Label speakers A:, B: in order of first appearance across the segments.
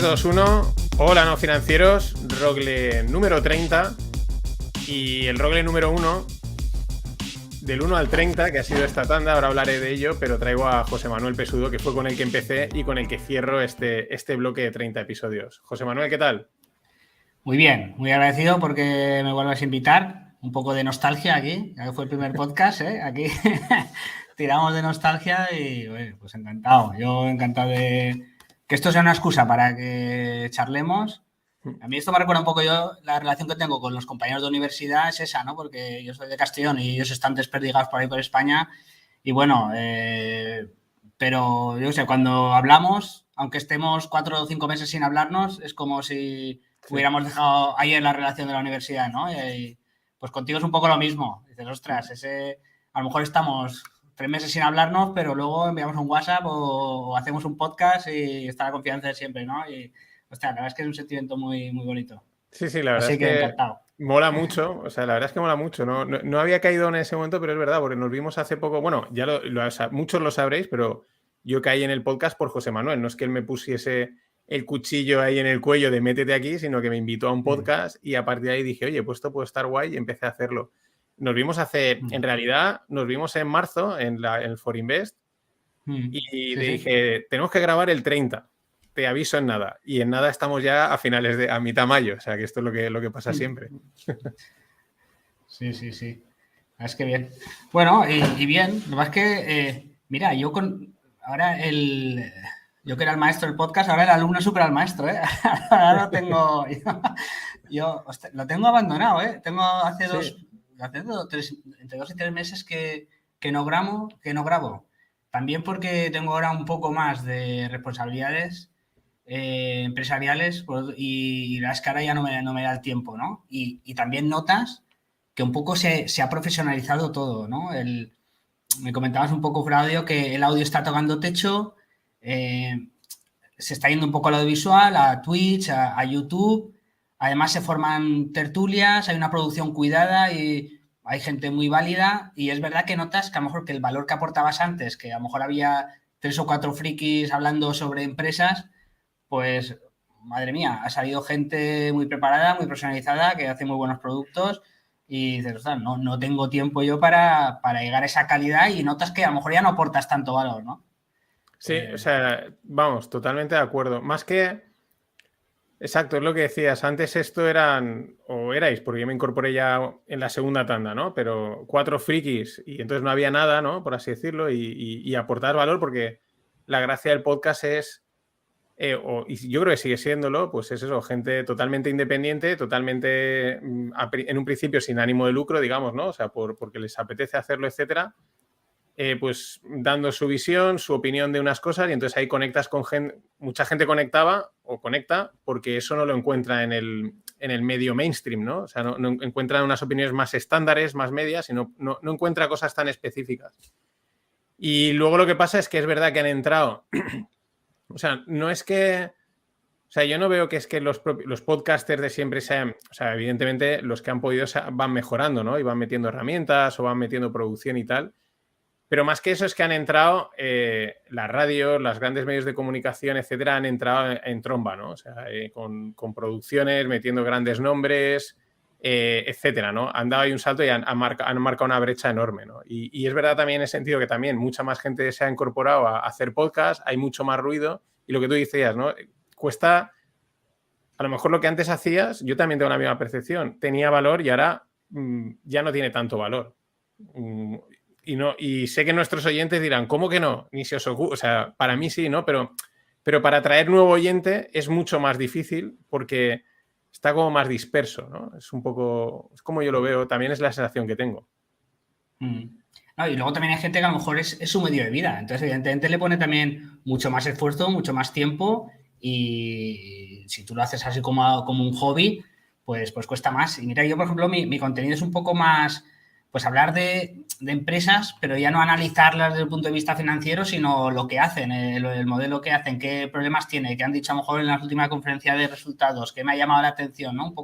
A: 2, 1. Hola, no financieros. Rogle número 30. Y el Rogle número 1, del 1 al 30, que ha sido esta tanda. Ahora hablaré de ello, pero traigo a José Manuel Pesudo, que fue con el que empecé y con el que cierro este bloque de 30 episodios. José Manuel, ¿qué tal?
B: Muy bien, muy agradecido porque me vuelvas a invitar. Un poco de nostalgia aquí, ya que fue el primer podcast, ¿eh? Aquí tiramos de nostalgia y bueno, pues encantado. Yo encantado de que esto sea una excusa para que charlemos. A mí esto me recuerda un poco la relación que tengo con los compañeros de universidad es esa, ¿no? Porque yo soy de Castellón y ellos están desperdigados por ahí por España y bueno, pero yo sé, cuando hablamos, aunque estemos 4 o 5 meses sin hablarnos, es como si hubiéramos dejado ayer la relación de la universidad, ¿no? Y pues contigo es un poco lo mismo. Dices, ostras, a lo mejor estamos 3 meses sin hablarnos, pero luego enviamos un WhatsApp o hacemos un podcast y está la confianza de siempre, ¿no? Y, hostia, la verdad es que es un sentimiento muy, muy bonito.
A: Sí, la verdad
B: Así
A: es
B: que
A: que
B: encantado.
A: mola mucho. O sea, la verdad es que mola mucho. No había caído en ese momento, pero es verdad, porque nos vimos hace poco. Bueno, ya muchos lo sabréis, pero yo caí en el podcast por José Manuel. No es que él me pusiese el cuchillo ahí en el cuello de métete aquí, sino que me invitó a un podcast y a partir de ahí dije, oye, pues esto puede estar guay y empecé a hacerlo. Nos vimos en realidad, nos vimos en marzo en el ForInvest y te dije, tenemos que grabar el 30. Te aviso en nada. Y en nada estamos ya a mitad mayo. O sea, que esto es lo que pasa siempre.
B: Sí. Es que bien. Bueno, y bien. Lo más que, mira, yo que era el maestro del podcast, ahora el alumno supera al maestro, ¿eh? Ahora lo tengo... Hostia, lo tengo abandonado, ¿eh? Tengo entre 2 y 3 meses que no grabo. También porque tengo ahora un poco más de responsabilidades empresariales y la escala ya no me da el tiempo, ¿no? Y también notas que un poco se ha profesionalizado todo, ¿no? Me comentabas un poco, Claudio, que el audio está tocando techo, se está yendo un poco al audiovisual, a Twitch, a YouTube, además se forman tertulias, hay una producción cuidada y hay gente muy válida y es verdad que notas que a lo mejor que el valor que aportabas antes, que a lo mejor había 3 o 4 frikis hablando sobre empresas, pues, madre mía, ha salido gente muy preparada, muy profesionalizada, que hace muy buenos productos y dices, ostras, no tengo tiempo yo para llegar a esa calidad y notas que a lo mejor ya no aportas tanto valor, ¿no?
A: Sí, o sea, vamos, totalmente de acuerdo. Más que... Exacto, es lo que decías. Antes erais, porque yo me incorporé ya en la segunda tanda, ¿no? Pero 4 frikis y entonces no había nada, ¿no? Por así decirlo, y aportar valor porque la gracia del podcast es... y yo creo que sigue siéndolo, pues es eso, gente totalmente independiente, totalmente en un principio sin ánimo de lucro, digamos, ¿no? O sea, porque les apetece hacerlo, etcétera, pues dando su visión, su opinión de unas cosas y entonces ahí conectas con gente, mucha gente conecta porque eso no lo encuentra en el medio mainstream, ¿no? O sea, no encuentra unas opiniones más estándares, más medias y no encuentra cosas tan específicas. Y luego lo que pasa es que es verdad que han entrado... O sea, no es que... O sea, yo no veo que es que los podcasters de siempre sean... O sea, evidentemente los que han podido van mejorando, ¿no? Y van metiendo herramientas o van metiendo producción y tal. Pero más que eso es que han entrado las radios, los grandes medios de comunicación, etcétera, han entrado en tromba, ¿no? O sea, con producciones, metiendo grandes nombres, etcétera, ¿no? Han dado ahí un salto y han marcado una brecha enorme, ¿no? Y es verdad también en el sentido que también mucha más gente se ha incorporado a hacer podcast, hay mucho más ruido y lo que tú decías, ¿no? Cuesta, a lo mejor lo que antes hacías, yo también tengo la misma percepción, tenía valor y ahora ya no tiene tanto valor. Y sé que nuestros oyentes dirán, ¿cómo que no? Ni se os ocurre. O sea, para mí sí, ¿no? Pero para atraer nuevo oyente es mucho más difícil porque está como más disperso, ¿no? Es un poco... Es como yo lo veo, también es la sensación que tengo.
B: No, y luego también hay gente que a lo mejor es su medio de vida. Entonces, evidentemente, le pone también mucho más esfuerzo, mucho más tiempo y si tú lo haces así como un hobby, pues cuesta más. Y mira, yo, por ejemplo, mi contenido es un poco más, pues hablar de empresas, pero ya no analizarlas desde el punto de vista financiero, sino lo que hacen, el modelo que hacen, qué problemas tiene, qué han dicho a lo mejor en la última conferencia de resultados, qué me ha llamado la atención, ¿no?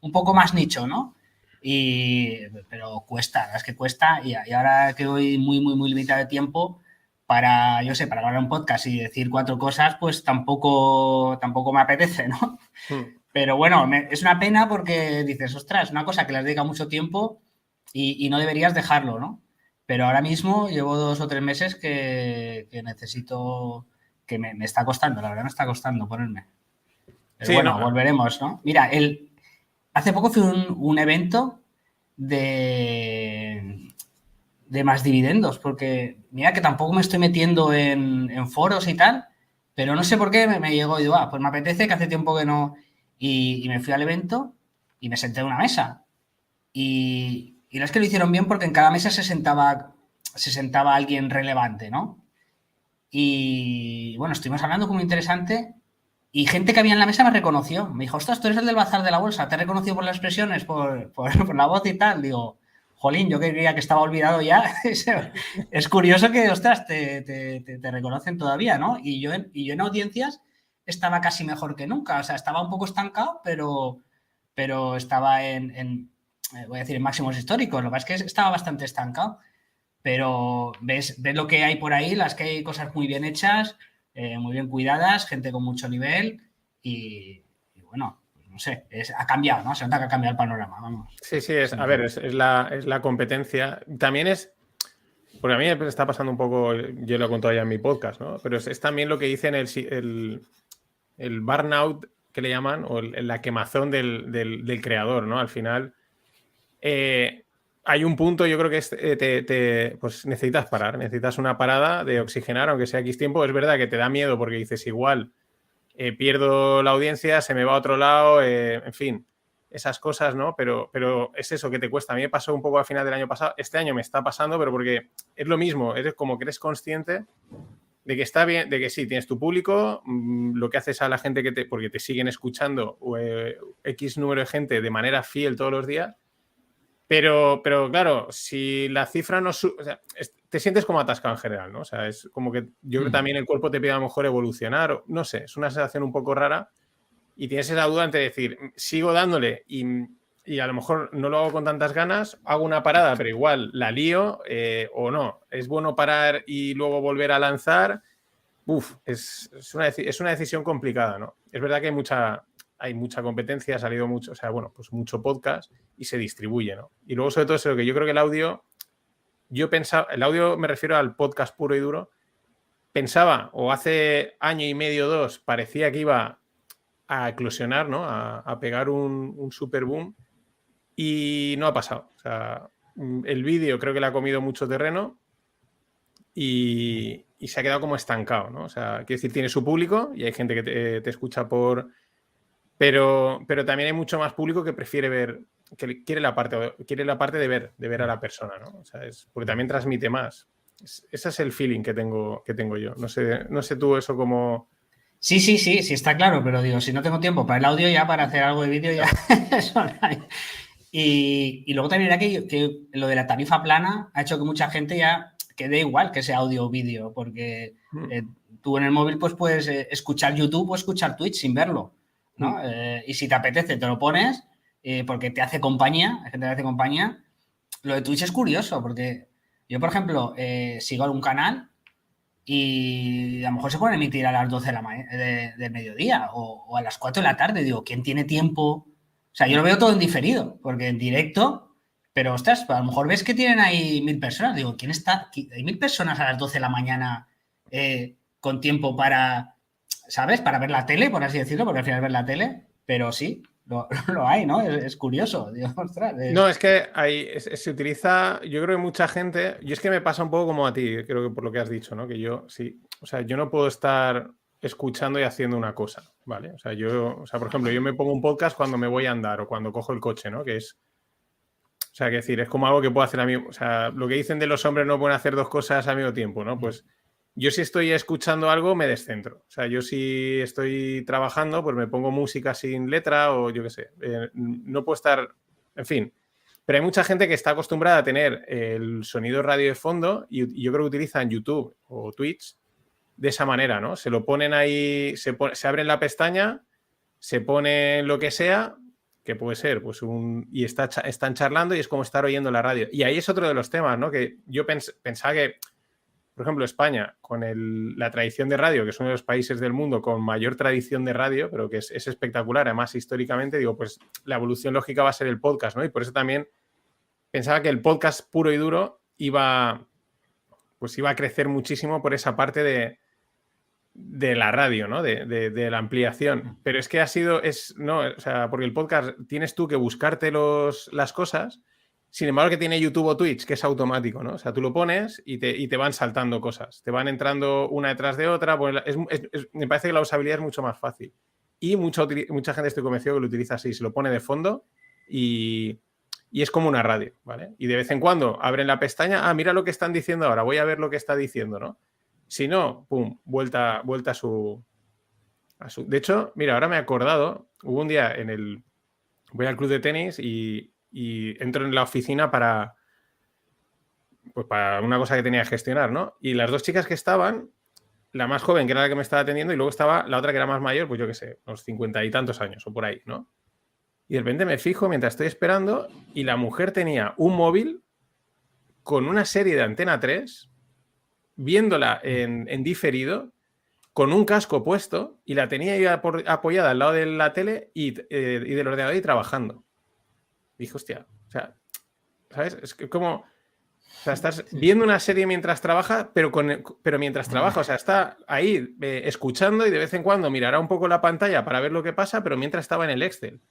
B: Un poco más nicho, ¿no? Pero cuesta, la verdad es que cuesta y ahora que voy muy, muy, muy limitado de tiempo, para, yo sé, para grabar un podcast y decir 4 cosas, pues tampoco me apetece, ¿no? Pero bueno, es una pena porque dices, ostras, una cosa que le has dedicado mucho tiempo y no deberías dejarlo, ¿no? Pero ahora mismo llevo 2 o 3 meses que necesito, que me está costando, la verdad me está costando ponerme. Pero
A: Sí,
B: bueno,
A: no,
B: volveremos, ¿no? Mira, hace poco fui a un evento de Más Dividendos, porque mira que tampoco me estoy metiendo en foros y tal, pero no sé por qué me llegó y digo, pues me apetece, que hace tiempo que no, y me fui al evento y me senté en una mesa. Y no es que lo hicieron bien porque en cada mesa se sentaba alguien relevante, ¿no? Y bueno, estuvimos hablando como interesante y gente que había en la mesa me reconoció. Me dijo, ostras, tú eres el del bazar de la bolsa, te he reconocido por las expresiones, por la voz y tal. Digo, jolín, yo creía que estaba olvidado ya. Es curioso que, ostras, te reconocen todavía, ¿no? Y yo en audiencias estaba casi mejor que nunca. O sea, estaba un poco estancado, pero estaba voy a decir, en máximos históricos. Lo que pasa es que estaba bastante estancado. Pero ves lo que hay por ahí, las que hay cosas muy bien hechas, muy bien cuidadas, gente con mucho nivel y bueno, pues no sé, ha cambiado, ¿no? Se nota que ha cambiado el panorama, vamos.
A: sí, a ver, es la competencia. También porque a mí me está pasando un poco, yo lo he contado ya en mi podcast, ¿no? Pero es también lo que dicen el burnout, que le llaman, o la quemazón del creador, ¿no? Al final, hay un punto, yo creo que pues necesitas parar, necesitas una parada de oxigenar, aunque sea X tiempo. Es verdad que te da miedo porque dices, igual pierdo la audiencia, se me va a otro lado, en fin, esas cosas, ¿no? Pero es eso que te cuesta. A mí me pasó un poco al final del año pasado. Este año me está pasando, pero porque es lo mismo, eres como que eres consciente de que está bien, de que sí, tienes tu público, lo que haces a la gente porque te siguen escuchando X número de gente de manera fiel todos los días. Pero claro, si la cifra no... o sea, te sientes como atascado en general, ¿no? O sea, es como que yo creo que también el cuerpo te pide a lo mejor evolucionar, no sé, es una sensación un poco rara y tienes esa duda entre decir, sigo dándole y a lo mejor no lo hago con tantas ganas, hago una parada, pero igual la lío o no. Es bueno parar y luego volver a lanzar. Es una decisión complicada, ¿no? Es verdad que hay mucha competencia, ha salido mucho, o sea, bueno, pues mucho podcast y se distribuye, ¿no? Y luego, sobre todo, eso que yo creo que el audio me refiero al podcast puro y duro, pensaba, o hace año y medio, 2, parecía que iba a eclosionar, ¿no? A pegar un super boom y no ha pasado. O sea, el vídeo creo que le ha comido mucho terreno y se ha quedado como estancado, ¿no? O sea, quiere decir, tiene su público y hay gente que te escucha pero también hay mucho más público que prefiere ver, que quiere la parte de ver a la persona, ¿no? O sea, porque también transmite más. Ese es el feeling que tengo yo. No sé tú eso como...
B: Sí, está claro, pero digo, si no tengo tiempo para el audio ya, para hacer algo de vídeo ya, eso no hay. Y luego también era que lo de la tarifa plana ha hecho que mucha gente ya quede igual que sea audio o vídeo, porque tú en el móvil pues puedes escuchar YouTube o escuchar Twitch sin verlo, ¿no? Y si te apetece te lo pones porque te hace compañía, la gente te hace compañía. Lo de Twitch es curioso porque yo, por ejemplo, sigo algún canal y a lo mejor se puede emitir a las 12 del mediodía o a las 4 de la tarde. Digo, ¿quién tiene tiempo? O sea, yo lo veo todo en diferido, porque en directo, pero ostras, a lo mejor ves que tienen ahí 1000 personas. Digo, ¿quién está? Hay 1000 personas a las 12 de la mañana con tiempo para, ¿sabes? Para ver la tele, por así decirlo, porque al final ver la tele, pero sí, lo hay, ¿no? Es curioso. Digo, ostras,
A: No, es que se utiliza, yo creo que mucha gente, y es que me pasa un poco como a ti, creo que por lo que has dicho, ¿no? Que yo, sí, o sea, yo no puedo estar escuchando y haciendo una cosa, ¿vale? O sea, por ejemplo, yo me pongo un podcast cuando me voy a andar o cuando cojo el coche, ¿no? Que es, o sea, que decir, es como algo que puedo hacer a mí, o sea, lo que dicen de los hombres no pueden hacer 2 cosas al mismo tiempo, ¿no? Pues yo si estoy escuchando algo me descentro, o sea, yo si estoy trabajando pues me pongo música sin letra o yo qué sé, no puedo estar, en fin. Pero hay mucha gente que está acostumbrada a tener el sonido radio de fondo y yo creo que utilizan YouTube o Twitch de esa manera, ¿no? Se lo ponen ahí, se abren la pestaña, se pone lo que sea, que puede ser, pues y están charlando y es como estar oyendo la radio. Y ahí es otro de los temas, ¿no? Que yo pensaba que por ejemplo, España, con la tradición de radio, que es uno de los países del mundo con mayor tradición de radio, pero que es espectacular, además históricamente, digo, pues la evolución lógica va a ser el podcast, ¿no? Y por eso también pensaba que el podcast puro y duro iba a crecer muchísimo por esa parte de la radio, ¿no? De la ampliación. Pero es que porque el podcast tienes tú que buscarte las cosas. Sin embargo, que tiene YouTube o Twitch, que es automático, ¿no? O sea, tú lo pones y te van saltando cosas. Te van entrando una detrás de otra. Pues me parece que la usabilidad es mucho más fácil. Y mucha gente, estoy convencido, que lo utiliza así. Se lo pone de fondo y es como una radio, ¿vale? Y de vez en cuando abren la pestaña. Mira lo que están diciendo ahora. Voy a ver lo que está diciendo, ¿no? Si no, pum, vuelta a su... De hecho, mira, ahora me he acordado. Hubo un día voy al club de tenis y entro en la oficina para una cosa que tenía que gestionar, ¿no? Y las dos chicas que estaban, la más joven, que era la que me estaba atendiendo, y luego estaba la otra que era más mayor, pues yo qué sé, unos 50 y tantos años o por ahí, ¿no? Y de repente me fijo mientras estoy esperando y la mujer tenía un móvil con una serie de Antena 3, viéndola en diferido, con un casco puesto, y la tenía ahí apoyada al lado de la tele y del ordenador y trabajando. Dije, hostia, o sea, ¿sabes? Es que como... O sea, estás viendo una serie mientras trabaja, pero mientras trabaja, o sea, está ahí escuchando y de vez en cuando mirará un poco la pantalla para ver lo que pasa, pero mientras estaba en el Excel.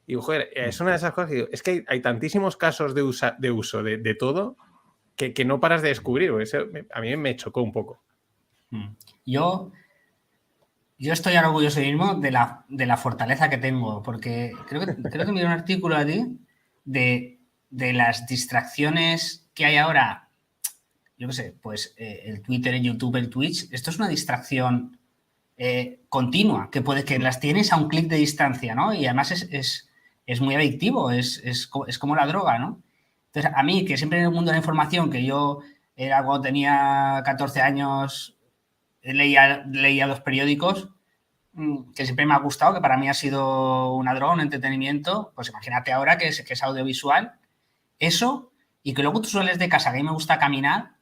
A: Y digo, joder, es una de esas cosas que digo, es que hay tantísimos casos de uso de todo que no paras de descubrir. Eso a mí me chocó un poco.
B: Yo estoy ahora orgulloso mismo de la fortaleza que tengo, porque creo que miré un artículo a ti de las distracciones que hay ahora. Yo qué sé, pues el Twitter, el YouTube, el Twitch. Esto es una distracción continua, que las tienes a un clic de distancia, ¿no? Y además es muy adictivo, es como la droga, ¿no? Entonces, a mí, que siempre en el mundo de la información, que yo era cuando tenía 14 años, leía los periódicos, que siempre me ha gustado, que para mí ha sido una droga, un entretenimiento. Pues imagínate ahora que es audiovisual, eso, y que luego tú sales de casa, que a mí me gusta caminar,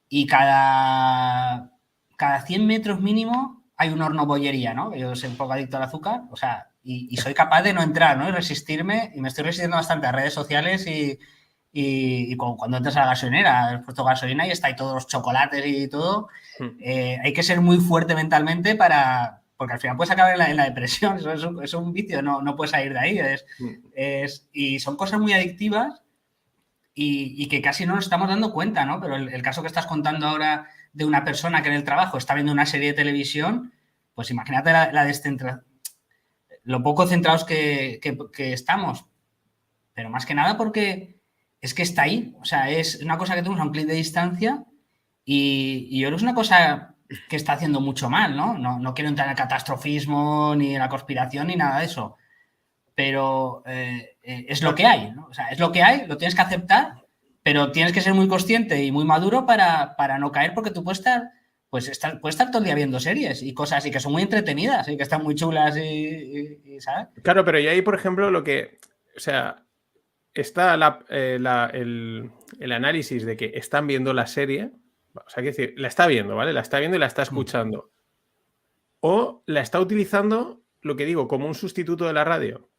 B: y cada 100 metros mínimo hay un horno bollería, ¿no? Yo soy un poco adicto al azúcar, o sea, y soy capaz de no entrar, ¿no? Y resistirme, y me estoy resistiendo bastante a redes sociales y cuando entras a la gasolinera, has puesto gasolina y está ahí todos los chocolates y todo. Hay que ser muy fuerte mentalmente porque al final puedes acabar en la depresión. Eso es un vicio, no puedes salir de ahí. Y son cosas muy adictivas y que casi no nos estamos dando cuenta, ¿no? Pero el caso que estás contando ahora de una persona que en el trabajo está viendo una serie de televisión, pues imagínate lo poco centrados que estamos. Pero más que nada porque es que está ahí. O sea, es una cosa que tenemos a un clic de distancia y yo creo que es una cosa que está haciendo mucho mal, ¿no? No quiero entrar en el catastrofismo ni en la conspiración ni nada de eso. Pero es lo que hay, ¿no? O sea, es lo que hay, lo tienes que aceptar, pero tienes que ser muy consciente y muy maduro para no caer, porque tú puedes estar todo el día viendo series y cosas y que son muy entretenidas y que están muy chulas y ¿sabes?
A: Claro, pero y ahí, por ejemplo, o sea, está el análisis de que están viendo la serie, o sea, hay que decir, la está viendo, ¿vale? La está viendo y la está escuchando. O la está utilizando, lo que digo, como un sustituto de la radio.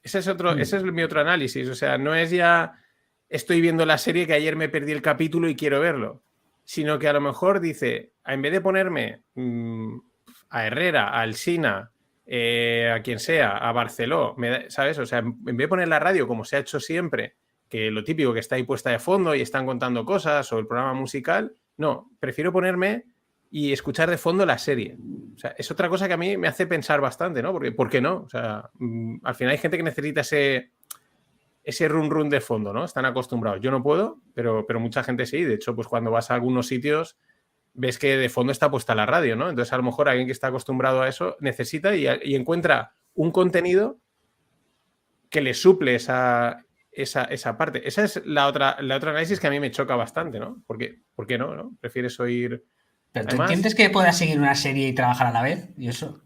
A: Ese es mi otro análisis. O sea, no es ya estoy viendo la serie que ayer me perdí el capítulo y quiero verlo, sino que a lo mejor dice, en vez de ponerme a Herrera, a Alsina, a quien sea, a Barceló, ¿sabes? O sea, en vez de poner la radio como se ha hecho siempre, que lo típico que está ahí puesta de fondo y están contando cosas o el programa musical, no, prefiero ponerme y escuchar de fondo la serie. O sea, es otra cosa que a mí me hace pensar bastante, ¿no? Porque, ¿por qué no? O sea, al final hay gente que necesita ese run de fondo, ¿no? Están acostumbrados. Yo no puedo, pero mucha gente sí. De hecho, pues cuando vas a algunos sitios ves que de fondo está puesta la radio, ¿no? Entonces, a lo mejor alguien que está acostumbrado a eso necesita y encuentra un contenido que le suple esa parte. Esa es la otra análisis que a mí me choca bastante, ¿no? ¿Por qué no? ¿Prefieres oír...?
B: ¿Pero tú entiendes que puedas seguir una serie y trabajar a la vez? Y eso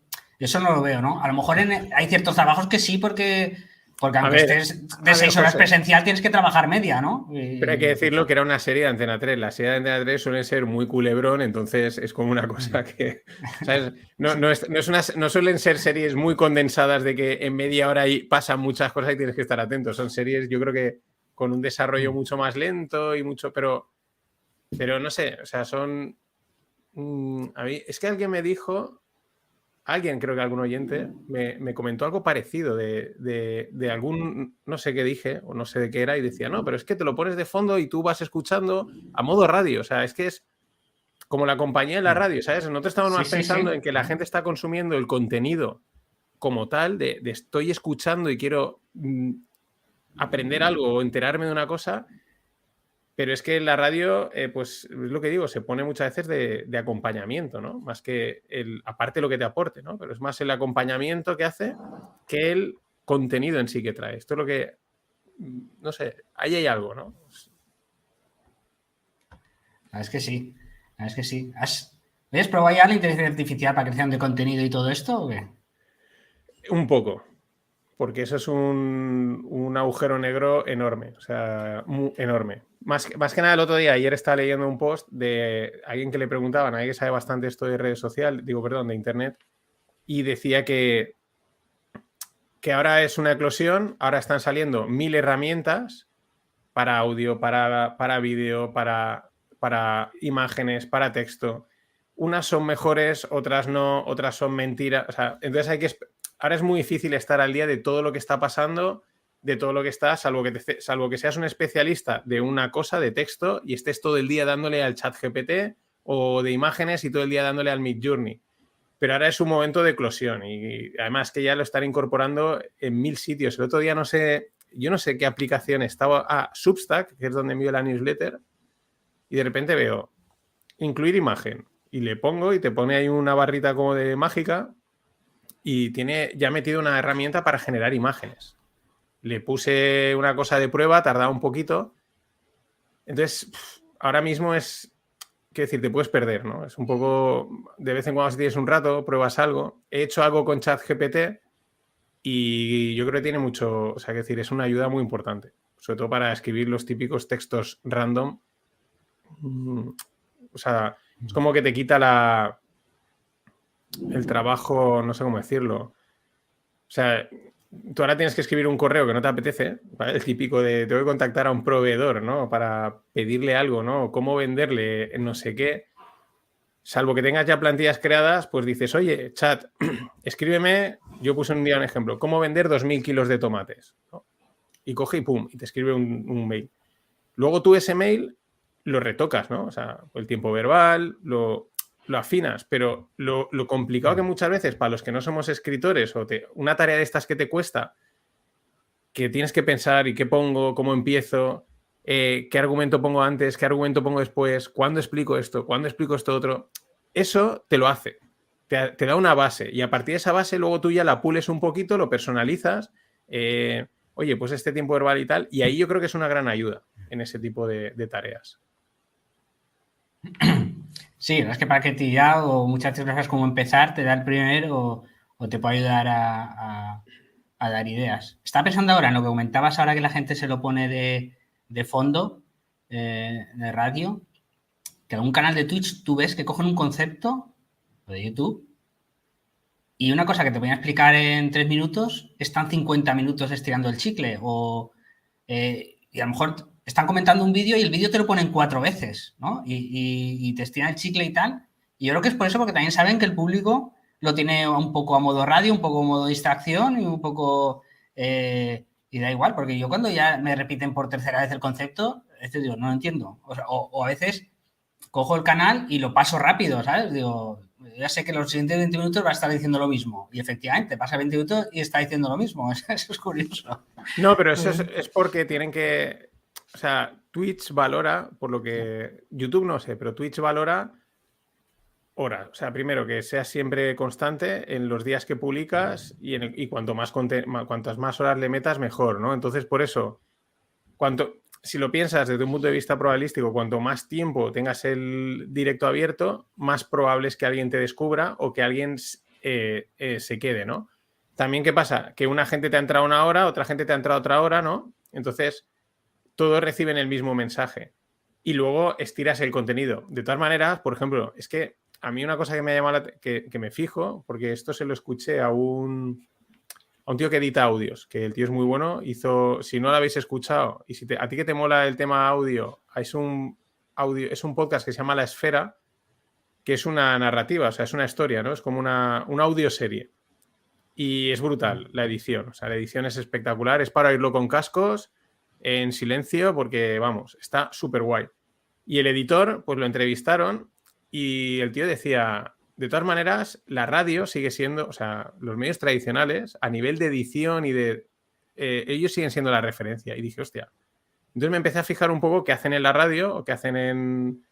B: no lo veo, ¿no? A lo mejor hay ciertos trabajos que sí, porque Porque aunque estés de 6 horas presencial, tienes que trabajar media, ¿no?
A: Pero hay que decirlo que era una serie de Antena 3. Las series de Antena 3 suelen ser muy culebrón, entonces es como una cosa que, ¿sabes? No suelen ser series muy condensadas de que en media hora ahí pasan muchas cosas y tienes que estar atento. Son series, yo creo que con un desarrollo mucho más lento y mucho, pero no sé, o sea, son... a mí, es que alguien me dijo... Alguien, creo que algún oyente, me comentó algo parecido de algún, no sé qué dije, o no sé de qué era, y decía, no, pero es que te lo pones de fondo y tú vas escuchando a modo radio. O sea, es que es como la compañía de la radio, ¿sabes? Nosotros estamos más pensando en que la gente está consumiendo el contenido como tal, de estoy escuchando y quiero aprender algo o enterarme de una cosa. Pero es que la radio, pues es lo que digo, se pone muchas veces de acompañamiento, ¿no? Más que aparte lo que te aporte, ¿no? Pero es más el acompañamiento que hace que el contenido en sí que trae. Esto es lo que, no sé, ahí hay algo, ¿no?
B: Es que sí, es que sí. ¿Has probado ya la inteligencia artificial para creación de contenido y todo esto o qué?
A: Un poco, porque eso es un agujero negro enorme, o sea, enorme. Más que nada el otro día, ayer estaba leyendo un post de alguien que le preguntaban, alguien que sabe bastante esto de redes sociales, de internet, y decía que ahora es una eclosión, ahora están saliendo 1000 herramientas para audio, para vídeo, para imágenes, para texto. Unas son mejores, otras no, otras son mentiras. O sea, entonces ahora es muy difícil estar al día de todo lo que está pasando, de todo lo que está, salvo que seas un especialista de una cosa, de texto, y estés todo el día dándole al chat GPT o de imágenes y todo el día dándole al Midjourney. Pero ahora es un momento de eclosión y además que ya lo están incorporando en 1000 sitios. El otro día yo no sé qué aplicación estaba, Substack, que es donde envío la newsletter, y de repente veo incluir imagen y le pongo y te pone ahí una barrita como de mágica y tiene ya metido una herramienta para generar imágenes. Le puse una cosa de prueba, tardaba un poquito. Entonces, ahora mismo es... Quiero decir, te puedes perder, ¿no? Es un poco, de vez en cuando si tienes un rato, pruebas algo. He hecho algo con ChatGPT y yo creo que tiene mucho, o sea, que decir, es una ayuda muy importante, sobre todo para escribir los típicos textos random. O sea, es como que te quita el trabajo, no sé cómo decirlo. O sea, tú ahora tienes que escribir un correo que no te apetece, ¿vale? El típico de tengo que contactar a un proveedor, ¿no? Para pedirle algo, ¿no? Cómo venderle no sé qué. Salvo que tengas ya plantillas creadas, pues dices, oye, chat, escríbeme, yo puse un día un ejemplo, ¿cómo vender 2000 kilos de tomates? ¿No? Y coge y pum, y te escribe un mail. Luego tú ese mail lo retocas, ¿no? O sea, el tiempo verbal, lo afinas, pero lo complicado que muchas veces para los que no somos escritores o una tarea de estas que te cuesta, que tienes que pensar y qué pongo, cómo empiezo, qué argumento pongo antes, qué argumento pongo después, cuándo explico esto otro, eso te lo hace, te da una base y a partir de esa base luego tú ya la pules un poquito, lo personalizas, oye, pues este tiempo verbal y tal, y ahí yo creo que es una gran ayuda en ese tipo de tareas.
B: Sí, es que para que te ya o muchas veces no sabes cómo empezar, te da el primer o te puede ayudar a dar ideas. Estaba pensando ahora en lo que comentabas ahora que la gente se lo pone de fondo de radio, que algún canal de Twitch tú ves que cogen un concepto de YouTube y una cosa que te voy a explicar en 3 minutos están 50 minutos estirando el chicle y a lo mejor están comentando un vídeo y el vídeo te lo ponen 4 veces, ¿no? Y te estiran el chicle y tal. Y yo creo que es por eso, porque también saben que el público lo tiene un poco a modo radio, un poco a modo distracción y un poco... y da igual, porque yo cuando ya me repiten por tercera vez el concepto, digo, no lo entiendo. O a veces cojo el canal y lo paso rápido, ¿sabes? Digo, ya sé que los siguientes 20 minutos va a estar diciendo lo mismo. Y efectivamente, pasa 20 minutos y está diciendo lo mismo. Eso es curioso.
A: No, pero eso es porque tienen que... O sea, Twitch valora, por lo que... YouTube no sé, pero Twitch valora horas. O sea, primero que seas siempre constante en los días que publicas y cuantas más horas le metas, mejor, ¿no? Entonces, por eso, si lo piensas desde un punto de vista probabilístico, cuanto más tiempo tengas el directo abierto, más probable es que alguien te descubra o que alguien se quede, ¿no? también, ¿qué pasa? Que una gente te ha entrado una hora, otra gente te ha entrado otra hora, ¿no? Entonces, todos reciben el mismo mensaje. Y luego estiras el contenido. De todas maneras, por ejemplo, es que a mí una cosa que me ha llamado que me fijo, porque esto se lo escuché a un tío que edita audios, que el tío es muy bueno, hizo, si no lo habéis escuchado, y si a ti que te mola el tema audio, es un podcast que se llama La Esfera, que es una narrativa, o sea, es una historia, ¿no? Es como una audioserie. Y es brutal la edición, o sea, la edición es espectacular, es para oírlo con cascos, en silencio, porque, vamos, está súper guay. Y el editor, pues lo entrevistaron y el tío decía, de todas maneras, la radio sigue siendo, o sea, los medios tradicionales, a nivel de edición y de... ellos siguen siendo la referencia. Y dije, hostia. Entonces me empecé a fijar un poco qué hacen en la radio o qué hacen en...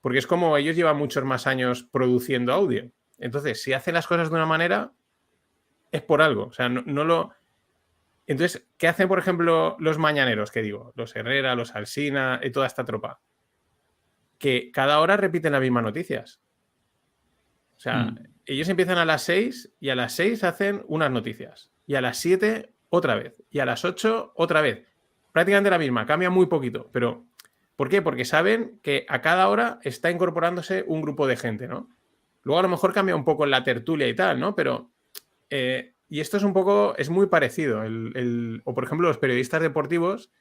A: Porque es como ellos llevan muchos más años produciendo audio. Entonces, si hacen las cosas de una manera, es por algo. O sea, no lo... Entonces, ¿qué hacen, por ejemplo, los mañaneros, que digo? Los Herrera, los Alsina y toda esta tropa. Que cada hora repiten las mismas noticias. O sea, ellos empiezan a las 6 y a las 6 hacen unas noticias. Y a las 7 otra vez. Y a las 8 otra vez. Prácticamente la misma, cambia muy poquito. Pero, ¿por qué? Porque saben que a cada hora está incorporándose un grupo de gente, ¿no? Luego a lo mejor cambia un poco en la tertulia y tal, ¿no? Pero... y esto es un poco, es muy parecido. O por ejemplo, los periodistas deportivos,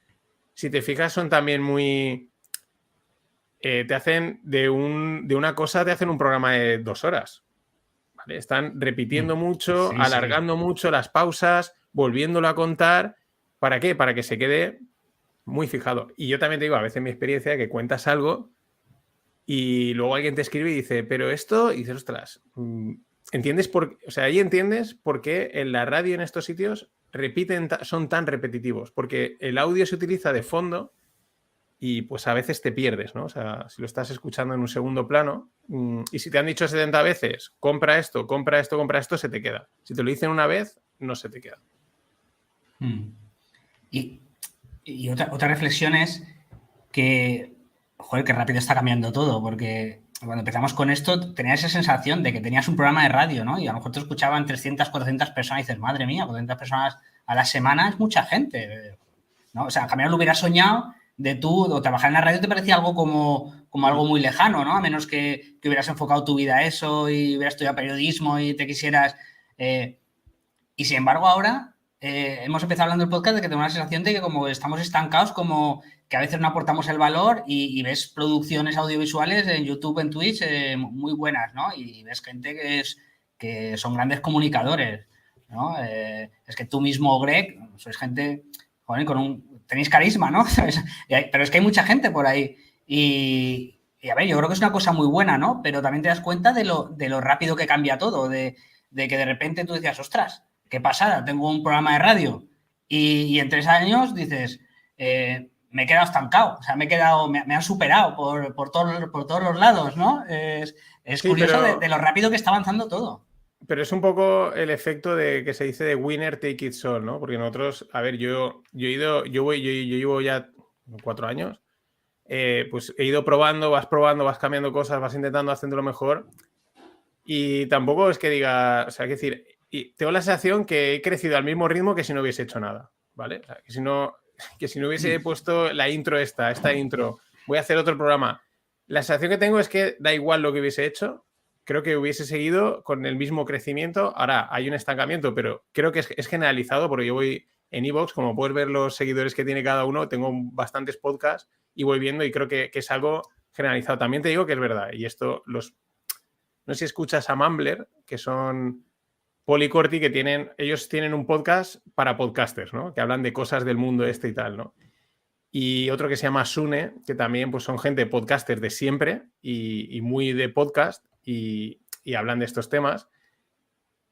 A: si te fijas, son también muy... te hacen de una cosa, te hacen un programa de 2 horas. ¿Vale? Están repitiendo mucho,
B: Sí,
A: alargando mucho las pausas, volviéndolo a contar. ¿Para qué? Para que se quede muy fijado. Y yo también te digo, a veces en mi experiencia, que cuentas algo y luego alguien te escribe y dice, pero esto, y dices, ostras, ¿entiendes o sea, ahí entiendes por qué en la radio en estos sitios son tan repetitivos? Porque el audio se utiliza de fondo y pues a veces te pierdes, ¿no? O sea, si lo estás escuchando en un segundo plano y si te han dicho 70 veces, compra esto, compra esto, compra esto, se te queda. Si te lo dicen una vez, no se te queda.
B: Y otra reflexión es que, joder, qué rápido está cambiando todo, porque cuando empezamos con esto tenías esa sensación de que tenías un programa de radio, ¿no? Y a lo mejor te escuchaban 300, 400 personas y dices, madre mía, 400 personas a la semana es mucha gente, ¿no? O sea, Javier lo hubiera soñado de tú, o trabajar en la radio te parecía algo como algo muy lejano, ¿no? A menos que hubieras enfocado tu vida a eso y hubieras estudiado periodismo y te quisieras... y sin embargo ahora hemos empezado hablando del podcast de que tengo una sensación de que como estamos estancados, como que a veces no aportamos el valor y ves producciones audiovisuales en YouTube, en Twitch, muy buenas, ¿no? Y ves gente que son grandes comunicadores, ¿no? Es que tú mismo, Greg, sois gente, joder, tenéis carisma, ¿no? Pero es que hay mucha gente por ahí y a ver, yo creo que es una cosa muy buena, ¿no? Pero también te das cuenta de lo rápido que cambia todo, de que de repente tú decías, ostras, qué pasada, tengo un programa de radio y en 3 años dices, me he quedado estancado, o sea, me han superado por todos los lados, ¿no? Es
A: Sí,
B: curioso
A: pero...
B: de lo rápido que está avanzando todo.
A: Pero es un poco el efecto de que se dice de winner take it all, ¿no? Porque nosotros, a ver, yo llevo ya 4 años, pues he ido probando, vas cambiando cosas, vas intentando haciéndolo mejor y tampoco es que diga, o sea, es decir, y tengo la sensación que he crecido al mismo ritmo que si no hubiese hecho nada, ¿vale? O sea, que si no hubiese puesto la intro esta intro, voy a hacer otro programa. La sensación que tengo es que da igual lo que hubiese hecho, creo que hubiese seguido con el mismo crecimiento. Ahora hay un estancamiento, pero creo que es generalizado porque yo voy en iVoox, como puedes ver los seguidores que tiene cada uno, tengo bastantes podcasts y voy viendo y creo que es algo generalizado. También te digo que es verdad y esto no sé si escuchas a Mumbler, que son Poli Corti, que ellos tienen un podcast para podcasters, ¿no? Que hablan de cosas del mundo y tal, ¿no? Y otro que se llama Sune, que también pues, son gente podcaster de siempre y muy de podcast y hablan de estos temas.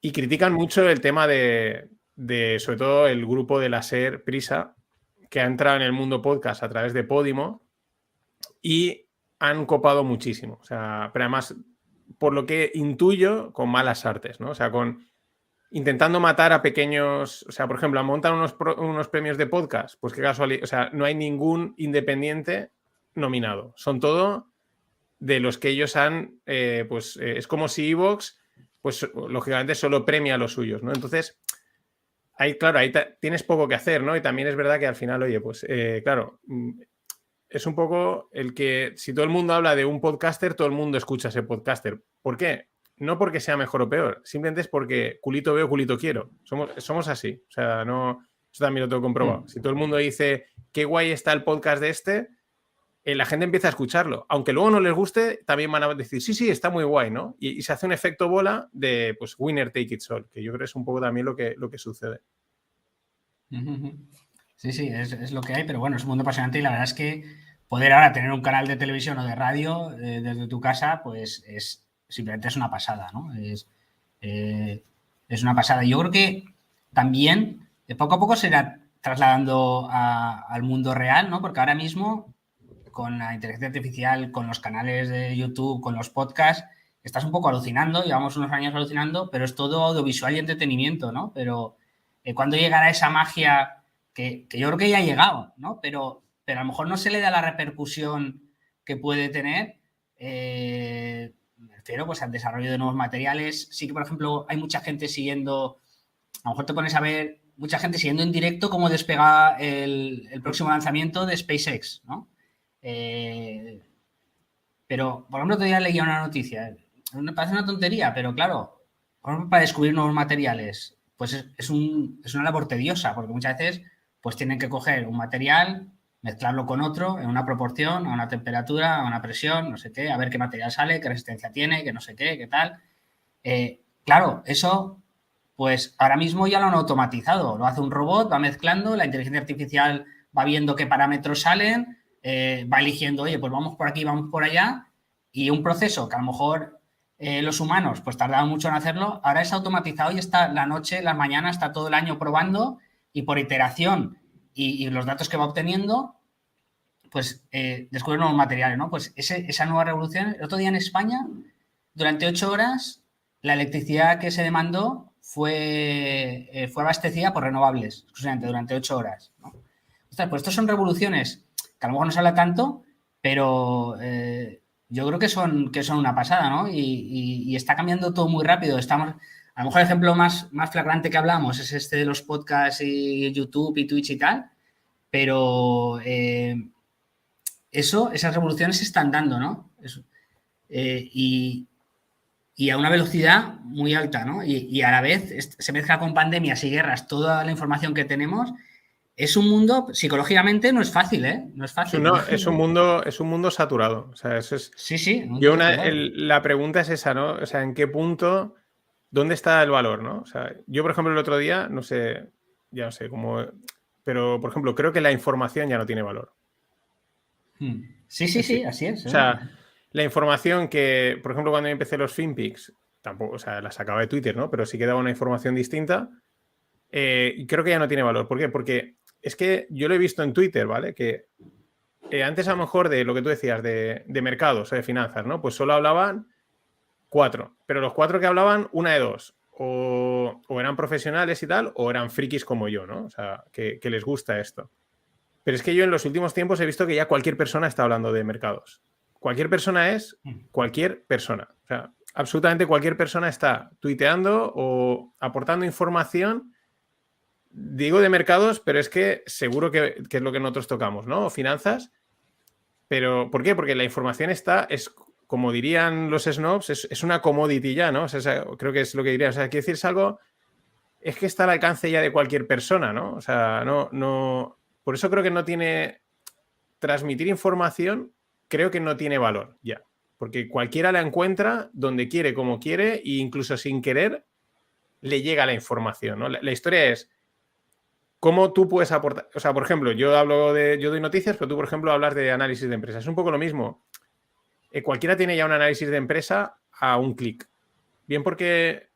A: Y critican mucho el tema de sobre todo, el grupo de la SER Prisa, que ha entrado en el mundo podcast a través de Podimo y han copado muchísimo. O sea, pero además, por lo que intuyo, con malas artes, ¿no? O sea, intentando matar a pequeños... O sea, por ejemplo, montan unos premios de podcast, pues qué casualidad. O sea, no hay ningún independiente nominado. Son todo de los que ellos han... es como si iVoox, pues lógicamente solo premia a los suyos, ¿no? Entonces, claro, tienes poco que hacer, ¿no? Y también es verdad que al final, oye, pues claro, es un poco el que si todo el mundo habla de un podcaster, todo el mundo escucha a ese podcaster. ¿Por qué? No porque sea mejor o peor, simplemente es porque culito veo, culito quiero. Somos así. O sea, no, eso también lo tengo comprobado. Si todo el mundo dice qué guay está el podcast de este, la gente empieza a escucharlo. Aunque luego no les guste, también van a decir, sí, está muy guay, ¿no? Y se hace un efecto bola de, pues, winner take it all, que yo creo que es un poco también lo que sucede.
B: Sí, es lo que hay, pero bueno, es un mundo apasionante y la verdad es que poder ahora tener un canal de televisión o de radio desde tu casa, pues simplemente es una pasada, ¿no? Es una pasada. Yo creo que también poco a poco se irá trasladando al mundo real, ¿no? Porque ahora mismo con la inteligencia artificial, con los canales de YouTube, con los podcasts, estás un poco alucinando, llevamos unos años alucinando, pero es todo audiovisual y entretenimiento, ¿no? Pero ¿cuándo llegará esa magia que yo creo que ya ha llegado, ¿no? Pero a lo mejor no se le da la repercusión que puede tener, me refiero pues al desarrollo de nuevos materiales. Sí que, por ejemplo, hay mucha gente siguiendo, a lo mejor te pones a ver mucha gente siguiendo en directo cómo despega el próximo lanzamiento de SpaceX, ¿no? Pero, por ejemplo, todavía leía una noticia, me parece una tontería, pero claro, por ejemplo, para descubrir nuevos materiales, pues es una labor tediosa, porque muchas veces pues tienen que coger un material, mezclarlo con otro en una proporción, a una temperatura, a una presión, no sé qué, a ver qué material sale, qué resistencia tiene, qué no sé qué tal. Claro, eso pues ahora mismo ya lo han automatizado, lo hace un robot, va mezclando, la inteligencia artificial va viendo qué parámetros salen, va eligiendo, oye, pues vamos por aquí, vamos por allá, y un proceso que a lo mejor los humanos pues tardaban mucho en hacerlo, ahora es automatizado y está la noche, las mañanas, está todo el año probando y por iteración y los datos que va obteniendo, pues descubre nuevos materiales, ¿no? Pues esa nueva revolución, el otro día en España, durante 8 horas, la electricidad que se demandó fue abastecida por renovables, exclusivamente durante 8 horas, ¿no? Ostras, pues estas son revoluciones que a lo mejor no se habla tanto, pero yo creo que son una pasada, ¿no? Y está cambiando todo muy rápido. Estamos, a lo mejor el ejemplo más flagrante que hablamos es este de los podcasts y YouTube y Twitch y tal, pero esas revoluciones se están dando, ¿no? Y a una velocidad muy alta, ¿no? Y a la vez se mezcla con pandemias y guerras toda la información que tenemos. Es un mundo, psicológicamente, no es fácil, ¿eh? No es fácil.
A: Es un mundo saturado. O sea, eso es.
B: Sí.
A: La pregunta es esa, ¿no? O sea, ¿en qué punto, dónde está el valor, ¿no? O sea, yo, por ejemplo, el otro día, no sé, ya no sé cómo. Pero, por ejemplo, creo que la información ya no tiene valor.
B: Sí, así es.
A: O sea, la información que, por ejemplo, cuando yo empecé los FinPix, tampoco, o sea, la sacaba de Twitter, ¿no? Pero sí que daba una información distinta. Y creo que ya no tiene valor. ¿Por qué? Porque es que yo lo he visto en Twitter, ¿vale? Que antes a lo mejor de lo que tú decías de mercados o de finanzas, ¿no? Pues solo hablaban 4. Pero los 4 que hablaban, una de dos. O eran profesionales y tal, o eran frikis como yo, ¿no? O sea, que les gusta esto. Pero es que yo en los últimos tiempos he visto que ya cualquier persona está hablando de mercados. Cualquier persona es cualquier persona. O sea, absolutamente cualquier persona está tuiteando o aportando información. Digo de mercados, pero es que seguro que es lo que nosotros tocamos, ¿no? O finanzas. Pero, ¿por qué? Porque la información es como dirían los snobs, es una commodity ya, ¿no? O sea, creo que es lo que diría. O sea, quiere decir, es algo, es que está al alcance ya de cualquier persona, ¿no? O sea, no. Por eso creo que no tiene. Transmitir información, creo que no tiene valor ya. Porque cualquiera la encuentra donde quiere, como quiere, e incluso sin querer, le llega la información, ¿no? La historia es cómo tú puedes aportar. O sea, por ejemplo, yo doy noticias, pero tú, por ejemplo, hablas de análisis de empresa. Es un poco lo mismo. Cualquiera tiene ya un análisis de empresa a un clic. Bien porque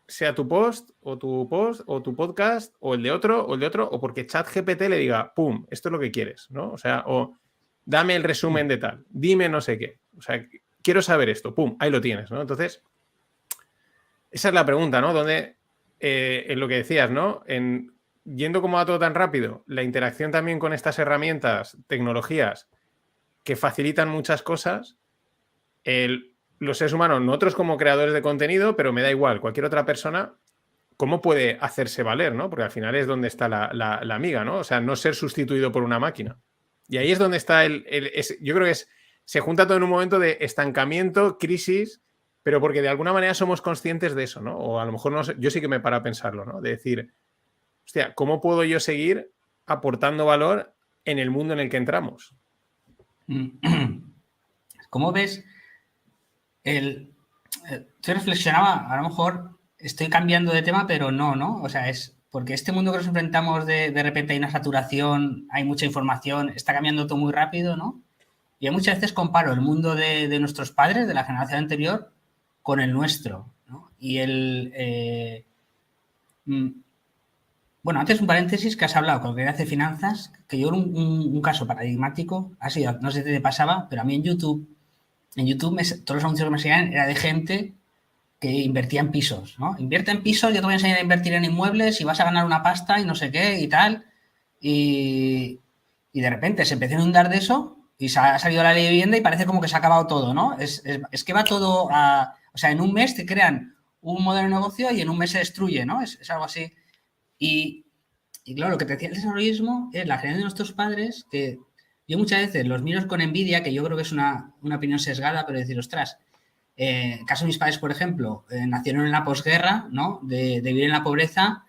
A: sea tu post, o tu podcast, o el de otro, o porque ChatGPT le diga, pum, esto es lo que quieres, ¿no? O sea, o dame el resumen de tal, dime no sé qué. O sea, quiero saber esto, pum, ahí lo tienes, ¿no? Entonces, esa es la pregunta, ¿no? Donde, en lo que decías, ¿no? Yendo como va todo tan rápido, la interacción también con estas herramientas, tecnologías que facilitan muchas cosas, los seres humanos, nosotros como creadores de contenido, pero me da igual, cualquier otra persona, ¿cómo puede hacerse valer, ¿no? Porque al final es donde está la amiga, ¿no? O sea, no ser sustituido por una máquina. Y ahí es donde está yo creo que se junta todo en un momento de estancamiento, crisis, pero porque de alguna manera somos conscientes de eso, ¿no? O a lo mejor no sé, yo sí que me paro a pensarlo, ¿no? De decir, hostia, ¿cómo puedo yo seguir aportando valor en el mundo en el que entramos?
B: ¿Cómo ves yo reflexionaba, a lo mejor estoy cambiando de tema, pero no, o sea, es porque este mundo que nos enfrentamos de repente hay una saturación, hay mucha información, está cambiando todo muy rápido, ¿no? Y yo muchas veces comparo el mundo de nuestros padres, de la generación anterior, con el nuestro, ¿no? Y bueno, antes un paréntesis que has hablado con el que hace finanzas, que yo un caso paradigmático, ha sido, no sé si te pasaba, pero a mí en YouTube todos los anuncios que me seguían era de gente que invertía en pisos, ¿no? Invierte en pisos, yo te voy a enseñar a invertir en inmuebles y vas a ganar una pasta y no sé qué y tal. Y de repente se empezó a inundar de eso y se ha salido la ley de vivienda y parece como que se ha acabado todo, ¿no? Es que va todo a... O sea, en un mes te crean un modelo de negocio y en un mes se destruye, ¿no? Es algo así. Y claro, lo que te decía el desarrollismo es la generación de nuestros padres, que yo muchas veces los miro con envidia, que yo creo que es una opinión sesgada, pero decir, ostras, en caso de mis padres, por ejemplo, nacieron en la posguerra, ¿no? De vivir en la pobreza,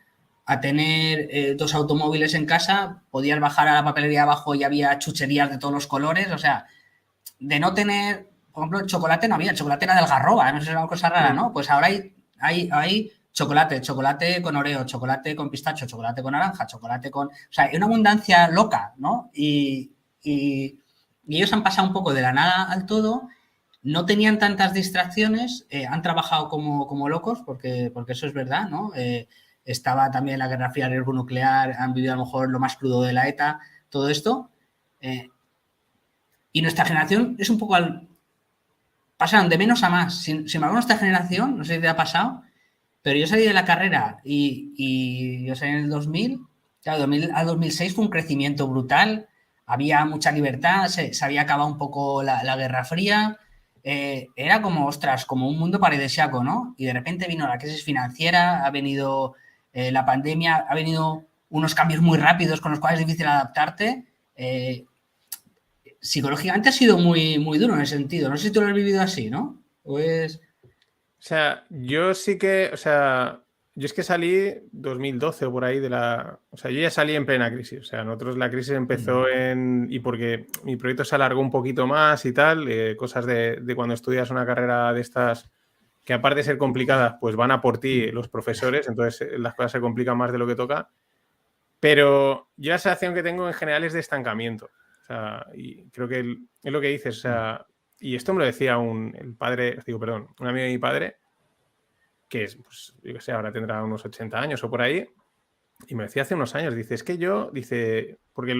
B: a tener 2 automóviles en casa, podías bajar a la papelería abajo y había chucherías de todos los colores, o sea, de no tener, por ejemplo, el chocolate no había, el chocolate era del Algarroba, no sé, es una cosa rara, ¿no? Pues ahora hay chocolate con Oreo, chocolate con pistacho, chocolate con naranja, chocolate con... O sea, hay una abundancia loca, ¿no? Y ellos han pasado un poco de la nada al todo, no tenían tantas distracciones, han trabajado como locos, porque eso es verdad, ¿no? Estaba también la Guerra Fría, el riesgo nuclear, han vivido a lo mejor lo más crudo de la ETA, todo esto. Y nuestra generación es un poco pasaron de menos a más. Sin embargo, nuestra generación, no sé si te ha pasado, pero yo salí de la carrera y yo salí en el 2000, claro, 2000 al 2006 fue un crecimiento brutal, había mucha libertad, se había acabado un poco la Guerra Fría, era como, ostras, como un mundo paradisíaco, ¿no? Y de repente vino la crisis financiera, ha venido la pandemia, ha venido unos cambios muy rápidos con los cuales es difícil adaptarte. Psicológicamente ha sido muy, muy duro en ese sentido. No sé si tú lo has vivido así, ¿no? Pues...
A: O sea, yo sí que, o sea, yo es que salí 2012 o por ahí o sea, yo ya salí en plena crisis. O sea, nosotros la crisis empezó y porque mi proyecto se alargó un poquito más y tal, cosas de cuando estudias una carrera de estas que aparte de ser complicadas, pues van a por ti los profesores, entonces las cosas se complican más de lo que toca. Pero yo la sensación que tengo en general es de estancamiento. O sea, y creo que es lo que dices, o sea, y esto me lo decía un amigo de mi padre, que es, pues, yo qué sé, ahora tendrá unos 80 años o por ahí, y me decía hace unos años, dice, es que dice, porque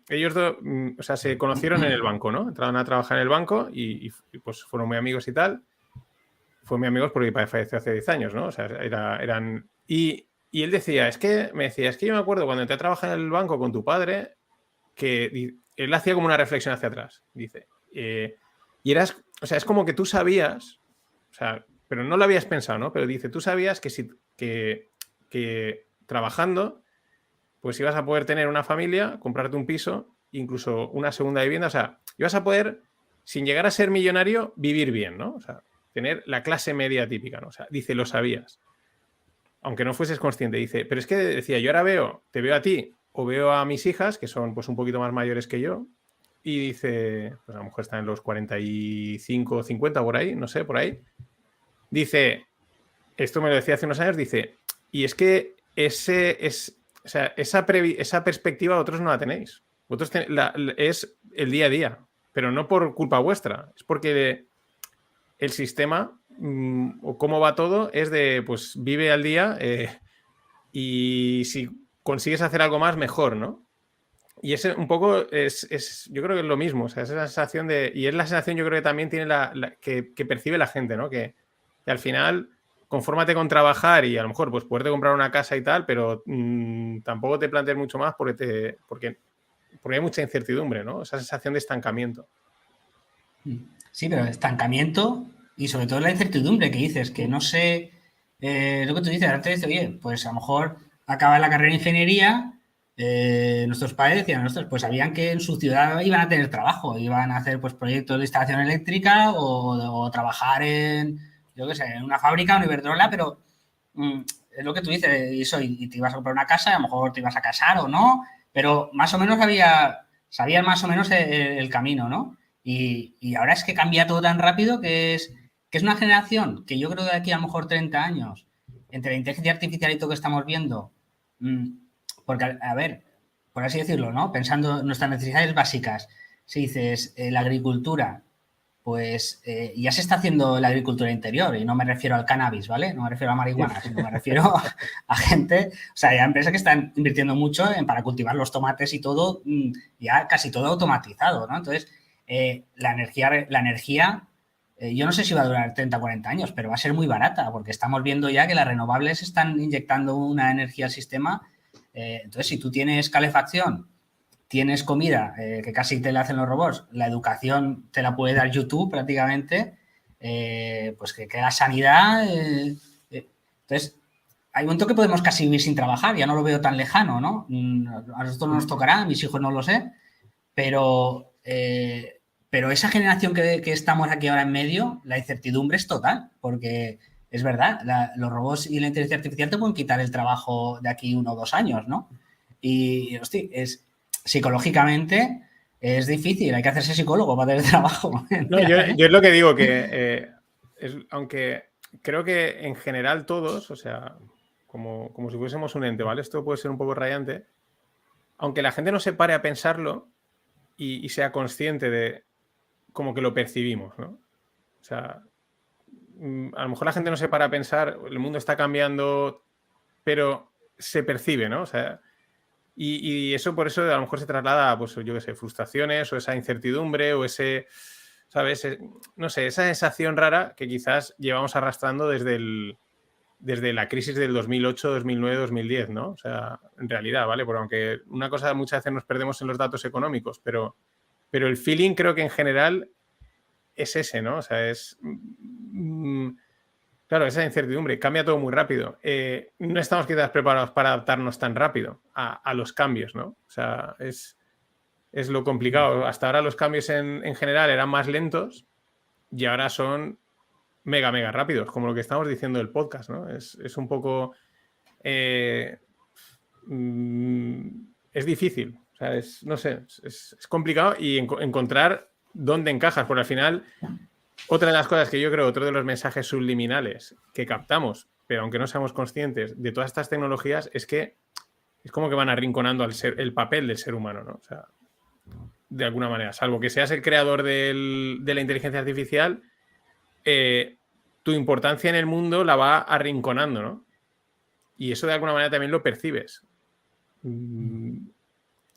A: ellos dos, o sea, se conocieron en el banco, ¿no? Entraron a trabajar en el banco y pues fueron muy amigos y tal. Fue muy amigos porque mi padre falleció hace 10 años, ¿no? O sea, eran... Y él decía, me decía, es que yo me acuerdo cuando entré a trabajar en el banco con tu padre, que él hacía como una reflexión hacia atrás, dice. Y eras, o sea, es como que tú sabías, o sea, pero no lo habías pensado, ¿no? Pero dice, tú sabías que trabajando, pues ibas a poder tener una familia, comprarte un piso, incluso una segunda vivienda, o sea, ibas a poder, sin llegar a ser millonario, vivir bien, ¿no? O sea, tener la clase media típica, ¿no? O sea, dice, lo sabías. Aunque no fueses consciente, dice, pero es que decía, yo ahora te veo a ti o veo a mis hijas, que son pues un poquito más mayores que yo, y dice, pues a lo mejor están en los 45, 50 por ahí, no sé, por ahí. Dice, esto me lo decía hace unos años, dice, y es que esa perspectiva vosotros no la tenéis. Vosotros es el día a día, pero no por culpa vuestra, es porque el sistema o cómo va todo es de, pues vive al día y si consigues hacer algo más, mejor, ¿no? Y ese un poco yo creo que es lo mismo, o sea, es la sensación y es la sensación yo creo que también tiene que percibe la gente, ¿no? Que al final, confórmate con trabajar y a lo mejor pues poderte comprar una casa y tal, pero tampoco te plantees mucho más porque hay mucha incertidumbre, ¿no? Esa sensación de estancamiento.
B: Sí, pero estancamiento y sobre todo la incertidumbre que dices, que no sé lo que tú dices, antes, oye, pues a lo mejor acaba la carrera de ingeniería, nuestros padres decían, pues sabían que en su ciudad iban a tener trabajo, iban a hacer pues proyectos de instalación eléctrica o trabajar en, yo qué sé, en una fábrica, en Iberdrola, pero es lo que tú dices, eso, y te ibas a comprar una casa, a lo mejor te ibas a casar o no, pero más o menos sabían más o menos el camino, ¿no? Y ahora es que cambia todo tan rápido que es una generación que yo creo que de aquí a lo mejor 30 años, entre la inteligencia artificial y todo que estamos viendo, porque, a ver, por así decirlo, ¿no? Pensando en nuestras necesidades básicas, si dices la agricultura, pues ya se está haciendo la agricultura interior y no me refiero al cannabis, ¿vale? No me refiero a marihuana, sino me refiero a gente, o sea, ya empresas que están invirtiendo mucho para cultivar los tomates y todo, ya casi todo automatizado, ¿no? Entonces, la energía yo no sé si va a durar 30 o 40 años, pero va a ser muy barata porque estamos viendo ya que las renovables están inyectando una energía al sistema. Entonces, si tú tienes calefacción, tienes comida que casi te la hacen los robots, la educación te la puede dar YouTube prácticamente, pues que la sanidad... entonces, hay un momento que podemos casi vivir sin trabajar, ya no lo veo tan lejano, ¿no? A nosotros no nos tocará, a mis hijos no lo sé, pero esa generación que estamos aquí ahora en medio, la incertidumbre es total, porque es verdad, los robots y la inteligencia artificial te pueden quitar el trabajo de aquí 1 o 2 años, ¿no? Y, hostia, psicológicamente es difícil, hay que hacerse psicólogo para tener trabajo.
A: No, yo es lo que digo, que aunque creo que en general todos, o sea, como si fuésemos un ente, ¿vale? Esto puede ser un poco rayante, aunque la gente no se pare a pensarlo y sea consciente de como que lo percibimos, ¿no? O sea, a lo mejor la gente no se para a pensar, el mundo está cambiando, pero se percibe, ¿no? O sea, y eso por eso a lo mejor se traslada a, pues yo qué sé, frustraciones o esa incertidumbre o ese, ¿sabes? No sé, esa sensación rara que quizás llevamos arrastrando desde la crisis del 2008, 2009, 2010, ¿no? O sea, en realidad, ¿vale? Porque aunque una cosa muchas veces nos perdemos en los datos económicos, pero el feeling creo que en general es ese, ¿no? O sea, claro, esa incertidumbre, cambia todo muy rápido. No estamos quizás preparados para adaptarnos tan rápido a los cambios, ¿no? O sea, es lo complicado. Hasta ahora los cambios en general eran más lentos y ahora son mega rápidos, como lo que estamos diciendo del podcast, ¿no? Es un poco... es difícil. O sea, no sé, es complicado y encontrar dónde encajas, porque al final... Otra de las cosas que yo creo, otro de los mensajes subliminales que captamos, pero aunque no seamos conscientes de todas estas tecnologías, es que es como que van arrinconando el papel del ser humano, ¿no? O sea, de alguna manera, salvo que seas el creador de la inteligencia artificial, tu importancia en el mundo la va arrinconando, ¿no? Y eso de alguna manera también lo percibes.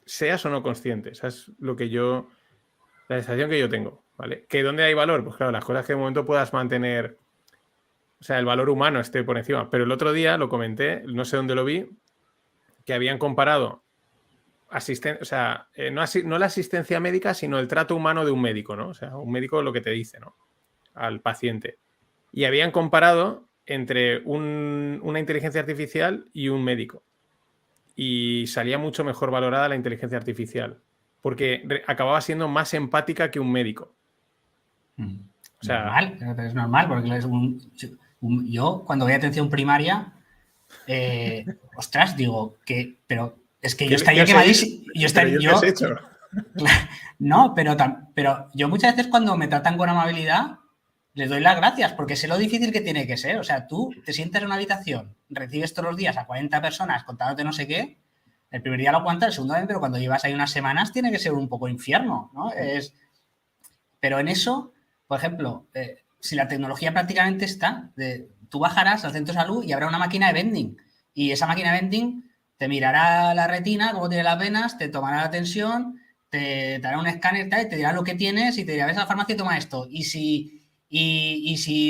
A: Seas o no consciente. Esa es la sensación que yo tengo. ¿Vale? ¿Que dónde hay valor? Pues claro, las cosas que de momento puedas mantener, o sea, el valor humano esté por encima. Pero el otro día lo comenté, no sé dónde lo vi, que habían comparado o sea, no la asistencia médica, sino el trato humano de un médico, ¿no? O sea, un médico lo que te dice, ¿no? Al paciente. Y habían comparado entre una inteligencia artificial y un médico. Y salía mucho mejor valorada la inteligencia artificial, porque acababa siendo más empática que un médico.
B: O sea, es normal, porque yo cuando voy a atención primaria, ostras, digo, pero es que yo estaría quemadísimo.
A: ¿Qué has hecho?
B: No, pero yo muchas veces cuando me tratan con amabilidad, les doy las gracias, porque sé lo difícil que tiene que ser. O sea, tú te sientas en una habitación, recibes todos los días a 40 personas contándote no sé qué, el primer día lo aguantas, el segundo día, pero cuando llevas ahí unas semanas tiene que ser un poco infierno, ¿no? Pero en eso, por ejemplo, si la tecnología prácticamente está, tú bajarás al centro de salud y habrá una máquina de vending. Y esa máquina de vending te mirará la retina, cómo tiene las venas, te tomará la tensión, te dará un escáner, tal, y te dirá lo que tienes y te dirá, ves a la farmacia y toma esto. Y si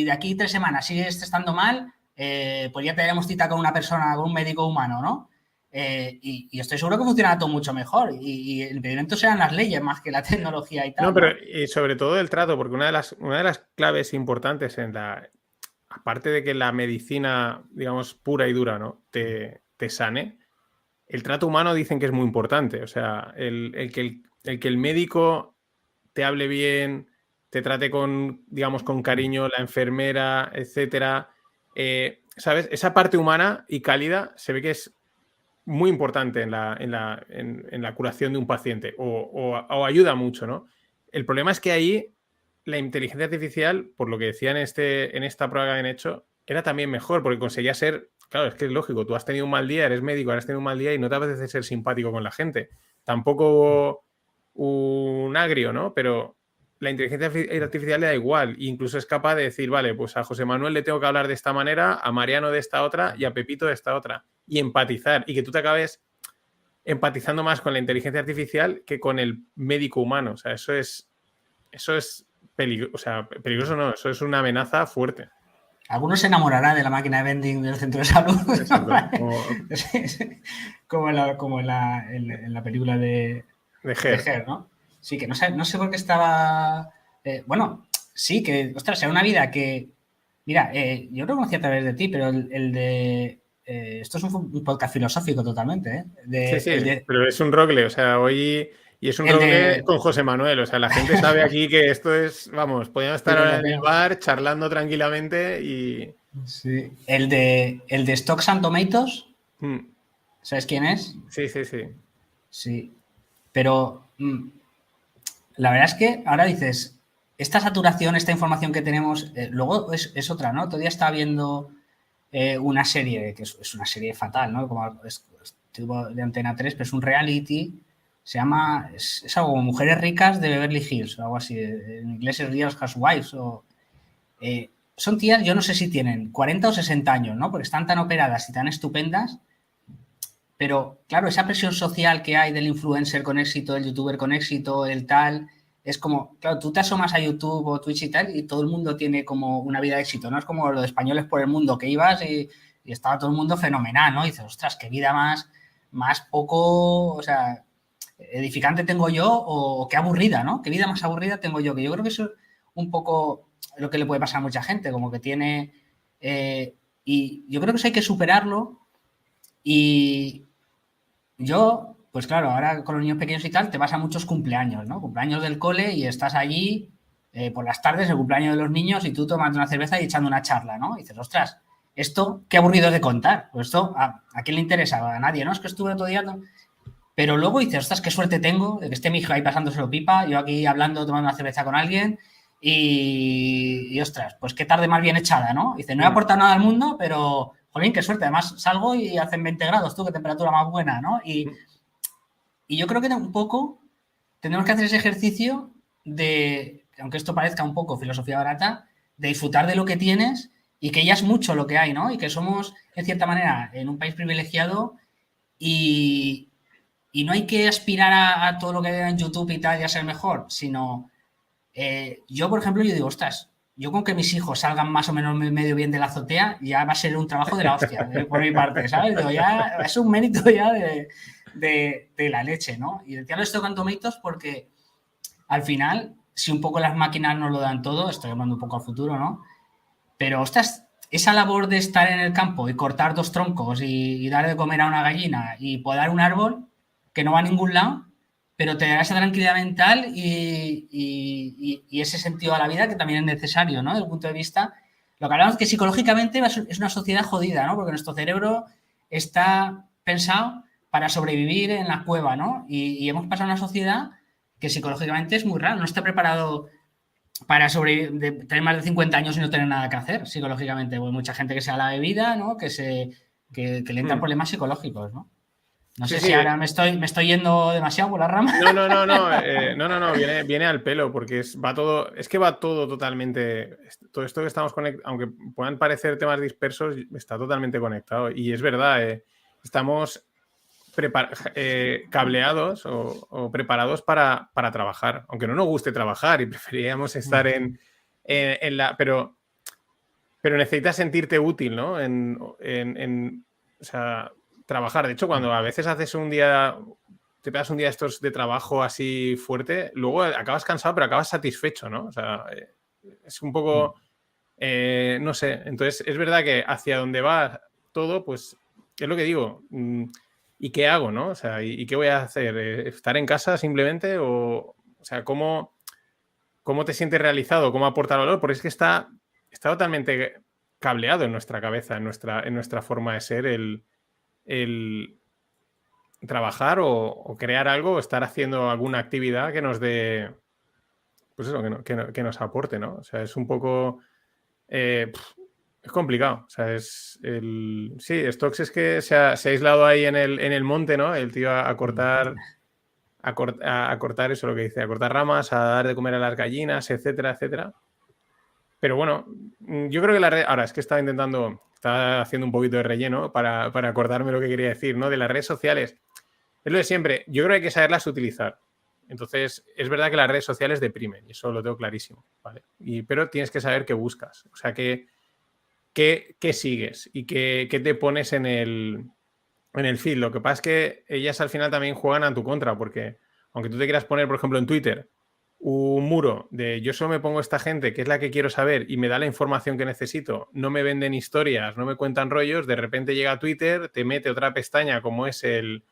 B: de aquí 3 semanas sigues estando mal, pues ya te daremos cita con una persona, con un médico humano, ¿no? Y estoy seguro que funcionará todo mucho mejor. Y el impedimento serán las leyes más que la tecnología y tal.
A: No, pero y sobre todo el trato, porque una de las claves importantes aparte de que la medicina, digamos, pura y dura, ¿no? te sane, el trato humano dicen que es muy importante. O sea, el que el médico te hable bien, te trate con, digamos, con cariño, la enfermera, etcétera. ¿Sabes? Esa parte humana y cálida se ve que es muy importante en la curación de un paciente o ayuda mucho, ¿no? El problema es que ahí la inteligencia artificial, por lo que decían en esta prueba que habían hecho, era también mejor porque conseguía ser, claro, es que es lógico, tú has tenido un mal día, eres médico, ahora has tenido un mal día y no te apetece ser simpático con la gente. Tampoco un agrio, ¿no? Pero la inteligencia artificial le da igual, incluso es capaz de decir, vale, pues a José Manuel le tengo que hablar de esta manera, a Mariano de esta otra y a Pepito de esta otra. Y empatizar, y que tú te acabes empatizando más con la inteligencia artificial que con el médico humano. O sea, eso es peligroso, o sea, peligroso no, eso es una amenaza fuerte.
B: Algunos se enamorarán de la máquina de vending del centro de salud. Como en la película de Her, ¿no? Sí, que no sé por qué estaba... bueno, sí, que, ostras, era una vida que... Mira, yo lo conocí a través de ti, pero el de... esto es un podcast filosófico totalmente, ¿eh?
A: Sí, pero es un rogle, o sea, hoy... Y es un roble con José Manuel, o sea, la gente sabe aquí que esto es, vamos, podíamos estar ahora en el bar charlando tranquilamente y...
B: Sí. El de Stocks and Tomatoes, ¿sabes quién es?
A: Sí.
B: Sí, pero la verdad es que ahora dices, esta saturación, esta información que tenemos, luego es otra, ¿no? Todavía estaba viendo una serie, que es una serie fatal, ¿no? Como es tipo de Antena 3, pero es un reality, se llama, es algo como Mujeres Ricas de Beverly Hills, o algo así, en inglés es Real Housewives, o... son tías, yo no sé si tienen 40 o 60 años, ¿no? Porque están tan operadas y tan estupendas, pero claro, esa presión social que hay del influencer con éxito, el youtuber con éxito, el tal, es como, claro, tú te asomas a YouTube o Twitch y tal y todo el mundo tiene como una vida de éxito, ¿no? Es como los españoles por el mundo que ibas y estaba todo el mundo fenomenal, ¿no? Y dices, ostras, qué vida más poco, o sea, edificante tengo yo o qué aburrida, ¿no? Qué vida más aburrida tengo yo, que yo creo que eso es un poco lo que le puede pasar a mucha gente, como que tiene... y yo creo que eso hay que superarlo y yo, pues claro, ahora con los niños pequeños y tal, te vas a muchos cumpleaños, ¿no? Cumpleaños del cole y estás allí por las tardes, el cumpleaños de los niños y tú tomando una cerveza y echando una charla, ¿no? Y dices, ostras, esto qué aburrido de contar. Pues esto, ¿a quién le interesa? A nadie, ¿no? Es que estuve otro día... Pero luego dices, ostras, qué suerte tengo de que esté mi hijo ahí pasándoselo pipa, yo aquí hablando, tomando una cerveza con alguien y ostras, pues qué tarde más bien echada, ¿no? Dice, no he aportado nada al mundo, pero, jolín, qué suerte. Además, salgo y hacen 20 grados, tú, qué temperatura más buena, ¿no? Y yo creo que un poco tenemos que hacer ese ejercicio de, aunque esto parezca un poco filosofía barata, de disfrutar de lo que tienes y que ya es mucho lo que hay, ¿no? Y que somos, en cierta manera, en un país privilegiado y no hay que aspirar a todo lo que hay en YouTube y tal y a ser mejor, sino yo, por ejemplo, yo digo, ostras, yo con que mis hijos salgan más o menos medio bien de la azotea, ya va a ser un trabajo de la hostia, por mi parte, ¿sabes? Digo, ya es un mérito ya de la leche, ¿no? Y decía esto con Tomatoes porque al final, si un poco las máquinas nos lo dan todo, estoy hablando un poco al futuro, ¿no? Pero, ostras, esa labor de estar en el campo y cortar 2 troncos y dar de comer a una gallina y podar un árbol que no va a ningún lado, pero te da esa tranquilidad mental y ese sentido a la vida que también es necesario, ¿no? Desde el punto de vista, lo que hablamos es que psicológicamente es una sociedad jodida, ¿no? Porque nuestro cerebro está pensado para sobrevivir en la cueva, ¿no? Y hemos pasado a una sociedad que psicológicamente es muy raro, no está preparado para sobrevivir, tener más de 50 años y no tener nada que hacer psicológicamente. Pues mucha gente que se da la bebida, ¿no? Que le entran problemas psicológicos, ¿no? No sé si ahora me estoy yendo demasiado por la rama.
A: No, viene al pelo, porque va todo totalmente. Todo esto que estamos conectados, aunque puedan parecer temas dispersos, está totalmente conectado. Y es verdad, estamos cableados o preparados para trabajar, aunque no nos guste trabajar y preferiríamos estar en la. Pero necesitas sentirte útil, ¿no? O sea, trabajar. De hecho, cuando a veces haces te pegas un día estos de trabajo así fuerte, luego acabas cansado, pero acabas satisfecho, ¿no? O sea, es un poco No sé, entonces es verdad que hacia donde va todo, pues es lo que digo. ¿Y qué hago, no? O sea, ¿y qué voy a hacer? ¿Estar en casa simplemente? O sea, ¿cómo te sientes realizado? ¿Cómo aporta valor? Porque es que está totalmente cableado en nuestra cabeza, en nuestra forma de ser, el trabajar o crear algo o estar haciendo alguna actividad que nos dé, pues eso, que nos aporte, ¿no? O sea, es un poco... es complicado. O sea, sí, Stokes es que se ha aislado ahí en el monte, ¿no? El tío a cortar eso, lo que dice, a cortar ramas, a dar de comer a las gallinas, etcétera, etcétera. Pero bueno, yo creo que la red... Ahora, es que estaba haciendo un poquito de relleno para acordarme lo que quería decir, ¿no? De las redes sociales. Es lo de siempre. Yo creo que hay que saberlas utilizar. Entonces, es verdad que las redes sociales deprimen, y eso lo tengo clarísimo, ¿vale? Pero tienes que saber qué buscas. O sea, qué sigues y qué te pones en el feed. Lo que pasa es que ellas al final también juegan a tu contra, porque aunque tú te quieras poner, por ejemplo, en Twitter un muro de yo solo me pongo esta gente que es la que quiero saber y me da la información que necesito, no me venden historias, no me cuentan rollos, de repente llega a Twitter, te mete otra pestaña como es el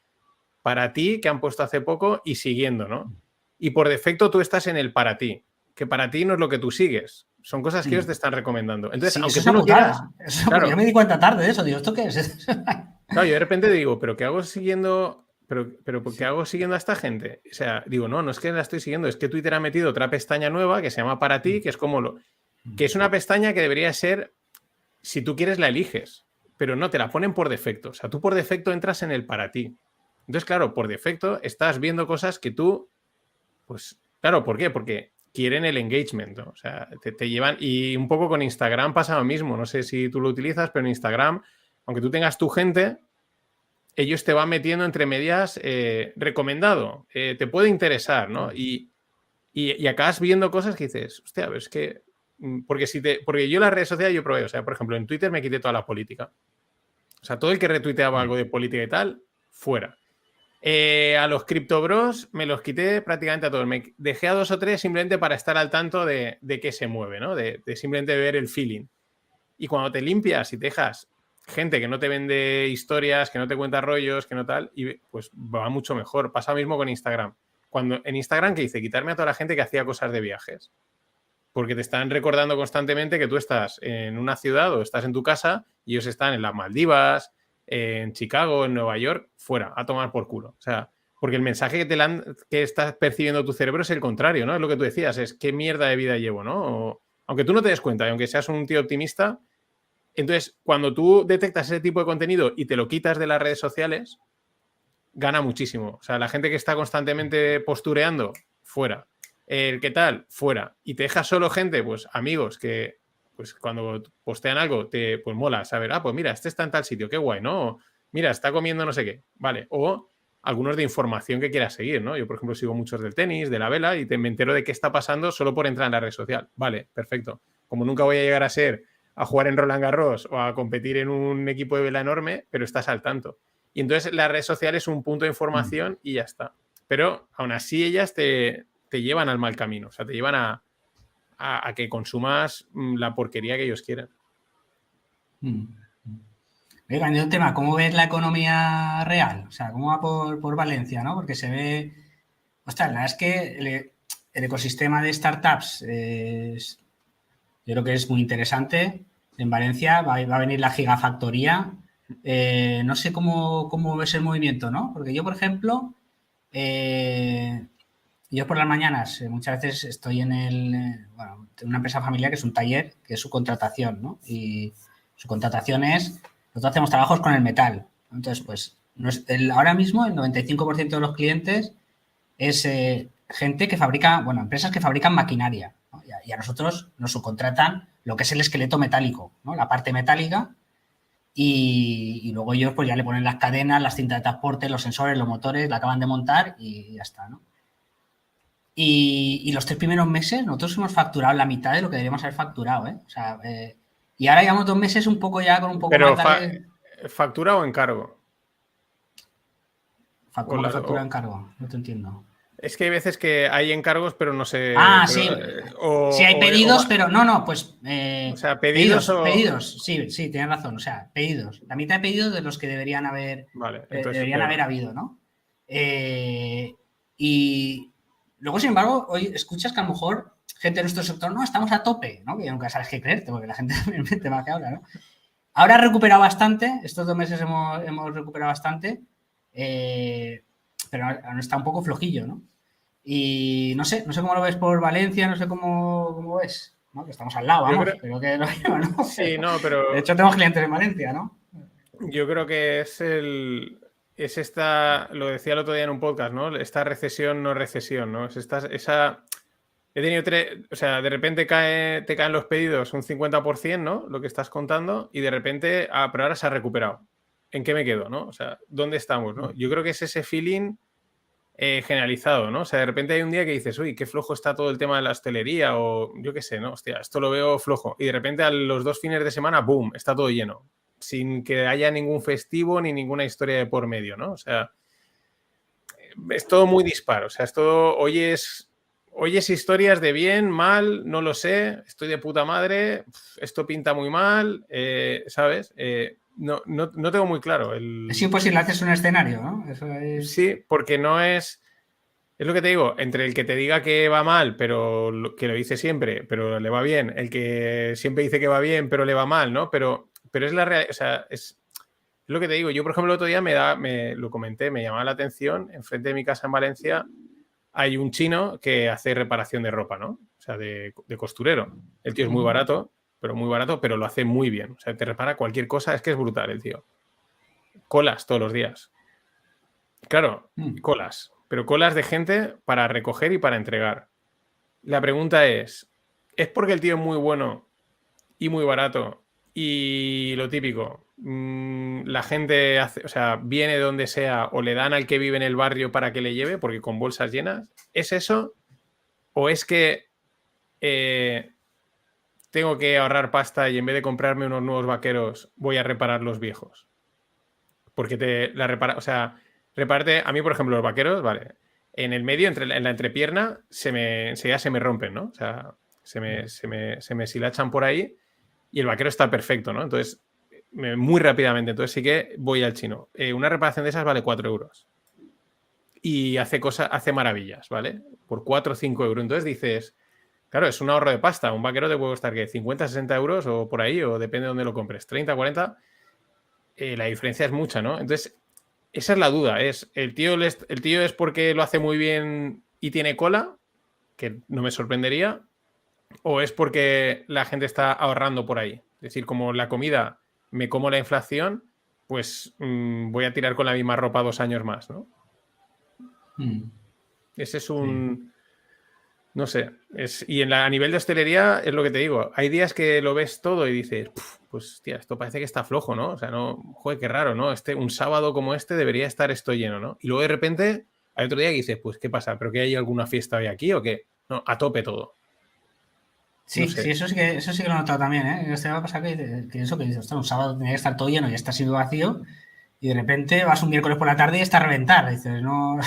A: para ti que han puesto hace poco y siguiendo, ¿no? Y por defecto tú estás en el para ti, que para ti no es lo que tú sigues, son cosas que ellos te están recomendando. Entonces,
B: sí,
A: aunque tú no quieras...
B: Claro. Yo me di cuenta tarde de eso, digo, ¿esto qué es?
A: Claro, yo de repente digo, ¿pero qué hago siguiendo? ¿Pero ¿qué hago siguiendo a esta gente? O sea, digo, no es que la estoy siguiendo, es que Twitter ha metido otra pestaña nueva que se llama Para ti, que es como que es una pestaña que debería ser, si tú quieres la eliges, pero no, te la ponen por defecto. O sea, tú por defecto entras en el Para ti. Entonces, claro, por defecto estás viendo cosas que tú, pues, claro, ¿por qué? Porque quieren el engagement, ¿no? O sea, te llevan, y un poco con Instagram pasa lo mismo, no sé si tú lo utilizas, pero en Instagram, aunque tú tengas tu gente, ellos te van metiendo entre medias recomendado, te puede interesar, ¿no? Y acabas viendo cosas que dices, hostia, pero es que... Porque yo las redes sociales yo probé, o sea, por ejemplo, en Twitter me quité toda la política. O sea, todo el que retuiteaba algo de política y tal, fuera. A los criptobros me los quité prácticamente a todos. Me dejé a 2 o 3 simplemente para estar al tanto de qué se mueve, ¿no? De simplemente ver el feeling. Y cuando te limpias y te dejas gente que no te vende historias, que no te cuenta rollos, que no tal, y pues va mucho mejor. Pasa lo mismo con Instagram. Cuando en Instagram, ¿qué hice? Quitarme a toda la gente que hacía cosas de viajes. Porque te están recordando constantemente que tú estás en una ciudad o estás en tu casa y ellos están en las Maldivas, en Chicago, en Nueva York, fuera, a tomar por culo. O sea, porque el mensaje que estás percibiendo tu cerebro es el contrario, ¿no? Es lo que tú decías, es qué mierda de vida llevo, ¿no? Aunque tú no te des cuenta, y aunque seas un tío optimista, entonces, cuando tú detectas ese tipo de contenido y te lo quitas de las redes sociales, gana muchísimo. O sea, la gente que está constantemente postureando, fuera. El ¿qué tal? Fuera. Y te dejas solo gente, pues amigos, que pues cuando postean algo pues mola saber, pues mira, este está en tal sitio, qué guay, ¿no? O, mira, está comiendo no sé qué, vale. O algunos de información que quieras seguir, ¿no? Yo, por ejemplo, sigo muchos del tenis, de la vela, y me entero de qué está pasando solo por entrar en la red social. Vale, perfecto. Como nunca voy a llegar a jugar en Roland Garros o a competir en un equipo de vela enorme, pero estás al tanto. Y entonces la red social es un punto de información y ya está. Pero aún así ellas te llevan al mal camino, o sea, te llevan a que consumas la porquería que ellos quieren.
B: Venga, en un tema, ¿cómo ves la economía real? O sea, ¿cómo va por Valencia, no? Porque se ve... Ostras, la verdad es que el ecosistema de startups yo creo que es muy interesante. En Valencia va a venir la gigafactoría. No sé cómo ves el movimiento, ¿no? Porque yo, por ejemplo, yo por las mañanas muchas veces estoy en una empresa familiar que es un taller, que es su contratación, ¿no? Y su contratación es, nosotros hacemos trabajos con el metal. Entonces, pues, ahora mismo el 95% de los clientes es gente que fabrica, empresas que fabrican maquinaria, ¿no? Y a nosotros nos subcontratan lo que es el esqueleto metálico, ¿no? La parte metálica, y luego ellos pues ya le ponen las cadenas, las cintas de transporte, los sensores, los motores, la acaban de montar y ya está, ¿no? Y los 3 primeros meses nosotros hemos facturado la mitad de lo que deberíamos haber facturado, ¿eh? O sea, y ahora llevamos 2 meses un poco ya con un poco
A: Pero
B: más de...
A: ¿factura o encargo?
B: ¿Cómo que factura encargo? No te entiendo.
A: Es que hay veces que hay encargos, pero no sé.
B: Ah,
A: Pero,
B: sí. Sí hay pedidos, pero no, pues
A: o sea, pedidos o.
B: pedidos, sí, tienes razón, o sea, pedidos. La mitad de pedidos de los que deberían haber,
A: Vale, entonces
B: deberían
A: peor.
B: haber habido, ¿no? Y luego, sin embargo, hoy escuchas que a lo mejor gente de nuestro sector, no, estamos a tope, ¿no? Que ya nunca sabes qué creerte, porque la gente también mente más que habla, ¿no? Ahora ha recuperado bastante, estos 2 meses hemos recuperado bastante, pero aún está un poco flojillo, ¿no? Y no sé cómo lo ves por Valencia, no sé cómo ves, ¿no? Que estamos al lado,
A: Yo
B: vamos,
A: creo.
B: pero que lo mismo, ¿no?
A: Sí, no,
B: De
A: pero
B: hecho, tenemos clientes en Valencia, ¿no?
A: yo creo que es el. Es esta. Lo decía el otro día en un podcast, ¿no? Esta recesión, no recesión, ¿no? Es esa. He tenido o sea, de repente te caen los pedidos un 50%, ¿no? Lo que estás contando, y de repente, pero ahora se ha recuperado. ¿En qué me quedo, no? O sea, ¿dónde estamos, no? Yo creo que es ese feeling generalizado, ¿no? O sea, de repente hay un día que dices, uy, qué flojo está todo el tema de la hostelería, o yo qué sé, ¿no? Hostia, esto lo veo flojo. Y de repente a los 2 fines de semana, ¡boom!, está todo lleno. Sin que haya ningún festivo ni ninguna historia de por medio, ¿no? O sea, es todo muy disparo. O sea, es todo, oyes historias de bien, mal, no lo sé, estoy de puta madre, esto pinta muy mal, ¿sabes? No tengo muy claro.
B: Es imposible hacerse un escenario, ¿no? Eso es...
A: Sí, porque no es... Es lo que te digo, entre el que te diga que va mal, pero que lo dice siempre, pero le va bien, el que siempre dice que va bien, pero le va mal, ¿no? Pero es la realidad, o sea, es lo que te digo. Yo, por ejemplo, el otro día me lo comenté, me llamaba la atención, enfrente de mi casa en Valencia hay un chino que hace reparación de ropa, ¿no? O sea, de costurero. El tío es muy barato, pero lo hace muy bien. O sea, te repara cualquier cosa, es que es brutal el tío. Colas todos los días. Claro, colas, pero colas de gente para recoger y para entregar. La pregunta ¿es porque el tío es muy bueno y muy barato y lo típico, la gente hace, o sea, viene de donde sea o le dan al que vive en el barrio para que le lleve porque con bolsas llenas? ¿Es eso? ¿O es que tengo que ahorrar pasta y en vez de comprarme unos nuevos vaqueros voy a reparar los viejos? Porque o sea, reparte, a mí, por ejemplo, los vaqueros, vale, en el medio, en la entrepierna, enseguida se me rompen, ¿no? O sea, se me silachan por ahí y el vaquero está perfecto, ¿no? Entonces, muy rápidamente, entonces sí que voy al chino. Una reparación de esas vale 4 euros. Y hace maravillas, ¿vale? Por 4 o 5 euros. Entonces dices, claro, es un ahorro de pasta. Un vaquero te puede costar, ¿qué? 50, 60 euros o por ahí, o depende de dónde lo compres. 30, 40. La diferencia es mucha, ¿no? Entonces, esa es la duda. ¿El tío es porque lo hace muy bien y tiene cola? Que no me sorprendería. ¿O es porque la gente está ahorrando por ahí? Es decir, como la comida me como la inflación, pues voy a tirar con la misma ropa 2 años más, ¿no? Ese es un... No sé. Y a nivel de hostelería es lo que te digo. Hay días que lo ves todo y dices, pues, tía, esto parece que está flojo, ¿no? O sea, no, joder, qué raro, ¿no? Un sábado como este debería estar esto lleno, ¿no? Y luego de repente hay otro día que dices, pues, ¿qué pasa? ¿Pero que hay alguna fiesta hoy aquí o qué? No, a tope todo. No
B: Sí,
A: sé.
B: eso sí que lo he notado también, ¿eh? Este va a pasar que eso que dices, ostras, un sábado tenía que estar todo lleno y está siendo vacío, y de repente vas un miércoles por la tarde y está a reventar. Dices, no,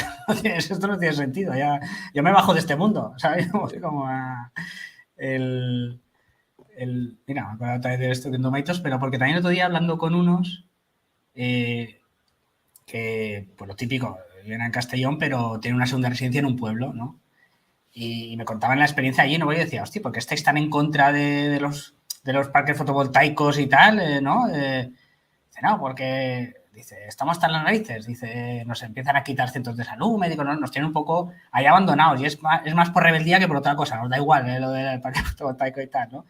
B: esto no tiene sentido, ya, yo me bajo de este mundo, ¿sabes? Como mira, me acuerdo otra vez de esto de Domaitos, pero porque también otro día hablando con unos que, pues lo típico, viven en Castellón, pero tienen una segunda residencia en un pueblo, ¿no? Y me contaban la experiencia allí, ¿no? Y yo decía, hostia, ¿por qué estáis tan en contra de los parques fotovoltaicos y tal? ¿No? Dice, no, porque dice, estamos tan las narices, dice, nos empiezan a quitar centros de salud, médicos, ¿no? Nos tienen un poco ahí abandonados y es más por rebeldía que por otra cosa, nos da igual lo del parque fotovoltaico y tal, ¿no?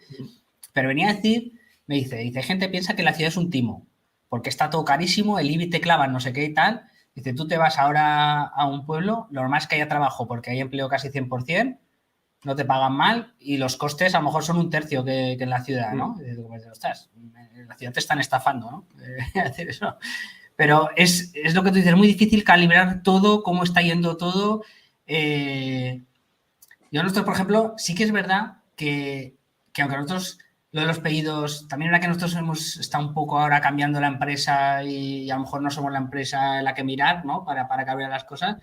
B: Pero venía a decir, me dice, gente piensa que la ciudad es un timo, porque está todo carísimo, el IBI te clavan no sé qué y tal. Dice, tú te vas ahora a un pueblo, lo normal es que haya trabajo porque hay empleo casi 100%, no te pagan mal y los costes a lo mejor son un tercio que en la ciudad, ¿no? Y dices, ostras, en la ciudad te están estafando, ¿no? Hacer eso. Pero es lo que tú dices, es muy difícil calibrar todo, cómo está yendo todo. Nosotros, por ejemplo, sí que es verdad que aunque nosotros lo de los pedidos, también era que nosotros hemos estado un poco ahora cambiando la empresa y a lo mejor no somos la empresa en la que mirar, ¿no? Para cambiar las cosas.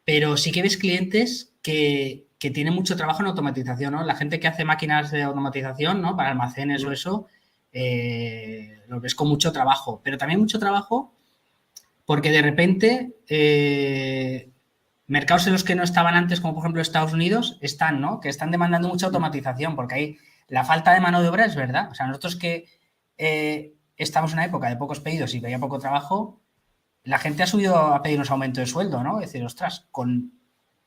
B: pero sí que ves clientes que tienen mucho trabajo en automatización, ¿no? La gente que hace máquinas de automatización, ¿no? Para almacenes o eso, lo ves con mucho trabajo, pero también mucho trabajo porque de repente mercados en los que no estaban antes, como por ejemplo Estados Unidos, están, ¿no? Que están demandando mucha automatización, porque ahí la falta de mano de obra es verdad. O sea, nosotros que estamos en una época de pocos pedidos y que había poco trabajo, la gente ha subido a pedirnos aumento de sueldo, ¿no? Es decir, ostras, con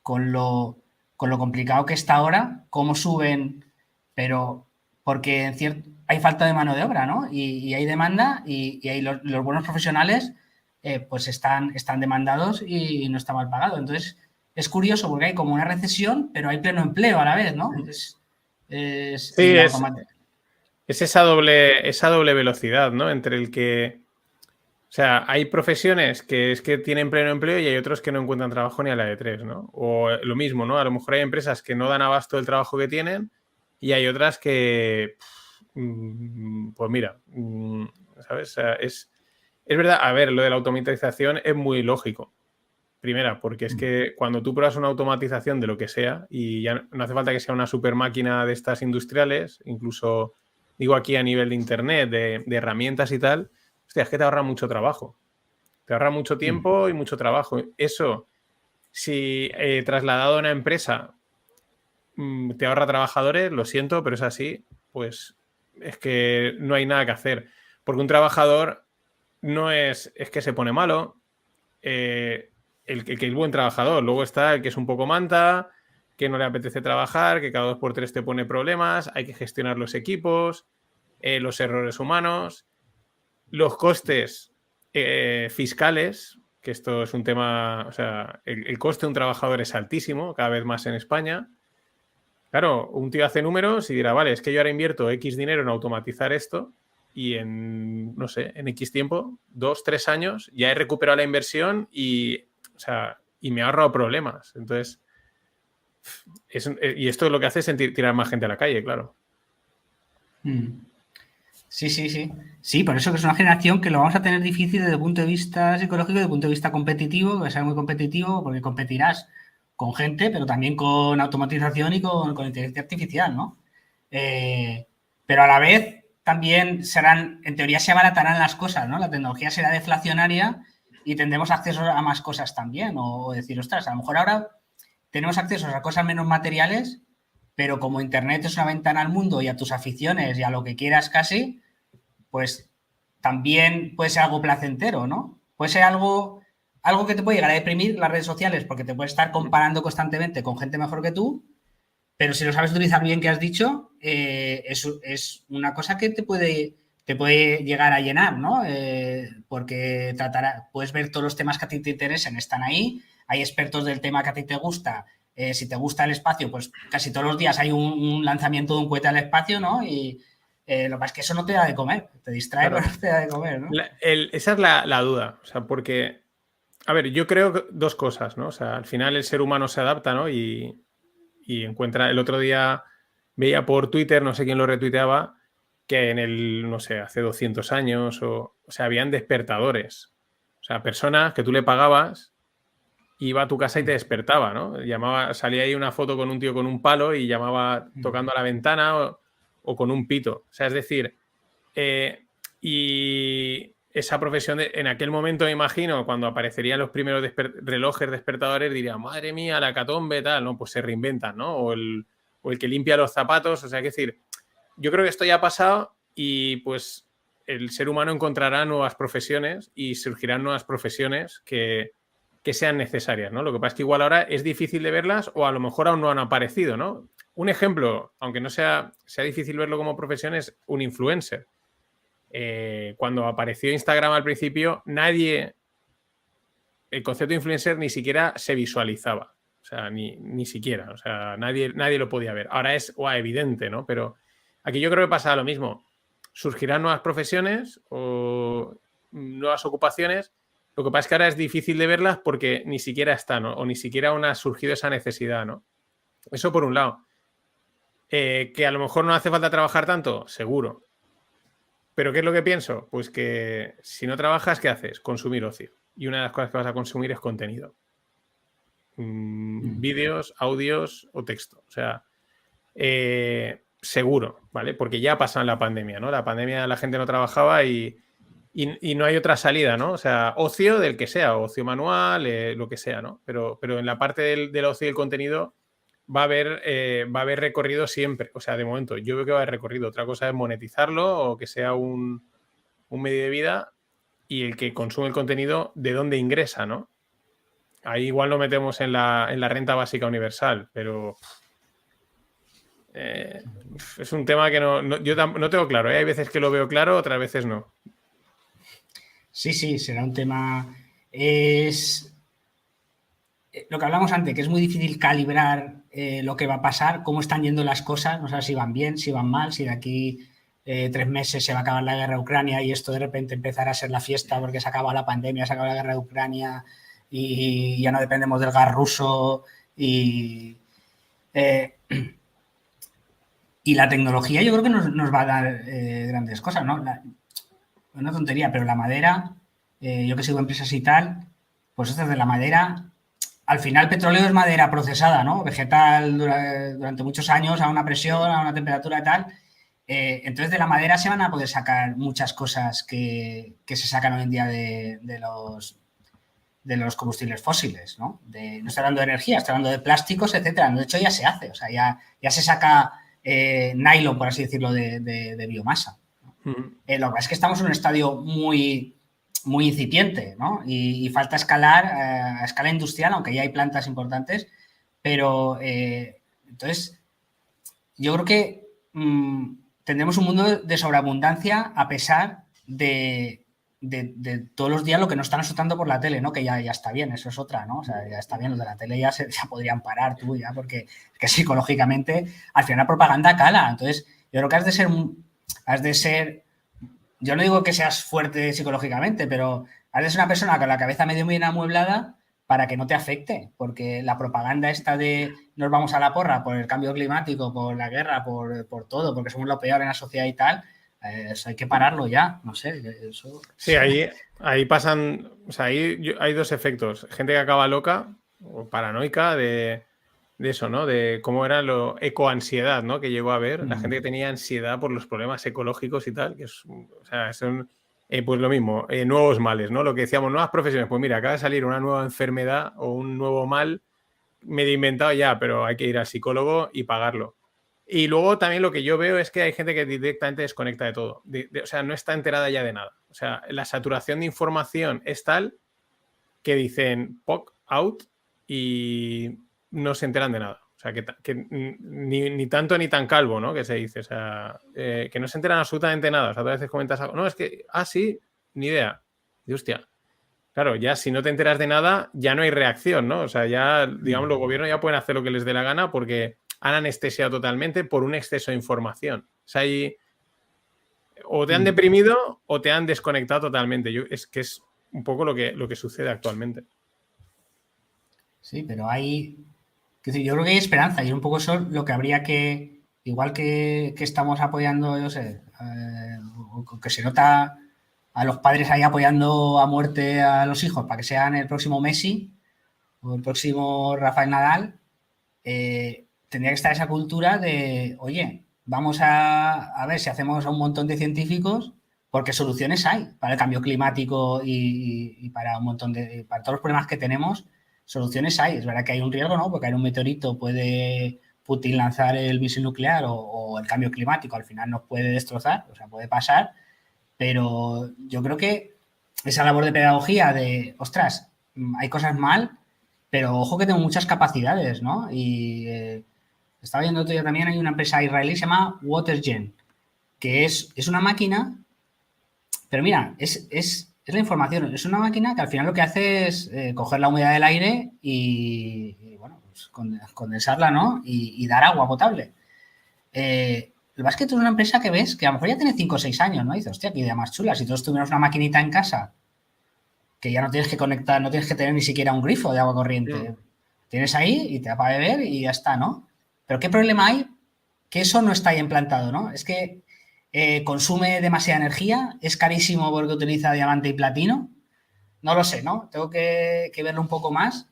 B: lo, con lo complicado que está ahora, cómo suben, pero porque hay falta de mano de obra, ¿no? Y hay demanda y hay los buenos profesionales pues están demandados y no está mal pagado. Entonces, es curioso porque hay como una recesión, pero hay pleno empleo a la vez, ¿no? Y
A: Sí,
B: la
A: es esa doble velocidad, ¿no? Entre el que, o sea, hay profesiones que es que tienen pleno empleo y hay otros que no encuentran trabajo ni a la de tres, ¿no? O lo mismo, ¿no? A lo mejor hay empresas que no dan abasto del trabajo que tienen y hay otras que, pues mira, ¿sabes? O sea, es verdad, a ver, lo de la automatización es muy lógico. Primera, porque es que cuando tú pruebas una automatización de lo que sea, y ya no hace falta que sea una super máquina de estas industriales, incluso digo aquí a nivel de internet, de herramientas y tal, hostia, es que te ahorra mucho trabajo. Te ahorra mucho tiempo y mucho trabajo. Eso, si trasladado a una empresa te ahorra trabajadores, lo siento, pero es así, pues es que no hay nada que hacer. Porque un trabajador no es que se pone malo, el que es buen trabajador. Luego está el que es un poco manta, que no le apetece trabajar, que cada 2 por 3 te pone problemas, hay que gestionar los equipos, los errores humanos, los costes fiscales, que esto es un tema, o sea, el coste de un trabajador es altísimo, cada vez más en España. Claro, un tío hace números y dirá, vale, es que yo ahora invierto X dinero en automatizar esto y en, no sé, en X tiempo, 2, 3 años, ya he recuperado la inversión y, o sea, y me he ahorrado problemas. Entonces, y esto lo que hace es tirar más gente a la calle, claro.
B: Sí, sí, sí. Sí, por eso que es una generación que lo vamos a tener difícil desde el punto de vista psicológico, desde el punto de vista competitivo, que va a ser muy competitivo porque competirás con gente, pero también con automatización y con inteligencia artificial, ¿no? Eh, pero a la vez también serán, en teoría se abaratarán las cosas, ¿no? La tecnología será deflacionaria y tendremos acceso a más cosas también. O decir, ostras, a lo mejor ahora tenemos acceso a cosas menos materiales, pero como Internet es una ventana al mundo y a tus aficiones y a lo que quieras casi, pues también puede ser algo placentero, ¿no? Puede ser algo que te puede llegar a deprimir las redes sociales porque te puedes estar comparando constantemente con gente mejor que tú, pero si lo sabes utilizar bien, que has dicho, es una cosa que te puede llegar a llenar, ¿no? Porque puedes ver todos los temas que a ti te interesen, están ahí, hay expertos del tema que a ti te gusta. Si te gusta el espacio, pues casi todos los días hay un lanzamiento de un cohete al espacio, ¿no? Y lo que pasa es que eso no te da de comer, te distrae,
A: Claro.
B: pero no te da de comer, ¿no?
A: Esa es la duda. O sea, porque, a ver, yo creo que dos cosas, ¿no? O sea, al final el ser humano se adapta, ¿no? Y encuentra. El otro día veía por Twitter, no sé quién lo retuiteaba, que en el, no sé, hace 200 años, o sea, habían despertadores. O sea, personas que tú le pagabas, iba a tu casa y te despertaba, ¿no? Llamaba, salía ahí una foto con un tío con un palo y llamaba tocando a la ventana o con un pito. O sea, es decir, y esa profesión en aquel momento, me imagino, cuando aparecerían los primeros relojes despertadores, diría, madre mía, la hecatombe, tal, ¿no? Pues se reinventan, ¿no? O el que limpia los zapatos, o sea, es decir, yo creo que esto ya ha pasado y pues el ser humano encontrará nuevas profesiones y surgirán nuevas profesiones que sean necesarias, ¿no? Lo que pasa es que igual ahora es difícil de verlas o a lo mejor aún no han aparecido, ¿no? Un ejemplo, aunque no sea difícil verlo como profesión, es un influencer. Cuando apareció Instagram al principio, el concepto de influencer ni siquiera se visualizaba. O sea, ni siquiera. O sea, nadie lo podía ver. Ahora es evidente, ¿no? Pero aquí yo creo que pasa lo mismo. Surgirán nuevas profesiones o nuevas ocupaciones. Lo que pasa es que ahora es difícil de verlas porque ni siquiera está, ¿no? O ni siquiera aún ha surgido esa necesidad, ¿no? Eso por un lado. Que a lo mejor no hace falta trabajar tanto, seguro. ¿Pero qué es lo que pienso? Pues que si no trabajas, ¿qué haces? Consumir ocio. Y una de las cosas que vas a consumir es contenido. vídeos, audios o texto. O sea, seguro, ¿vale? Porque ya ha pasado en la pandemia, ¿no? La pandemia la gente no trabajaba y no hay otra salida, ¿no? O sea, ocio del que sea, ocio manual, lo que sea, ¿no? Pero en la parte del ocio y el contenido va a haber recorrido siempre. O sea, de momento, yo veo que va a haber recorrido. Otra cosa es monetizarlo o que sea un medio de vida, y el que consume el contenido, ¿de dónde ingresa, no? Ahí igual lo metemos en la renta básica universal, pero es un tema que yo no tengo claro, ¿eh? Hay veces que lo veo claro, otras veces no.
B: Sí, será un tema... Es lo que hablamos antes, que es muy difícil calibrar lo que va a pasar, cómo están yendo las cosas, no sabes si van bien, si van mal, si de aquí 3 meses se va a acabar la guerra de Ucrania y esto de repente empezará a ser la fiesta porque se acaba la pandemia, se acaba la guerra de Ucrania y ya no dependemos del gas ruso y la tecnología yo creo que nos va a dar grandes cosas, ¿no? Una tontería, pero la madera, yo que sigo empresas y tal, pues esto de la madera, al final petróleo es madera procesada, ¿no? Vegetal durante muchos años a una presión, a una temperatura y tal. Entonces de la madera se van a poder sacar muchas cosas que se sacan hoy en día de los combustibles fósiles, ¿no? No estoy hablando de energía, estoy hablando de plásticos, etcétera. De hecho ya se hace, o sea, ya se saca nylon, por así decirlo, de biomasa. Lo que pasa es que estamos en un estadio muy, muy incipiente, ¿no? Y falta escalar a escala industrial, aunque ya hay plantas importantes, pero entonces yo creo que tendremos un mundo de sobreabundancia a pesar de todos los días lo que nos están asustando por la tele, ¿no? Que ya está bien, eso es otra, ¿no? O sea, ya está bien, los de la tele ya podrían parar tú, ya, porque es que psicológicamente al final la propaganda cala. Entonces, yo creo que has de ser, yo no digo que seas fuerte psicológicamente, pero has de ser una persona con la cabeza medio bien amueblada para que no te afecte, porque la propaganda esta de nos vamos a la porra por el cambio climático, por la guerra, por todo, porque somos lo peor en la sociedad y tal, eso hay que pararlo ya, no sé. Eso...
A: Sí, ahí pasan, o sea, hay dos efectos. Gente que acaba loca o paranoica de eso, ¿no? De cómo era lo ecoansiedad, ¿no? Que llegó a haber. La gente que tenía ansiedad por los problemas ecológicos y tal, que o sea, son pues lo mismo, nuevos males, ¿no? Lo que decíamos, nuevas profesiones. Pues mira, acaba de salir una nueva enfermedad o un nuevo mal medio inventado ya, pero hay que ir al psicólogo y pagarlo. Y luego también lo que yo veo es que hay gente que directamente desconecta de todo. O sea, no está enterada ya de nada. O sea, la saturación de información es tal que dicen POC out y no se enteran de nada. O sea, que ni tanto ni tan calvo, ¿no? Que se dice. O sea, que no se enteran absolutamente nada. O sea, a veces comentas algo. No, es que, sí, ni idea. Y hostia. Claro, ya si no te enteras de nada, ya no hay reacción, ¿no? O sea, ya, digamos, los gobiernos ya pueden hacer lo que les dé la gana porque han anestesiado totalmente por un exceso de información. O sea, o te han deprimido o te han desconectado totalmente. Es que es un poco lo que sucede actualmente.
B: Sí, pero yo creo que hay esperanza y es un poco eso lo que habría que, igual que estamos apoyando, yo sé, que se nota a los padres ahí apoyando a muerte a los hijos para que sean el próximo Messi o el próximo Rafael Nadal, tendría que estar esa cultura de, oye, vamos a ver si hacemos a un montón de científicos, porque soluciones hay para el cambio climático y para un montón para todos los problemas que tenemos, soluciones hay. Es verdad que hay un riesgo, ¿no? Porque caer un meteorito puede Putin lanzar el misil nuclear o el cambio climático al final nos puede destrozar, o sea, puede pasar, pero yo creo que esa labor de pedagogía de, ostras, hay cosas mal, pero ojo que tengo muchas capacidades, ¿no? Y estaba viendo otro día también, hay una empresa israelí que se llama Watergen, que es una máquina, pero mira, es la información, es una máquina que al final lo que hace es coger la humedad del aire y bueno, pues condensarla, ¿no? Y dar agua potable. Lo que pasa es que tú es una empresa que ves que a lo mejor ya tiene 5 o 6 años, ¿no? Y dices, hostia, qué idea más chula. Si todos tuviéramos una maquinita en casa que ya no tienes que conectar, no tienes que tener ni siquiera un grifo de agua corriente. Tienes ahí y te da para beber y ya está, ¿no? Pero ¿qué problema hay? Que eso no está ahí implantado, ¿no? Es que consume demasiada energía, es carísimo porque utiliza diamante y platino. No lo sé, ¿no? Tengo que verlo un poco más.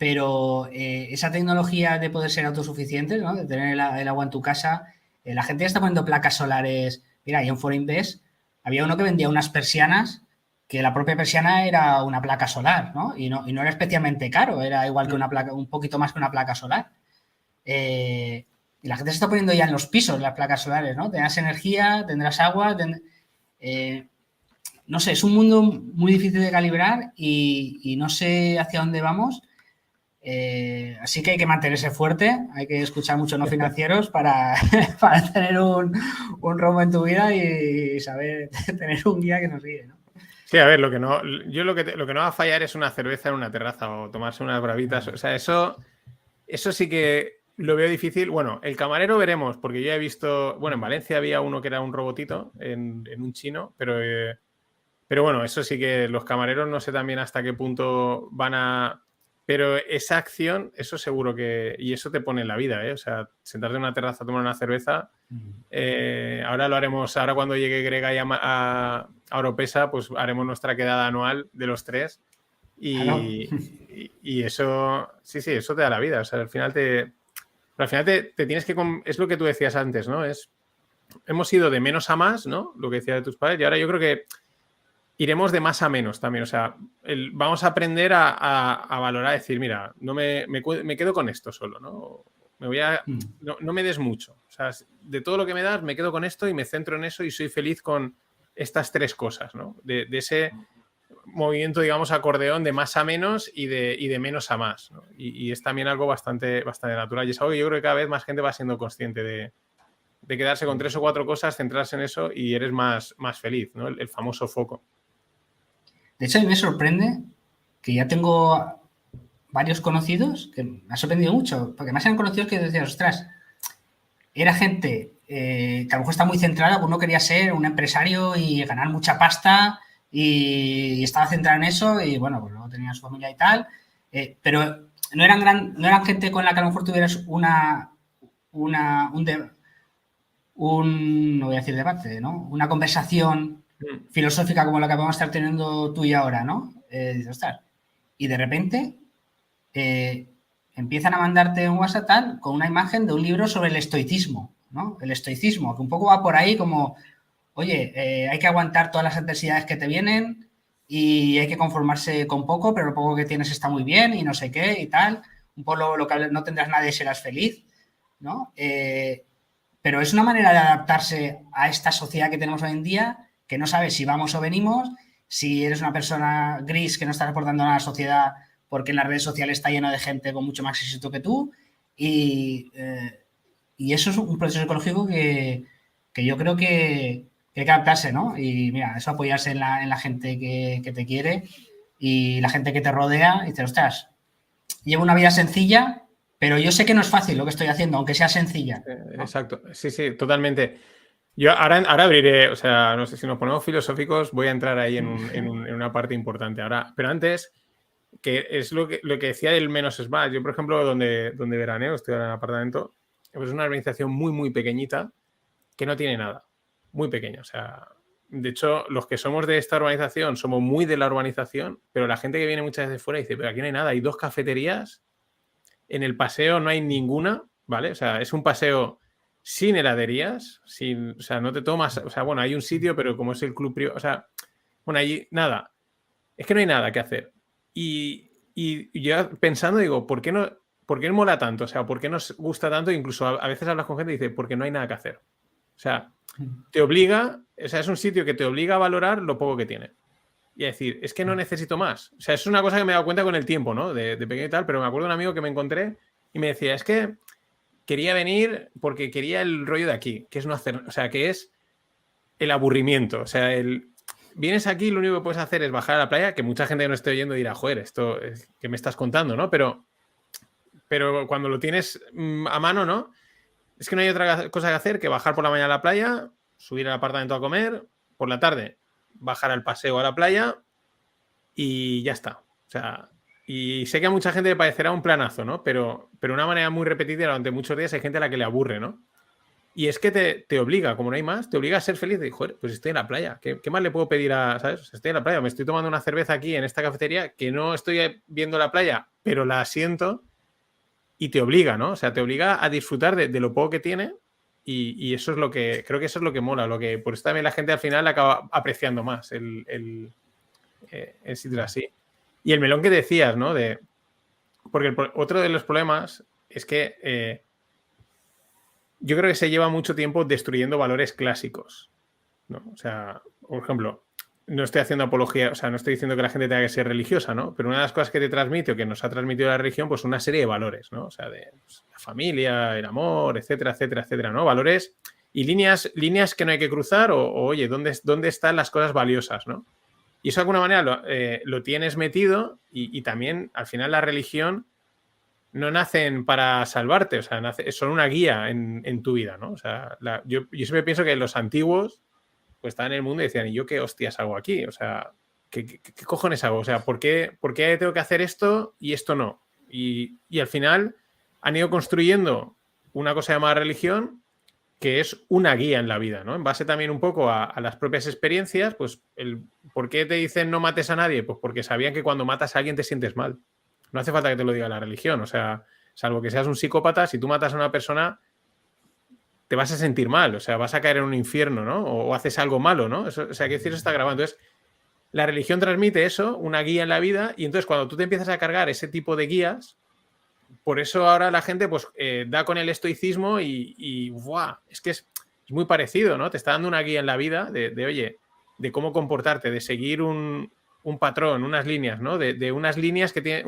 B: pero esa tecnología de poder ser autosuficientes, ¿no? De tener el agua en tu casa, la gente ya está poniendo placas solares. Mira, ahí en Forinvest había uno que vendía unas persianas que la propia persiana era una placa solar, ¿no? Y no era especialmente caro, era igual que una placa, un poquito más que una placa solar. Y la gente se está poniendo ya en los pisos las placas solares, ¿no? Tendrás energía, tendrás agua, no sé, es un mundo muy difícil de calibrar y no sé hacia dónde vamos. Así que hay que mantenerse fuerte, hay que escuchar mucho no financieros para tener un rumbo en tu vida y saber tener un guía que nos guíe, ¿no?
A: Sí, a ver, lo que no va a fallar es una cerveza en una terraza o tomarse unas bravitas. O sea, eso sí que lo veo difícil. Bueno, el camarero veremos, porque yo he visto, bueno, en Valencia había uno que era un robotito en un chino, pero bueno, eso sí que los camareros no sé también hasta qué punto van a... Pero esa acción, eso seguro que... Y eso te pone en la vida, ¿eh? O sea, sentarte en una terraza a tomar una cerveza. Ahora lo haremos, ahora cuando llegue Grega a Oropesa, pues haremos nuestra quedada anual de los tres. Y eso, sí, eso te da la vida. O sea, al final te tienes que... Es lo que tú decías antes, ¿no? Hemos ido de menos a más, ¿no? Lo que decía de tus padres. Y ahora yo creo que iremos de más a menos también. O sea, vamos a aprender a valorar, decir, mira, no me quedo con esto solo, ¿no? No me des mucho. O sea, de todo lo que me das, me quedo con esto y me centro en eso y soy feliz con estas tres cosas, ¿no? De ese movimiento, digamos, acordeón de más a menos y de menos a más, ¿no? Y es también algo bastante natural. Y es algo que yo creo que cada vez más gente va siendo consciente de quedarse con 3 o 4 cosas, centrarse en eso y eres más feliz, ¿no? El famoso foco.
B: De hecho, a mí me sorprende que ya tengo varios conocidos que me ha sorprendido mucho, porque más eran conocidos que decían, ostras, era gente que a lo mejor está muy centrada, uno quería ser un empresario y ganar mucha pasta y estaba centrado en eso y bueno, pues luego tenía su familia y tal, pero no eran gente con la que a lo mejor tuvieras no voy a decir debate, ¿no? Una conversación filosófica como la que vamos a estar teniendo tú y ahora, ¿no? Ostras. Y de repente empiezan a mandarte un WhatsApp tal con una imagen de un libro sobre el estoicismo, ¿no? El estoicismo, que un poco va por ahí como, oye, hay que aguantar todas las adversidades que te vienen y hay que conformarse con poco, pero lo poco que tienes está muy bien y no sé qué y tal. Un poco lo que no tendrás nada y serás feliz, ¿no? Pero es una manera de adaptarse a esta sociedad que tenemos hoy en día, que no sabes si vamos o venimos, si eres una persona gris que no está aportando nada a la sociedad porque en las redes sociales está lleno de gente con mucho más éxito que tú y eso es un proceso psicológico que yo creo que hay que adaptarse, ¿no? Y mira, eso apoyarse en la gente que te quiere y la gente que te rodea y dices, ostras, llevo una vida sencilla, pero yo sé que no es fácil lo que estoy haciendo, aunque sea sencilla, ¿no?
A: Exacto, sí, totalmente. Yo ahora abriré, o sea, no sé, si nos ponemos filosóficos, voy a entrar ahí en una parte importante ahora. Pero antes, que es lo que decía del menos es más. Yo, por ejemplo, donde veraneo, estoy en el apartamento, pues es una organización muy, muy pequeñita que no tiene nada. Muy pequeña. O sea, de hecho, los que somos de esta urbanización somos muy de la urbanización, pero la gente que viene muchas veces fuera dice, pero aquí no hay nada, hay 2 cafeterías, en el paseo no hay ninguna, ¿vale? O sea, es un paseo sin heladerías, o sea, no te tomas, o sea, bueno, hay un sitio, pero como es el club privado, o sea, bueno, allí nada, es que no hay nada que hacer. Y yo pensando digo, ¿por qué no mola tanto? O sea, ¿por qué nos gusta tanto? Incluso a veces hablas con gente y dice, porque no hay nada que hacer. O sea, te obliga, o sea, es un sitio que te obliga a valorar lo poco que tiene. Y a decir, es que no necesito más. O sea, es una cosa que me he dado cuenta con el tiempo, ¿no? De pequeño y tal, pero me acuerdo de un amigo que me encontré y me decía, es que quería venir porque quería el rollo de aquí, que es no hacer, o sea, que es el aburrimiento. O sea, vienes aquí y lo único que puedes hacer es bajar a la playa, que mucha gente que no esté oyendo dirá, joder, esto es que me estás contando, ¿no? Pero cuando lo tienes a mano, ¿no? Es que no hay otra cosa que hacer que bajar por la mañana a la playa, subir al apartamento a comer, por la tarde bajar al paseo a la playa y ya está. O sea, y sé que a mucha gente le parecerá un planazo, ¿no? Pero una manera muy repetida durante muchos días hay gente a la que le aburre, ¿no? Y es que te obliga, como no hay más, te obliga a ser feliz. De, joder, pues estoy en la playa. ¿Qué más le puedo pedir a, ¿sabes? Estoy en la playa, me estoy tomando una cerveza aquí en esta cafetería que no estoy viendo la playa, pero la siento y te obliga, ¿no? O sea, te obliga a disfrutar de lo poco que tiene y eso es lo que, creo que eso es lo que mola, por eso también la gente al final acaba apreciando más el sitio así. Y el melón que decías, ¿no? Porque otro de los problemas es que yo creo que se lleva mucho tiempo destruyendo valores clásicos, ¿no? O sea, por ejemplo, no estoy haciendo apología, o sea, no estoy diciendo que la gente tenga que ser religiosa, ¿no? Pero una de las cosas que te transmite o que nos ha transmitido la religión, pues una serie de valores, ¿no? O sea, de pues, la familia, el amor, etcétera, etcétera, etcétera, ¿no? Valores y líneas que no hay que cruzar o oye, ¿dónde están las cosas valiosas, ¿no? Y eso de alguna manera lo tienes metido y también al final la religión no nacen para salvarte, o sea, son una guía en tu vida, ¿no? O sea, yo siempre pienso que los antiguos pues estaban en el mundo y decían, ¿y yo qué hostias hago aquí? O sea, ¿qué cojones hago? O sea, ¿por qué tengo que hacer esto y esto no? Y al final han ido construyendo una cosa llamada religión que es una guía en la vida, ¿no? En base también un poco a las propias experiencias, pues ¿por qué te dicen no mates a nadie? Pues porque sabían que cuando matas a alguien te sientes mal. No hace falta que te lo diga la religión, o sea, salvo que seas un psicópata, si tú matas a una persona te vas a sentir mal, o sea, vas a caer en un infierno, ¿no? O haces algo malo, ¿no? Eso, o sea, que decir, eso está grabado. Entonces, la religión transmite eso, una guía en la vida, y entonces cuando tú te empiezas a cargar ese tipo de guías, por eso ahora la gente pues da con el estoicismo y ¡buah! Es que es muy parecido, ¿no? Te está dando una guía en la vida oye, de cómo comportarte, de seguir un patrón, unas líneas, ¿no? De unas líneas que tienen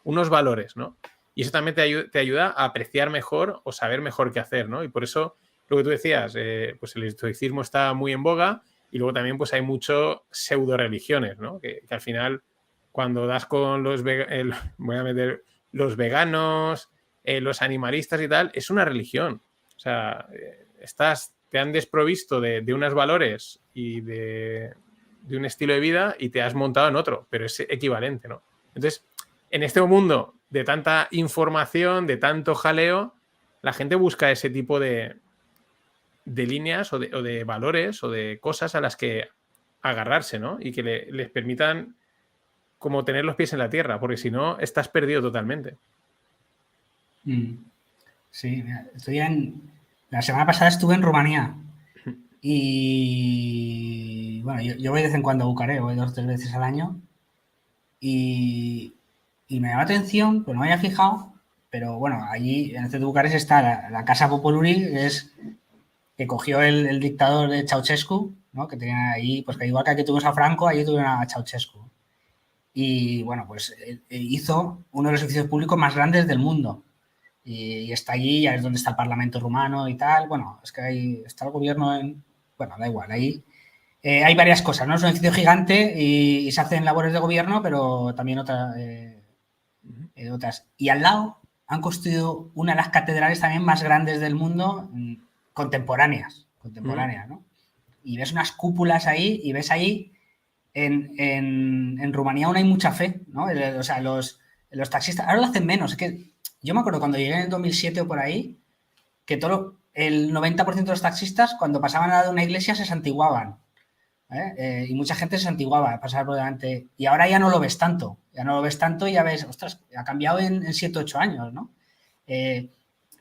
A: unos valores, ¿no? Y eso también te ayuda a apreciar mejor o saber mejor qué hacer, ¿no? Y por eso, lo que tú decías, pues el estoicismo está muy en boga y luego también pues hay mucho pseudo religiones, ¿no? Que al final, cuando das con voy a meter los veganos, los animalistas y tal, es una religión. O sea, te han desprovisto de unos valores y de un estilo de vida y te has montado en otro, pero es equivalente, ¿no? Entonces, en este mundo de tanta información, de tanto jaleo, la gente busca ese tipo de líneas o de valores o de cosas a las que agarrarse, ¿no? Y que les permitan como tener los pies en la tierra, porque si no, estás perdido totalmente.
B: Sí, la semana pasada estuve en Rumanía y bueno, yo voy de vez en cuando a Bucarest, voy 2 o 3 veces al año y me llama la atención, pues no me había fijado, pero bueno, allí en este Bucarest está la Casa Populuri, que cogió el dictador de Ceausescu, ¿no? Que tenía ahí, pues que igual que aquí tuvimos a Franco, allí tuvieron a Ceausescu. Y bueno, pues hizo uno de los edificios públicos más grandes del mundo. Y está allí, ya es donde está el Parlamento rumano y tal. Bueno, es que ahí está el gobierno bueno, da igual, ahí hay varias cosas, ¿no? Es un edificio gigante y se hacen labores de gobierno, pero también otras. Y al lado han construido una de las catedrales también más grandes del mundo, contemporáneas, ¿no? Y ves unas cúpulas ahí y ves ahí, en Rumanía aún hay mucha fe, ¿no? O sea, los taxistas, ahora lo hacen menos, es que yo me acuerdo cuando llegué en el 2007 o por ahí, que el 90% de los taxistas, cuando pasaban a una iglesia, se santiguaban. Y mucha gente se santiguaba a pasar por delante. Y ahora ya no lo ves tanto. Ya no lo ves tanto y ya ves, ostras, ha cambiado en 7 o 8 años, ¿no?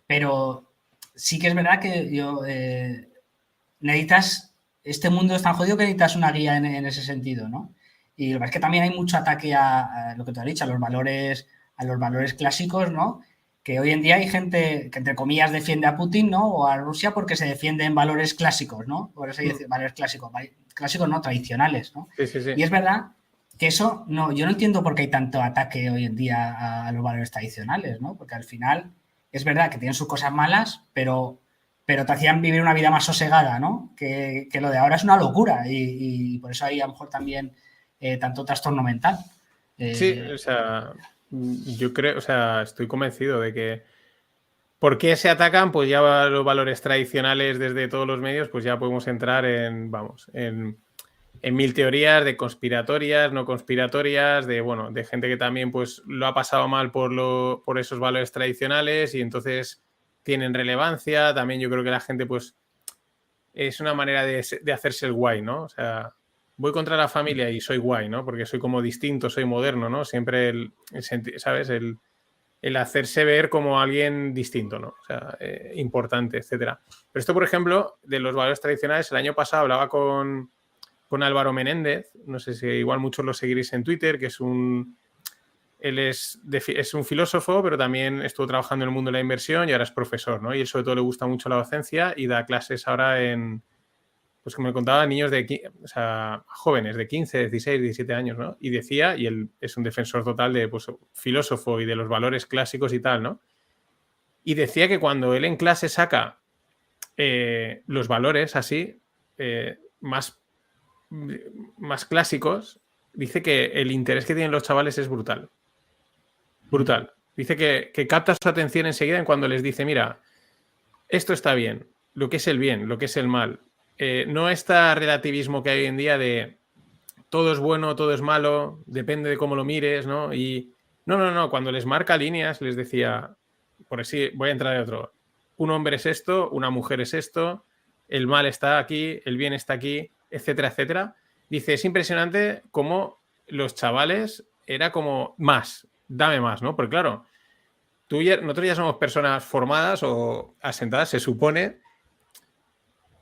B: Pero sí que es verdad que necesitas, este mundo es tan jodido que necesitas una guía en ese sentido, ¿no? Y lo que es que también hay mucho ataque a lo que te has dicho, a los valores clásicos, ¿no? Que hoy en día hay gente que, entre comillas, defiende a Putin, ¿no? O a Rusia porque se defienden valores clásicos, ¿no? Por eso hay valores clásicos no, tradicionales, ¿no?
A: Sí, sí, sí.
B: Y es verdad que eso, no, yo no entiendo por qué hay tanto ataque hoy en día a los valores tradicionales, ¿no? Porque al final es verdad que tienen sus cosas malas, pero te hacían vivir una vida más sosegada, ¿no? Que lo de ahora es una locura y por eso hay a lo mejor también tanto trastorno mental.
A: Sí, o sea, yo creo, o sea, estoy convencido de que ¿por qué se atacan? Pues ya los valores tradicionales desde todos los medios, pues ya podemos entrar en mil teorías de conspiratorias, no conspiratorias, de gente que también pues lo ha pasado mal por esos valores tradicionales y entonces tienen relevancia. También yo creo que la gente, pues, es una manera de hacerse el guay, ¿no? O sea, voy contra la familia y soy guay, ¿no? Porque soy como distinto, soy moderno, ¿no? Siempre ¿sabes? El hacerse ver como alguien distinto, ¿no? O sea, importante, etcétera. Pero esto, por ejemplo, de los valores tradicionales, el año pasado hablaba con Álvaro Menéndez, no sé si igual muchos lo seguiréis en Twitter, que es él es un filósofo, pero también estuvo trabajando en el mundo de la inversión y ahora es profesor, ¿no? Y él sobre todo le gusta mucho la docencia y da clases ahora pues como me contaba, niños o sea, jóvenes de 15, 16, 17 años, ¿no? Y decía, y él es un defensor total de, pues, filósofo y de los valores clásicos y tal, ¿no? Y decía que cuando él en clase saca los valores así, más clásicos, dice que el interés que tienen los chavales es brutal. Brutal. Dice que capta su atención enseguida en cuando les dice, mira, esto está bien, lo que es el bien, lo que es el mal. No este relativismo que hay hoy en día de todo es bueno, todo es malo, depende de cómo lo mires, ¿no? Y no, cuando les marca líneas les decía, por así voy a entrar en otro, un hombre es esto, una mujer es esto, el mal está aquí, el bien está aquí, etcétera, etcétera. Dice, es impresionante cómo los chavales era como más, dame más, ¿no? Porque claro, nosotros ya somos personas formadas o asentadas, se supone,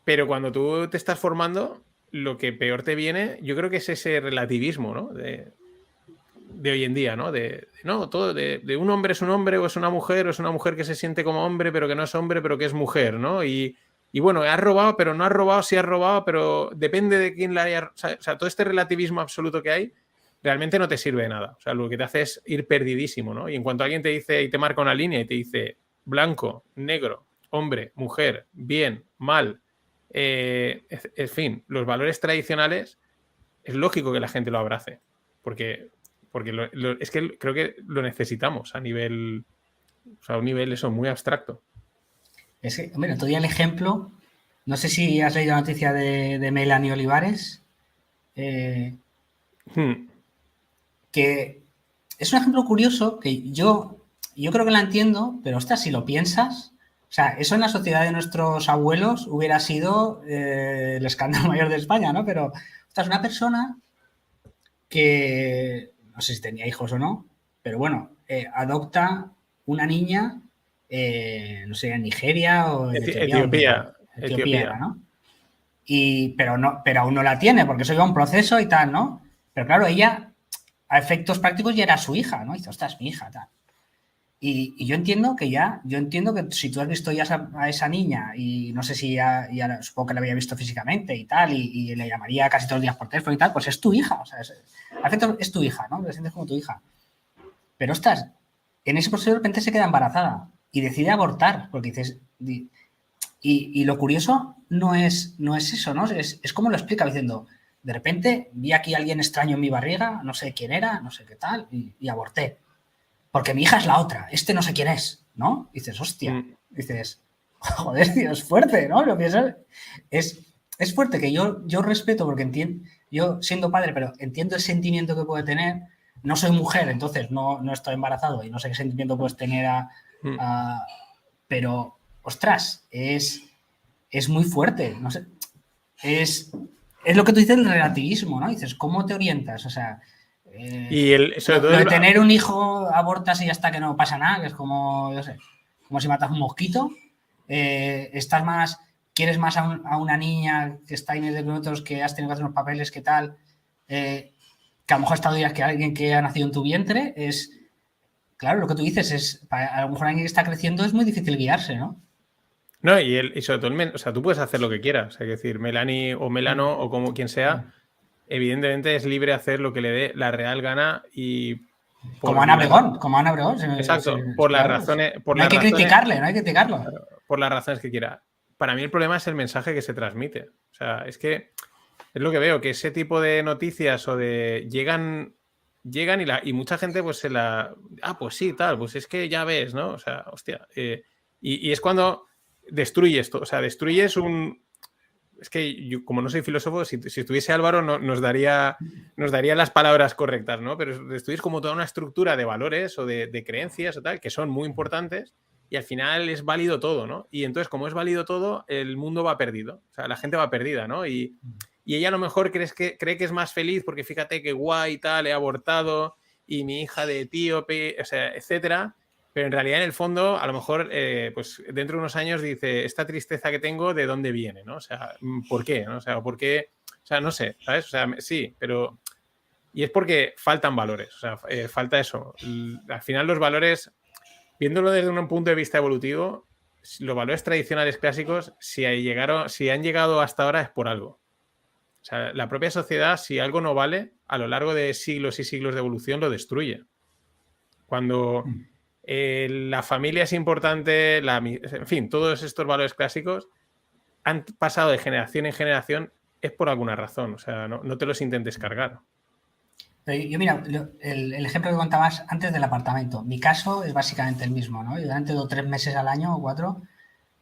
A: pero cuando tú te estás formando, lo que peor te viene, yo creo que es ese relativismo, ¿no? De hoy en día, ¿no? De un hombre es un hombre o es una mujer que se siente como hombre, pero que no es hombre, pero que es mujer, ¿no? Y bueno, has robado, pero no has robado, sí has robado, pero depende de quién la haya... O sea, todo este relativismo absoluto que hay realmente no te sirve de nada. O sea, lo que te hace es ir perdidísimo, ¿no? Y en cuanto alguien te dice y te marca una línea y te dice blanco, negro, hombre, mujer, bien, mal, en fin, los valores tradicionales, es lógico que la gente lo abrace, porque es que creo que lo necesitamos a nivel, o sea, a un nivel eso muy abstracto.
B: Es que, mira, todavía el ejemplo, no sé si has leído la noticia de Melanie Olivares, que es un ejemplo curioso que yo creo que la entiendo, pero ostras, si lo piensas, o sea, eso en la sociedad de nuestros abuelos hubiera sido el escándalo mayor de España, ¿no? Pero, ostras, una persona que, no sé si tenía hijos o no, pero bueno, adopta una niña, no sé, en Nigeria o en Etiopía era, ¿no? Pero aún no la tiene, porque eso lleva un proceso y tal, ¿no? Pero claro, ella, a efectos prácticos, ya era su hija, ¿no? Y dice, ostras, mi hija, tal. Y yo entiendo que si tú has visto ya a esa niña y no sé si ya supongo que la había visto físicamente y tal, y le llamaría casi todos los días por teléfono y tal, pues es tu hija, o sea, a efectos es tu hija, ¿no? La sientes como tu hija. Pero ostras, en ese proceso de repente se queda embarazada y decide abortar, porque dices... Y lo curioso no es eso, ¿no? Es como lo explica diciendo, de repente vi aquí a alguien extraño en mi barriga, no sé quién era, no sé qué tal, y aborté. Porque mi hija es la otra, este no sé quién es, ¿no? Y dices, hostia, dices, joder, tío, es fuerte, ¿no? Lo piensas, es fuerte que yo respeto porque entiendo, yo siendo padre, pero entiendo el sentimiento que puede tener. No soy mujer, entonces no estoy embarazado y no sé qué sentimiento puedes tener pero, ostras, es muy fuerte, no sé. Es lo que tú dices, el relativismo, ¿no? Dices, ¿cómo te orientas? O sea,
A: sobre todo
B: lo de tener un hijo, abortas y ya está, que no pasa nada, que es como, yo sé, como si matas un mosquito. Quieres más a una niña que está en 10 kilómetros, que has tenido que hacer unos papeles, que tal, que a lo mejor ha estado días que alguien que ha nacido en tu vientre, claro, lo que tú dices a lo mejor alguien que está creciendo es muy difícil guiarse, ¿no?
A: No, y sobre todo, o sea, tú puedes hacer lo que quieras, o sea, es decir, Melanie o Melano o como quien sea, evidentemente es libre de hacer lo que le dé la real gana y...
B: Como Ana Obregón.
A: Exacto, por las razones...
B: No hay que criticarle, no hay que criticarlo.
A: Por las razones que quiera. Para mí el problema es el mensaje que se transmite. O sea, es que es lo que veo, que ese tipo de noticias o de... Llegan y mucha gente pues se la... Ah, pues sí, tal, pues es que ya ves, ¿no? O sea, hostia. Y es cuando destruyes todo. O sea, destruyes un... Es que yo, como no soy filósofo, si estuviese Álvaro nos daría las palabras correctas, ¿no? Pero destruyes como toda una estructura de valores o de creencias o tal, que son muy importantes y al final es válido todo, ¿no? Y entonces, como es válido todo, el mundo va perdido. O sea, la gente va perdida, ¿no? Y ella a lo mejor cree que es más feliz porque fíjate que guay y tal, he abortado y mi hija de etíope, o sea, etcétera. Pero en realidad, en el fondo, a lo mejor, pues dentro de unos años dice, esta tristeza que tengo, ¿de dónde viene? ¿No? O sea, ¿por qué? ¿No? O sea, ¿por qué? O sea, no sé, ¿sabes? O sea, sí, pero... Y es porque faltan valores, o sea, falta eso. Al final los valores, viéndolo desde un punto de vista evolutivo, los valores tradicionales clásicos, si han llegado hasta ahora es por algo. O sea, la propia sociedad, si algo no vale, a lo largo de siglos y siglos de evolución lo destruye. Cuando la familia es importante, en fin, todos estos valores clásicos han pasado de generación en generación, es por alguna razón. O sea, no te los intentes cargar.
B: Pero yo, mira, el ejemplo que contabas antes del apartamento, mi caso es básicamente el mismo, ¿no? Yo durante 2 o 3 meses al año o 4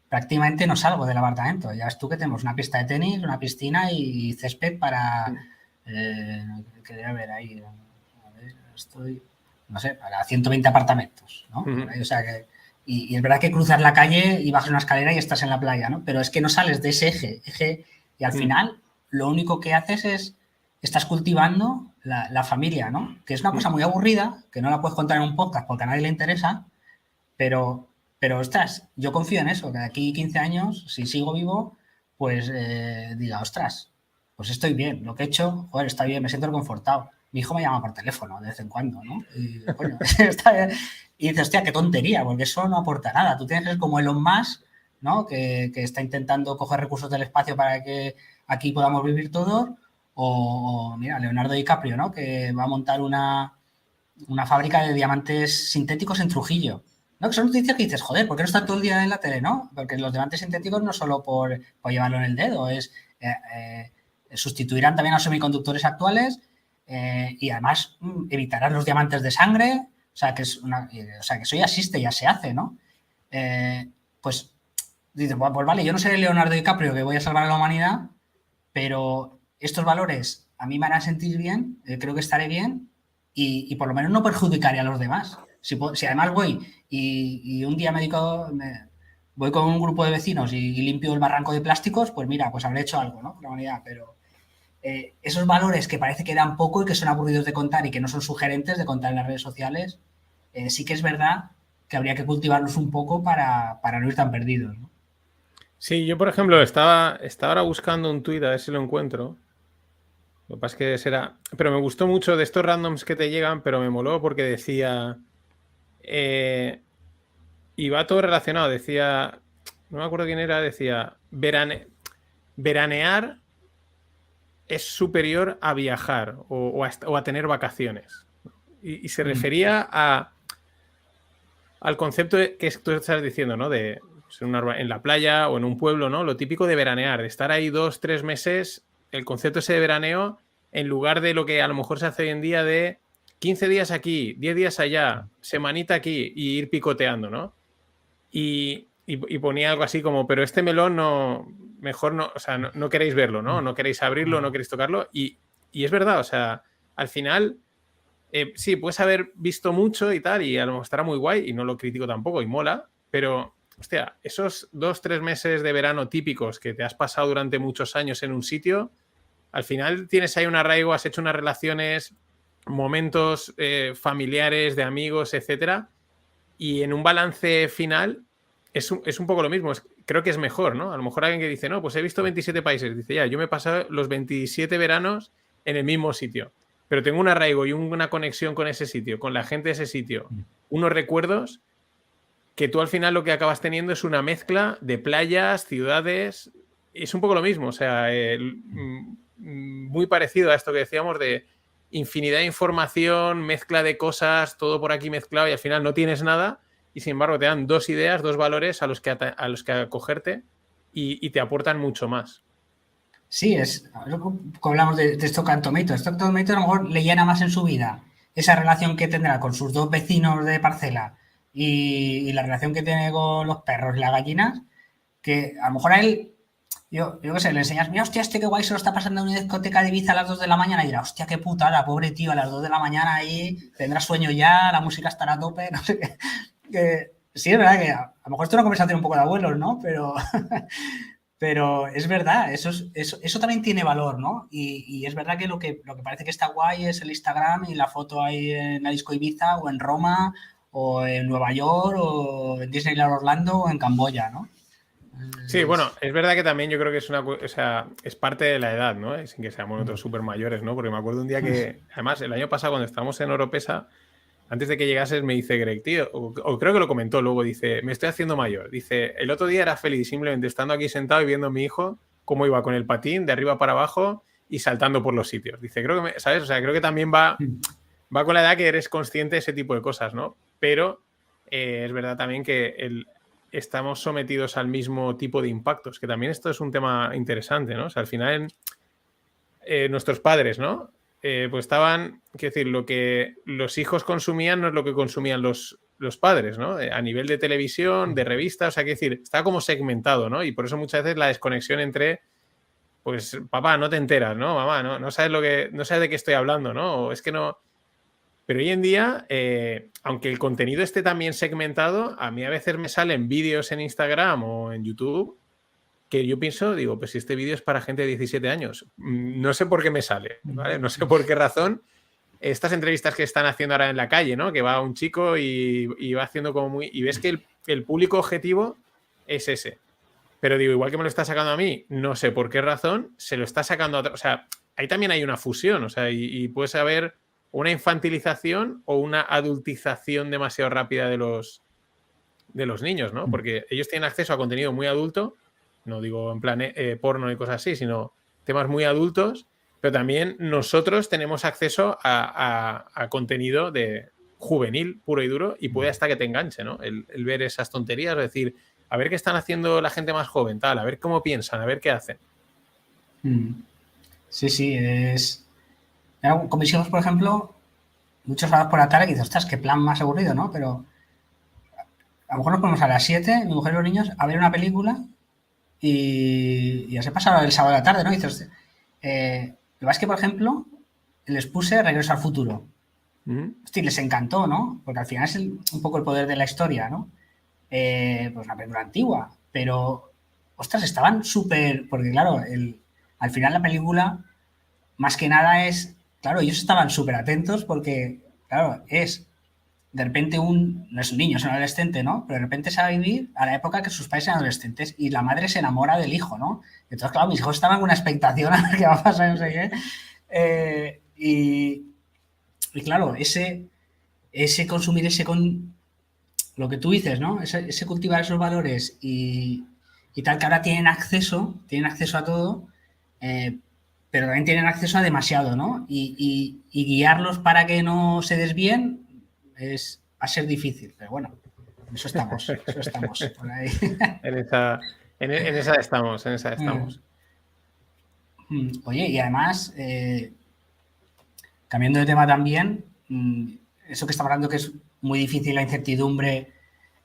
B: prácticamente no salgo del apartamento. Ya ves tú que tenemos una pista de tenis, una piscina y césped para... que debe haber ahí, a ver, estoy... No sé, para 120 apartamentos, ¿no? O sea que... Y es verdad que cruzas la calle y bajas una escalera y estás en la playa, ¿no? Pero es que no sales de ese eje y al final lo único que haces es... Estás cultivando la familia, ¿no? Que es una cosa muy aburrida, que no la puedes contar en un podcast porque a nadie le interesa, pero ostras, yo confío en eso, que de aquí 15 años, si sigo vivo, pues diga, ostras, pues estoy bien, lo que he hecho, joder, está bien, me siento reconfortado. Mi hijo me llama por teléfono de vez en cuando, ¿no? Y, coño, está bien. Y dices, hostia, qué tontería, porque eso no aporta nada. Tú tienes que ser como Elon Musk, ¿no? Que está intentando coger recursos del espacio para que aquí podamos vivir todos. O mira, Leonardo DiCaprio, ¿no? Que va a montar una fábrica de diamantes sintéticos en Trujillo. ¿No? Que son noticias que dices, joder, ¿por qué no está todo el día en la tele, no? Porque los diamantes sintéticos no solo por llevarlo en el dedo, sustituirán también a los semiconductores actuales y además evitarán los diamantes de sangre, o sea, que eso ya existe, ya se hace, ¿no? Pues dices, pues vale, yo no seré Leonardo DiCaprio que voy a salvar a la humanidad, pero estos valores a mí me harán sentir bien, creo que estaré bien y por lo menos no perjudicaré a los demás. Si además voy y un día voy con un grupo de vecinos y limpio el barranco de plásticos, pues mira, pues habré hecho algo, ¿no? Por la humanidad, pero esos valores que parece que dan poco y que son aburridos de contar y que no son sugerentes de contar en las redes sociales, sí que es verdad que habría que cultivarlos un poco para no ir tan perdidos, ¿no?
A: Sí, yo por ejemplo estaba ahora buscando un tuit a ver si lo encuentro. Lo que pasa es que será... Pero me gustó mucho de estos randoms que te llegan, pero me moló porque decía... y va todo relacionado. Decía... No me acuerdo quién era. Decía... Veranear es superior a viajar o a tener vacaciones. Y se refería al concepto que tú estás diciendo, ¿no? De en la playa o en un pueblo, ¿no? Lo típico de veranear, de estar ahí 2 o 3 meses, el concepto ese de veraneo, en lugar de lo que a lo mejor se hace hoy en día de 15 días aquí, 10 días allá, semanita aquí y ir picoteando, ¿no? Y ponía algo así como, pero este melón mejor no, o sea, no queréis verlo, ¿no? No queréis abrirlo, no queréis tocarlo. Y es verdad, o sea, al final, sí, puedes haber visto mucho y tal, y a lo mejor estará muy guay, y no lo critico tampoco, y mola, pero, hostia, esos 2 o 3 meses de verano típicos que te has pasado durante muchos años en un sitio, al final tienes ahí un arraigo, has hecho unas relaciones, momentos familiares, de amigos, etcétera, y en un balance final es un poco lo mismo. Creo que es mejor, ¿no? A lo mejor alguien que dice, no, pues he visto 27 países. Dice, ya, yo me he pasado los 27 veranos en el mismo sitio, pero tengo un arraigo y una conexión con ese sitio, con la gente de ese sitio, unos recuerdos que tú al final lo que acabas teniendo es una mezcla de playas, ciudades. Es un poco lo mismo, o sea, muy parecido a esto que decíamos de infinidad de información, mezcla de cosas, todo por aquí mezclado y al final no tienes nada y sin embargo te dan 2 ideas, 2 valores a los que acogerte y te aportan mucho más.
B: Sí, como hablamos de Stockton Tomato. Stockton Tomato a lo mejor le llena más en su vida esa relación que tendrá con sus 2 vecinos de parcela y la relación que tiene con los perros y las gallinas, que a lo mejor a él, yo qué sé, le enseñas, mira, hostia, qué guay se lo está pasando en una discoteca de Ibiza a las 2 de la mañana y dirá, hostia, qué putada, pobre tío, a las 2 de la mañana ahí tendrá sueño ya, la música estará a tope, no sé qué. Sí, es verdad que a lo mejor esto es una conversación un poco de abuelos, ¿no? Pero es verdad, eso también tiene valor, ¿no? Y es verdad que lo que parece que está guay es el Instagram y la foto ahí en la Disco Ibiza o en Roma o en Nueva York o en Disneyland Orlando o en Camboya, ¿no?
A: Sí, bueno, es verdad que también yo creo que es o sea, es parte de la edad, ¿no? Sin que seamos nosotros súper mayores, ¿no? Porque me acuerdo un día que, además, el año pasado cuando estábamos en Oropesa, antes de que llegases me dice Greg, tío, o creo que lo comentó luego, dice, me estoy haciendo mayor. Dice, el otro día era feliz simplemente estando aquí sentado y viendo a mi hijo cómo iba con el patín de arriba para abajo y saltando por los sitios. Dice, creo que, ¿sabes? O sea, creo que también va con la edad que eres consciente de ese tipo de cosas, ¿no? Pero es verdad también que estamos sometidos al mismo tipo de impactos, que también esto es un tema interesante, ¿no? O sea, al final nuestros padres, ¿no? Pues estaban, quiero decir, lo que los hijos consumían no es lo que consumían los padres, ¿no? A nivel de televisión, de revistas, o sea, quiero decir, está como segmentado, ¿no? Y por eso muchas veces la desconexión entre, pues, papá, no te enteras, ¿no? Mamá, no sabes no sabes de qué estoy hablando, ¿no? O es que no. Pero hoy en día, aunque el contenido esté también segmentado, a mí a veces me salen vídeos en Instagram o en YouTube que yo pienso, digo, pues si este vídeo es para gente de 17 años, no sé por qué me sale, ¿vale? No sé por qué razón. Estas entrevistas que están haciendo ahora en la calle, ¿no? Que va un chico y va haciendo como muy... Y ves que el público objetivo es ese. Pero digo, igual que me lo está sacando a mí, no sé por qué razón, se lo está sacando a otro. O sea, ahí también hay una fusión, o sea, y puedes haber una infantilización o una adultización demasiado rápida de los niños, ¿no? Porque ellos tienen acceso a contenido muy adulto, no digo en plan porno y cosas así, sino temas muy adultos, pero también nosotros tenemos acceso a contenido de juvenil, puro y duro, y puede hasta que te enganche, ¿no? El ver esas tonterías, es decir, a ver qué están haciendo la gente más joven, tal, a ver cómo piensan, a ver qué hacen.
B: Sí, sí, es... Con mis hijos, por ejemplo, muchos sábados por la tarde que dices, ostras, qué plan más aburrido, ¿no? Pero a lo mejor nos ponemos a las 7, mi mujer y los niños, a ver una película y ya se pasa el sábado de la tarde, ¿no? Y dices, hostia, lo que pasa es que, por ejemplo, les puse Regreso al Futuro. Hostia, les encantó, ¿no? Porque al final es un poco el poder de la historia, ¿no? Pues una película antigua, pero, ostras, estaban súper... Porque, claro, al final la película, más que nada es... Claro, ellos estaban súper atentos porque, claro, es de repente no es un niño, es un adolescente, ¿no? Pero de repente se va a vivir a la época que sus padres eran adolescentes y la madre se enamora del hijo, ¿no? Entonces, claro, mis hijos estaban con una expectación a ver qué va a pasar, no sé qué. Y claro, ese consumir, lo que tú dices, ¿no? Ese cultivar esos valores y tal, que ahora tienen acceso a todo, pero también tienen acceso a demasiado, ¿no? Y guiarlos para que no se desvíen va a ser difícil, pero bueno, eso estamos por ahí.
A: en esa estamos.
B: Oye, y además, cambiando de tema también, eso que está hablando que es muy difícil la incertidumbre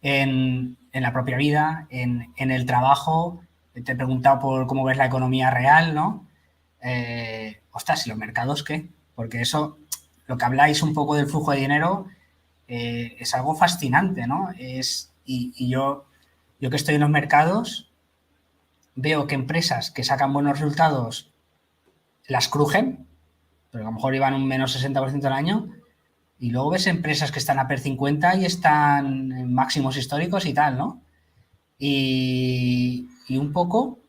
B: en la propia vida, en el trabajo. Te he preguntado por cómo ves la economía real, ¿no? Ostras, ¿y los mercados qué? Porque eso, lo que habláis un poco del flujo de dinero, es algo fascinante, ¿no? Y yo que estoy en los mercados, veo que empresas que sacan buenos resultados las crujen, pero a lo mejor iban un menos 60% al año, y luego ves empresas que están a PER 50 y están en máximos históricos y tal, ¿no? Y un poco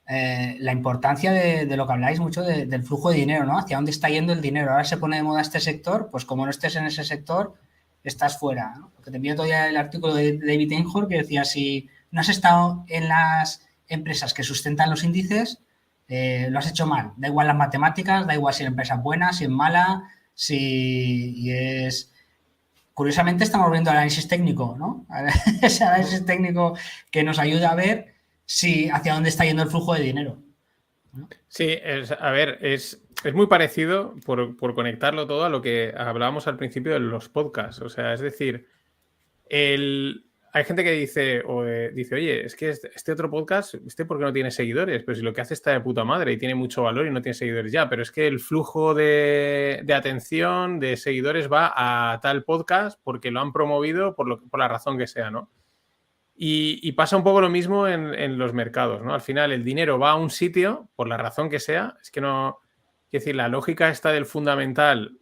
B: la importancia de lo que habláis mucho del flujo de dinero, ¿no? Hacia dónde está yendo el dinero. Ahora se pone de moda este sector, pues como no estés en ese sector, estás fuera, ¿no? Porque te envío todavía el artículo de David Einhorn que decía, si no has estado en las empresas que sustentan los índices, lo has hecho mal. Da igual las matemáticas, da igual si la empresa es buena, si es mala, si es... Curiosamente estamos viendo análisis técnico, ¿no? Ese análisis técnico que nos ayuda a ver hacia dónde está yendo el flujo de dinero, ¿no?
A: Sí, a ver, es muy parecido, por conectarlo todo, a lo que hablábamos al principio de los podcasts. O sea, es decir, hay gente que dice, oye, es que este otro podcast, ¿por qué no tiene seguidores? Pero si lo que hace está de puta madre y tiene mucho valor y no tiene seguidores ya, pero es que el flujo de atención, de seguidores va a tal podcast porque lo han promovido por la razón que sea, ¿no? Y pasa un poco lo mismo en los mercados, ¿no? Al final el dinero va a un sitio por la razón que sea. Es que no... Quiero decir, la lógica esta del fundamental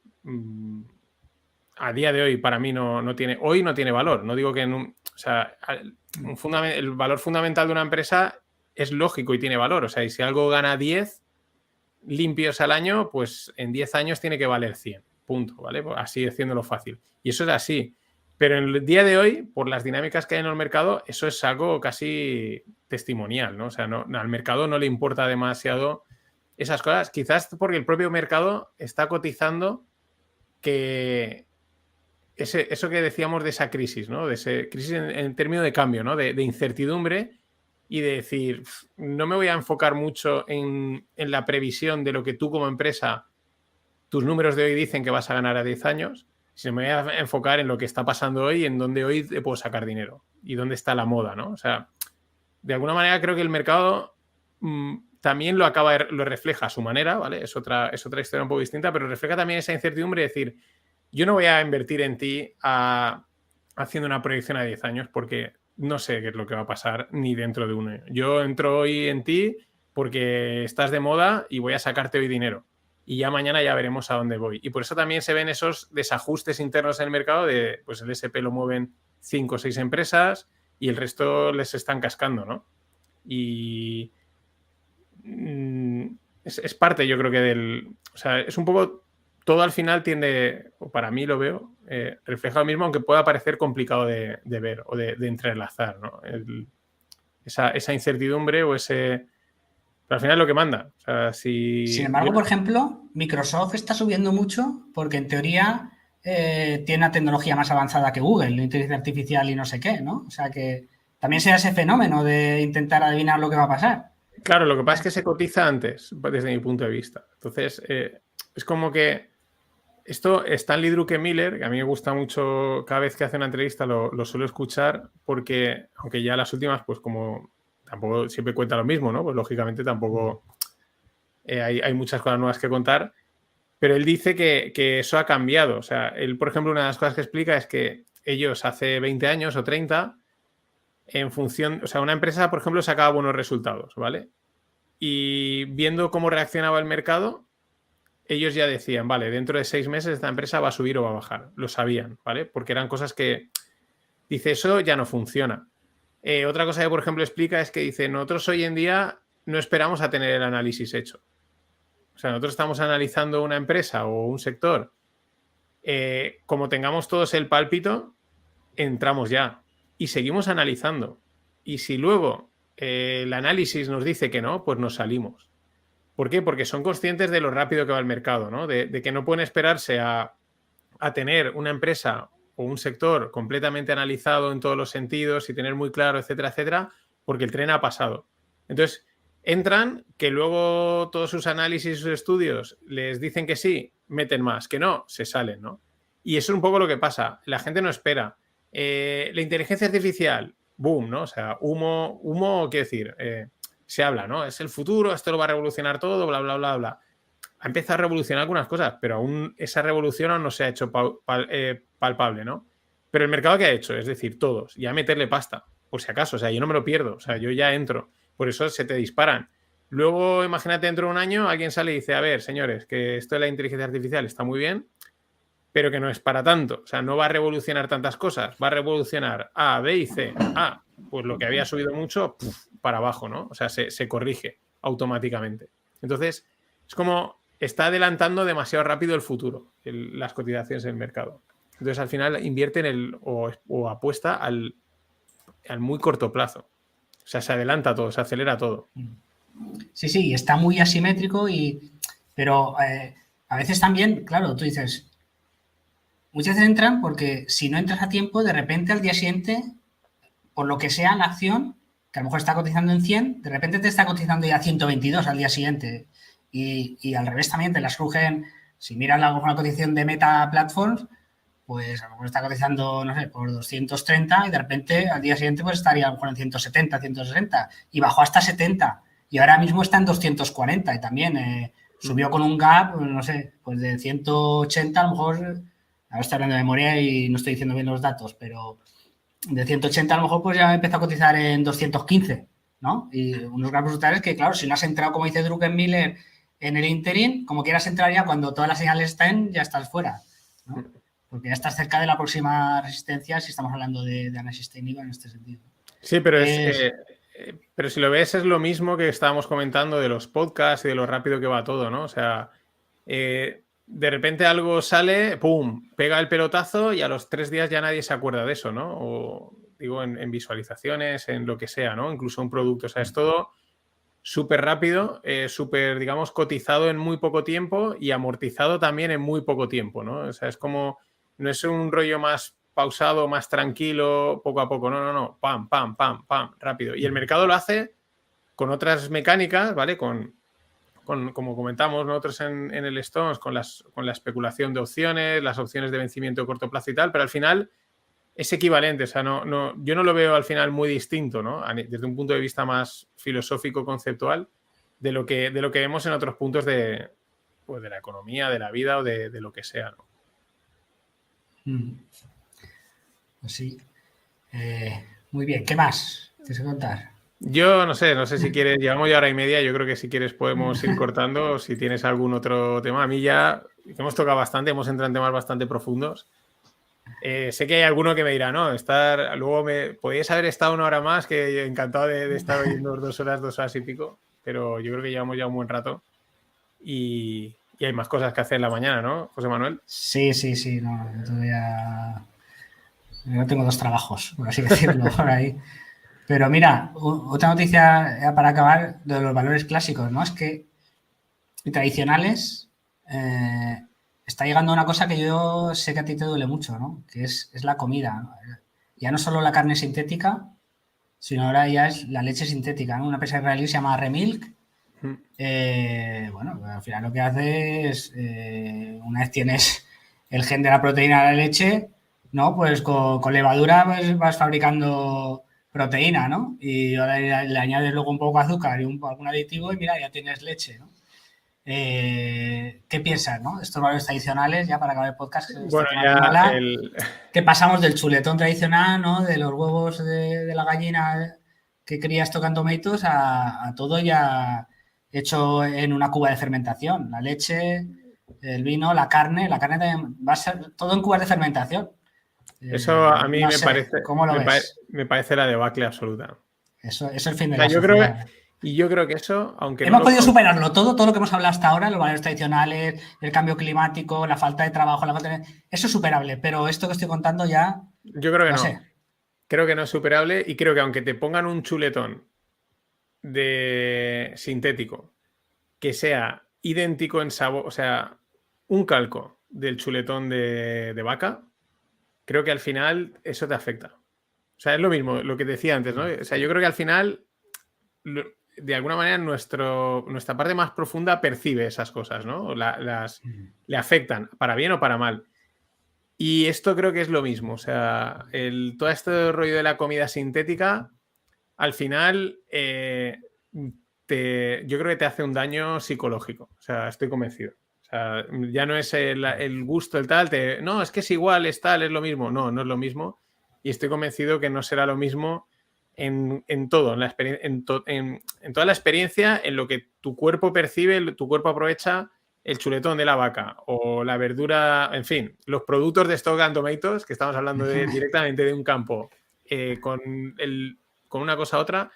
A: a día de hoy para mí no tiene valor. No digo que o sea, el valor fundamental de una empresa es lógico y tiene valor. O sea, y si algo gana 10 limpios al año, pues en 10 años tiene que valer 100. Punto, ¿vale? Así haciéndolo fácil. Y eso es así. Pero en el día de hoy, por las dinámicas que hay en el mercado, eso es algo casi testimonial, ¿no? O sea, al mercado no le importa demasiado esas cosas. Quizás porque el propio mercado está cotizando que eso que decíamos de esa crisis, ¿no? De esa crisis en términos de cambio, ¿no? De incertidumbre y de decir, no me voy a enfocar mucho en la previsión de lo que tú como empresa, tus números de hoy dicen que vas a ganar a 10 años, sino me voy a enfocar en lo que está pasando hoy, en dónde hoy te puedo sacar dinero y dónde está la moda, ¿no? O sea, de alguna manera creo que el mercado también lo refleja a su manera, ¿vale? Es otra historia un poco distinta, pero refleja también esa incertidumbre de decir, yo no voy a invertir en ti haciendo una proyección a 10 años porque no sé qué es lo que va a pasar ni dentro de un año. Yo entro hoy en ti porque estás de moda y voy a sacarte hoy dinero. Y ya mañana ya veremos a dónde voy. Y por eso también se ven esos desajustes internos en el mercado de, pues el S&P lo mueven 5 o 6 empresas y el resto les están cascando, ¿no? Y es parte, yo creo que o sea, es un poco... Todo al final tiende, o para mí lo veo, refleja lo mismo, aunque pueda parecer complicado de ver o de entrelazar, ¿no? Esa incertidumbre o ese... Pero al final es lo que manda. O sea,
B: Sin embargo, por ejemplo, Microsoft está subiendo mucho porque en teoría tiene una tecnología más avanzada que Google, la inteligencia artificial y no sé qué, ¿no? O sea que también sea ese fenómeno de intentar adivinar lo que va a pasar.
A: Claro, lo que pasa es que se cotiza antes, desde mi punto de vista. Entonces, es como que esto, Stanley Druckenmiller, que a mí me gusta mucho, cada vez que hace una entrevista lo suelo escuchar, porque, aunque ya las últimas, pues como tampoco siempre cuenta lo mismo, ¿no? Pues lógicamente tampoco hay muchas cosas nuevas que contar, pero él dice que eso ha cambiado. O sea, él, por ejemplo, una de las cosas que explica es que ellos hace 20 años o 30, en función, o sea, una empresa, por ejemplo, sacaba buenos resultados, ¿vale? Y viendo cómo reaccionaba el mercado, ellos ya decían, vale, dentro de 6 meses esta empresa va a subir o va a bajar. Lo sabían, ¿vale? Porque eran cosas que, dice, eso ya no funciona. Otra cosa que, por ejemplo, explica es que dice, nosotros hoy en día no esperamos a tener el análisis hecho. O sea, nosotros estamos analizando una empresa o un sector. Como tengamos todos el pálpito, entramos ya y seguimos analizando. Y si luego el análisis nos dice que no, pues nos salimos. ¿Por qué? Porque son conscientes de lo rápido que va el mercado, ¿no? De que no pueden esperarse a tener una empresa o un sector completamente analizado en todos los sentidos y tener muy claro, etcétera, etcétera, porque el tren ha pasado. Entonces, entran, que luego todos sus análisis, sus estudios les dicen que sí, meten más, que no, se salen, ¿no? Y eso es un poco lo que pasa. La gente no espera. La inteligencia artificial, boom, ¿no? O sea, humo, quiero decir, se habla, ¿no? Es el futuro, esto lo va a revolucionar todo, bla, bla, bla, bla. Ha empezado a revolucionar algunas cosas, pero aún esa revolución aún no se ha hecho palpable, ¿no? Pero el mercado, ¿qué ha hecho? Es decir, todos, ya meterle pasta, por si acaso, o sea, yo no me lo pierdo, o sea, yo ya entro, por eso se te disparan. Luego, imagínate, dentro de un año, alguien sale y dice, a ver, señores, que esto de la inteligencia artificial está muy bien, pero que no es para tanto, o sea, no va a revolucionar tantas cosas, va a revolucionar A, B y C. Pues lo que había subido mucho, para abajo, ¿no? O sea, se corrige automáticamente. Entonces, es como está adelantando demasiado rápido el futuro, las cotizaciones del mercado. Entonces, al final invierte o apuesta al muy corto plazo. O sea, se adelanta todo, se acelera todo.
B: Sí, está muy asimétrico, pero a veces también, claro, tú dices, muchas veces entran porque si no entras a tiempo, de repente al día siguiente, por lo que sea la acción, que a lo mejor está cotizando en 100, de repente te está cotizando ya 122 al día siguiente. Y al revés también te las crujen. Si miras la cotización de Meta Platforms, pues a lo mejor está cotizando, no sé, por 230 y de repente al día siguiente pues estaría a lo mejor en 170, 160 y bajó hasta 70 y ahora mismo está en 240 y también subió con un gap, no sé, pues de 180 a lo mejor, ahora estoy hablando de memoria y no estoy diciendo bien los datos, pero de 180 a lo mejor pues ya empezó a cotizar en 215, ¿no? Y unos gaps brutales que, claro, si no has entrado, como dice Druckenmiller, en el interim, como quieras entrar ya cuando todas las señales estén, ya estás fuera, ¿no? Porque ya estás cerca de la próxima resistencia si estamos hablando de análisis técnico en este sentido.
A: Sí, pero pero si lo ves es lo mismo que estábamos comentando de los podcasts y de lo rápido que va todo, ¿no? O sea, de repente algo sale, ¡pum!, pega el pelotazo y a los 3 días ya nadie se acuerda de eso, ¿no? O digo, en visualizaciones, en lo que sea, ¿no? Incluso un producto, o sea, es todo súper rápido, súper, digamos, cotizado en muy poco tiempo y amortizado también en muy poco tiempo, ¿no? O sea, es como, no es un rollo más pausado, más tranquilo, poco a poco, no, pam, pam, pam, pam, rápido. Y el mercado lo hace con otras mecánicas, ¿vale? Como comentamos nosotros en el Stones, con la especulación de opciones, las opciones de vencimiento a corto plazo y tal, pero al final es equivalente, o sea, yo no lo veo al final muy distinto, ¿no? Desde un punto de vista más filosófico, conceptual, de lo que vemos en otros puntos pues de la economía, de la vida o de lo que sea, ¿no?
B: Pues sí. Muy bien, ¿qué más tienes que contar?
A: Yo no sé si quieres, llevamos ya hora y media, yo creo que si quieres podemos ir cortando, si tienes algún otro tema. A mí ya hemos tocado bastante, hemos entrado en temas bastante profundos. Sé que hay alguno que me dirá, no, luego podíais haber estado una hora más, que encantado de estar oyendo 2 horas y pico, pero yo creo que llevamos ya un buen rato y hay más cosas que hacer en la mañana, ¿no, José Manuel?
B: Sí, no, todavía no tengo 2 trabajos, por así decirlo, por ahí. Pero mira, otra noticia para acabar de los valores clásicos, ¿no? Es que tradicionales está llegando a una cosa que yo sé que a ti te duele mucho, ¿no? Que es la comida, ¿no? Ya no solo la carne sintética, sino ahora ya es la leche sintética, ¿no? Una empresa israelí se llama Remilk. Bueno, al final lo que hace es, una vez tienes el gen de la proteína de la leche, ¿no? Pues con levadura pues, vas fabricando proteína, ¿no? Y ahora le añades luego un poco de azúcar y algún aditivo y mira, ya tienes leche, ¿no? ¿Qué piensas, no? Estos valores tradicionales, ya para acabar el podcast,
A: bueno, ya
B: que pasamos del chuletón tradicional, ¿no? De los huevos de la gallina que crías tocando tomatoes a todo ya hecho en una cuba de fermentación. La leche, el vino, la carne también va a ser todo en cubas de fermentación.
A: Eso a mí
B: no
A: me
B: sé,
A: parece,
B: ¿cómo lo ves?
A: Me parece la debacle absoluta.
B: Eso es el fin de
A: O sea,
B: la sociedad.
A: Yo creo que eso, aunque
B: hemos
A: no
B: podido superarlo todo lo que hemos hablado hasta ahora, los valores tradicionales, el cambio climático, la falta de trabajo, eso es superable, pero esto que estoy contando ya,
A: yo creo que no.
B: sé.
A: Creo que no es superable y creo que aunque te pongan un chuletón de sintético que sea idéntico en sabor, o sea, un calco del chuletón de vaca, creo que al final eso te afecta. O sea, es lo mismo, lo que te decía antes, ¿no? O sea, yo creo que al final, de alguna manera, nuestra parte más profunda percibe esas cosas, ¿no? Le afectan, para bien o para mal. Y esto creo que es lo mismo. O sea, todo este rollo de la comida sintética, al final, yo creo que te hace un daño psicológico. O sea, estoy convencido. O sea, ya no es el gusto, el tal. No, es que es igual, es tal, es lo mismo. No es lo mismo. Y estoy convencido que no será lo mismo en todo, en toda la experiencia, en lo que tu cuerpo percibe, tu cuerpo aprovecha el chuletón de la vaca o la verdura, en fin, los productos de stock and tomatoes, que estamos hablando directamente de un campo, con una cosa u otra,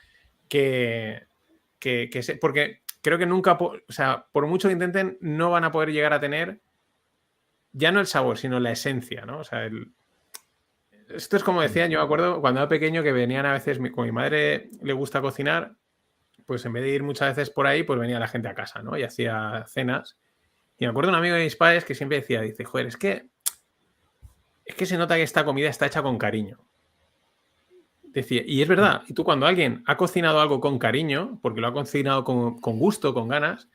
A: porque creo que nunca, o sea, por mucho que intenten, no van a poder llegar a tener ya no el sabor, sino la esencia, ¿no? O sea, esto es como decían, yo me acuerdo cuando era pequeño que venían a veces, como mi madre le gusta cocinar, pues en vez de ir muchas veces por ahí, pues venía la gente a casa, ¿no? Y hacía cenas. Y me acuerdo de un amigo de mis padres que siempre decía, dice, joder, es que se nota que esta comida está hecha con cariño. Decía, y es verdad, y tú cuando alguien ha cocinado algo con cariño, porque lo ha cocinado con gusto, con ganas,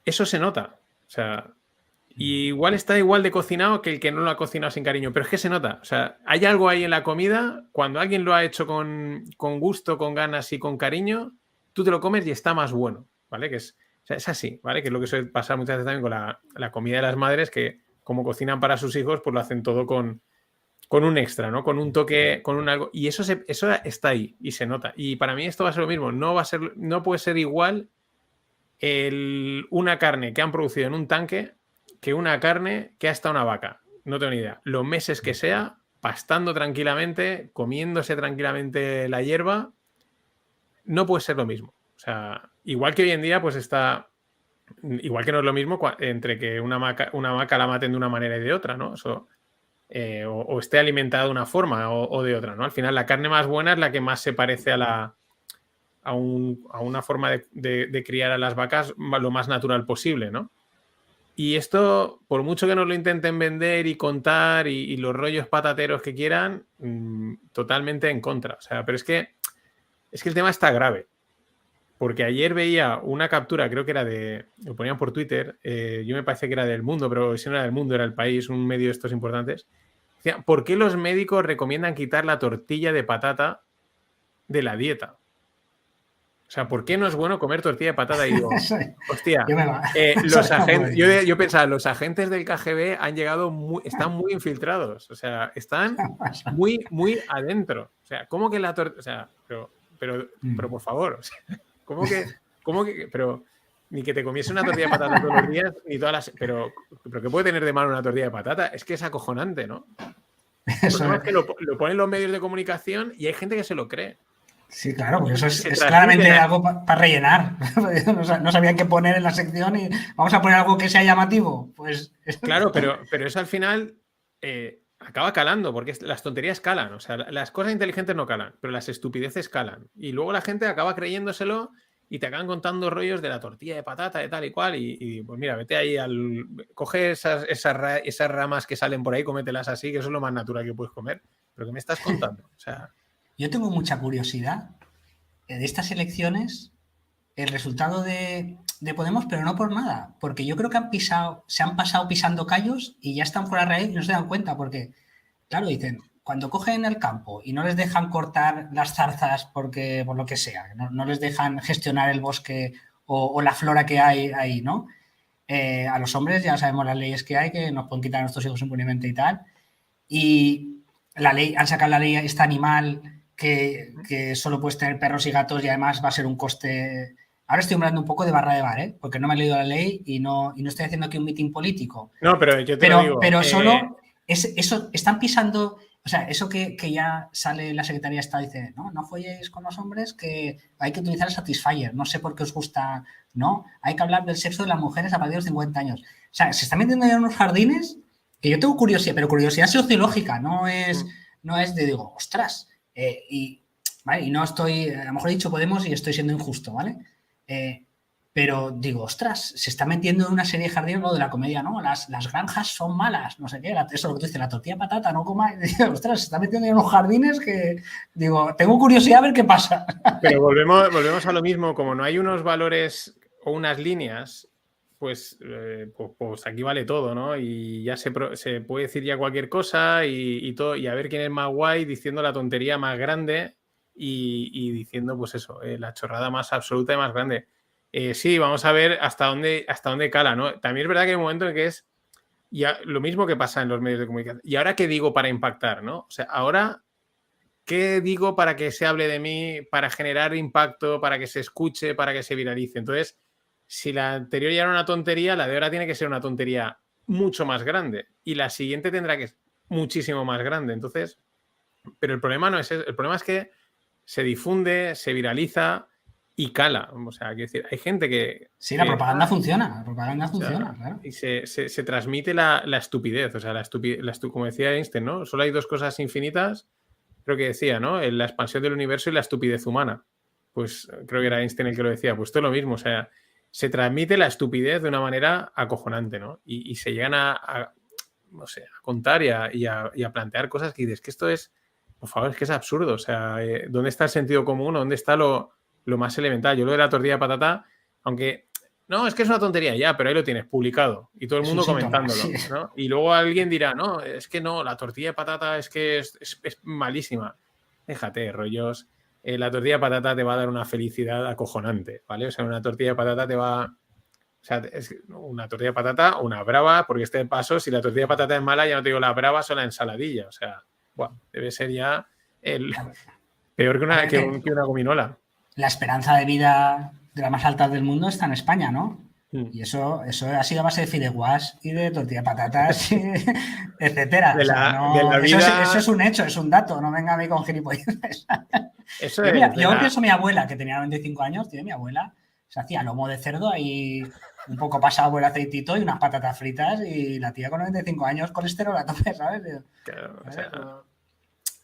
A: eso se nota. O sea, Y igual está igual de cocinado que el que no lo ha cocinado sin cariño, pero es que se nota. O sea, hay algo ahí en la comida, cuando alguien lo ha hecho con gusto, con ganas y con cariño, tú te lo comes y está más bueno, ¿vale? Que es, o sea, es así, ¿vale? Que es lo que suele pasar muchas veces también con la comida de las madres, que como cocinan para sus hijos, pues lo hacen todo con un extra, ¿no? Con un toque, con un algo. Y eso está ahí y se nota. Y para mí esto va a ser lo mismo. No puede ser igual una carne que han producido en un tanque que una carne que ha estado una vaca. No tengo ni idea. Los meses que sea, pastando tranquilamente, comiéndose tranquilamente la hierba, no puede ser lo mismo. O sea, igual que hoy en día, pues está... Igual que no es lo mismo entre que una vaca la maten de una manera y de otra, ¿no? Eso... o esté alimentada de una forma o de otra, ¿no? Al final, la carne más buena es la que más se parece a una forma de criar a las vacas lo más natural posible, ¿no? Y esto, por mucho que nos lo intenten vender y contar y los rollos patateros que quieran, totalmente en contra. O sea, pero es que el tema está grave. Porque ayer veía una captura, creo que era lo ponían por Twitter, yo me parece que era del Mundo, pero si no era del Mundo, era El País, un medio de estos importantes. Decía, ¿por qué los médicos recomiendan quitar la tortilla de patata de la dieta? O sea, ¿por qué no es bueno comer tortilla de patata? Y digo, hostia, yo pensaba, los agentes del KGB han llegado, están muy infiltrados, o sea, están muy, muy adentro. O sea, ¿cómo que la tortilla? O sea, pero por favor, o sea, ¿cómo que, pero ni que te comiese una tortilla de patata todos los días, ni todas las, pero ¿qué puede tener de malo una tortilla de patata? Es que es acojonante, ¿no? El problema es que lo ponen los medios de comunicación y hay gente que se lo cree.
B: Sí, claro, porque eso es claramente algo para rellenar. No sabían qué poner en la sección y vamos a poner algo que sea llamativo. Pues...
A: Claro, pero eso al final acaba calando, porque las tonterías calan. O sea, las cosas inteligentes no calan, pero las estupideces calan. Y luego la gente acaba creyéndoselo y te acaban contando rollos de la tortilla de patata, de tal y cual. Y pues mira, vete ahí coge esas ramas que salen por ahí, cómetelas así, que eso es lo más natural que puedes comer. ¿Pero qué me estás contando? O sea...
B: Yo tengo mucha curiosidad de estas elecciones, el resultado de Podemos, pero no por nada, porque yo creo que se han pasado pisando callos y ya están fuera de raíz y no se dan cuenta, porque, claro, dicen, cuando cogen el campo y no les dejan cortar las zarzas por lo que sea, no les dejan gestionar el bosque o la flora que hay ahí, ¿no? A los hombres ya sabemos las leyes que hay, que nos pueden quitar a nuestros hijos impunemente y tal, y han sacado la ley esta animal que solo puedes tener perros y gatos y además va a ser un coste... Ahora estoy hablando un poco de barra de bar, ¿eh? Porque no me he leído la ley y no estoy haciendo aquí un mitin político.
A: No, pero yo te lo digo.
B: Pero solo eso están pisando... O sea, eso que ya sale la Secretaría de Estado y dice, no folléis con los hombres, que hay que utilizar el Satisfyer. No sé por qué os gusta, ¿no? Hay que hablar del sexo de las mujeres a partir de los 50 años. O sea, se están metiendo ya en unos jardines que yo tengo curiosidad, pero curiosidad sociológica, no es de, digo, ostras... ¿vale? Y no estoy, a lo mejor he dicho Podemos y estoy siendo injusto, ¿vale? Pero digo, ostras, se está metiendo en una serie de jardines lo de la comedia, ¿no? Las granjas son malas, no sé qué, eso es lo que tú dices, la tortilla de patata, no coma. Digo, ostras, se está metiendo en unos jardines que, digo, tengo curiosidad a ver qué pasa.
A: Pero volvemos a lo mismo, como no hay unos valores o unas líneas, pues aquí vale todo, ¿no? Y ya se puede decir ya cualquier cosa y todo, y a ver quién es más guay diciendo la tontería más grande y diciendo, pues eso, la chorrada más absoluta y más grande. Sí, vamos a ver hasta dónde cala, ¿no? También es verdad que hay un momento en que es ya lo mismo que pasa en los medios de comunicación. ¿Y ahora qué digo para impactar, no? O sea, ahora, ¿qué digo para que se hable de mí, para generar impacto, para que se escuche, para que se viralice? Entonces, si la anterior ya era una tontería, la de ahora tiene que ser una tontería mucho más grande. Y la siguiente tendrá que ser muchísimo más grande. Entonces, pero el problema no es eso. El problema es que se difunde, se viraliza y cala. O sea, quiero decir, hay gente que...
B: Sí, la propaganda funciona. La propaganda funciona, claro.
A: Y se transmite la estupidez. O sea, como decía Einstein, ¿no? Solo hay dos cosas infinitas, creo que decía, ¿no? La expansión del universo y la estupidez humana. Pues creo que era Einstein el que lo decía. Pues todo lo mismo. O sea, se transmite la estupidez de una manera acojonante, ¿no? Y se llegan no sé, a contar y a plantear cosas que dices que esto es, por favor, es que es absurdo. O sea, ¿dónde está el sentido común? ¿Dónde está lo más elemental? Yo lo de la tortilla de patata, aunque no, es que es una tontería ya, pero ahí lo tienes publicado y todo el mundo comentándolo, ¿no? Y luego alguien dirá, no, es que no, la tortilla de patata es que es malísima. Déjate, rollos. La tortilla de patata te va a dar una felicidad acojonante, ¿vale? O sea, una tortilla de patata te va... O sea, es una tortilla de patata o una brava, porque este paso, si la tortilla de patata es mala, ya no te digo la brava, son la ensaladilla. O sea, debe ser ya peor que una gominola.
B: La esperanza de vida de las más altas del mundo está en España, ¿no? Y eso ha sido a base de fideuás y de tortilla de patatas, etcétera. Eso es un hecho, es un dato. No venga a mí con gilipolleces. Yo pienso mi abuela, que tenía 95 años, mi abuela se hacía lomo de cerdo ahí un poco pasado por el aceitito y unas patatas fritas y la tía con 95 años colesterol a tope, ¿sabes?
A: Claro, o sea...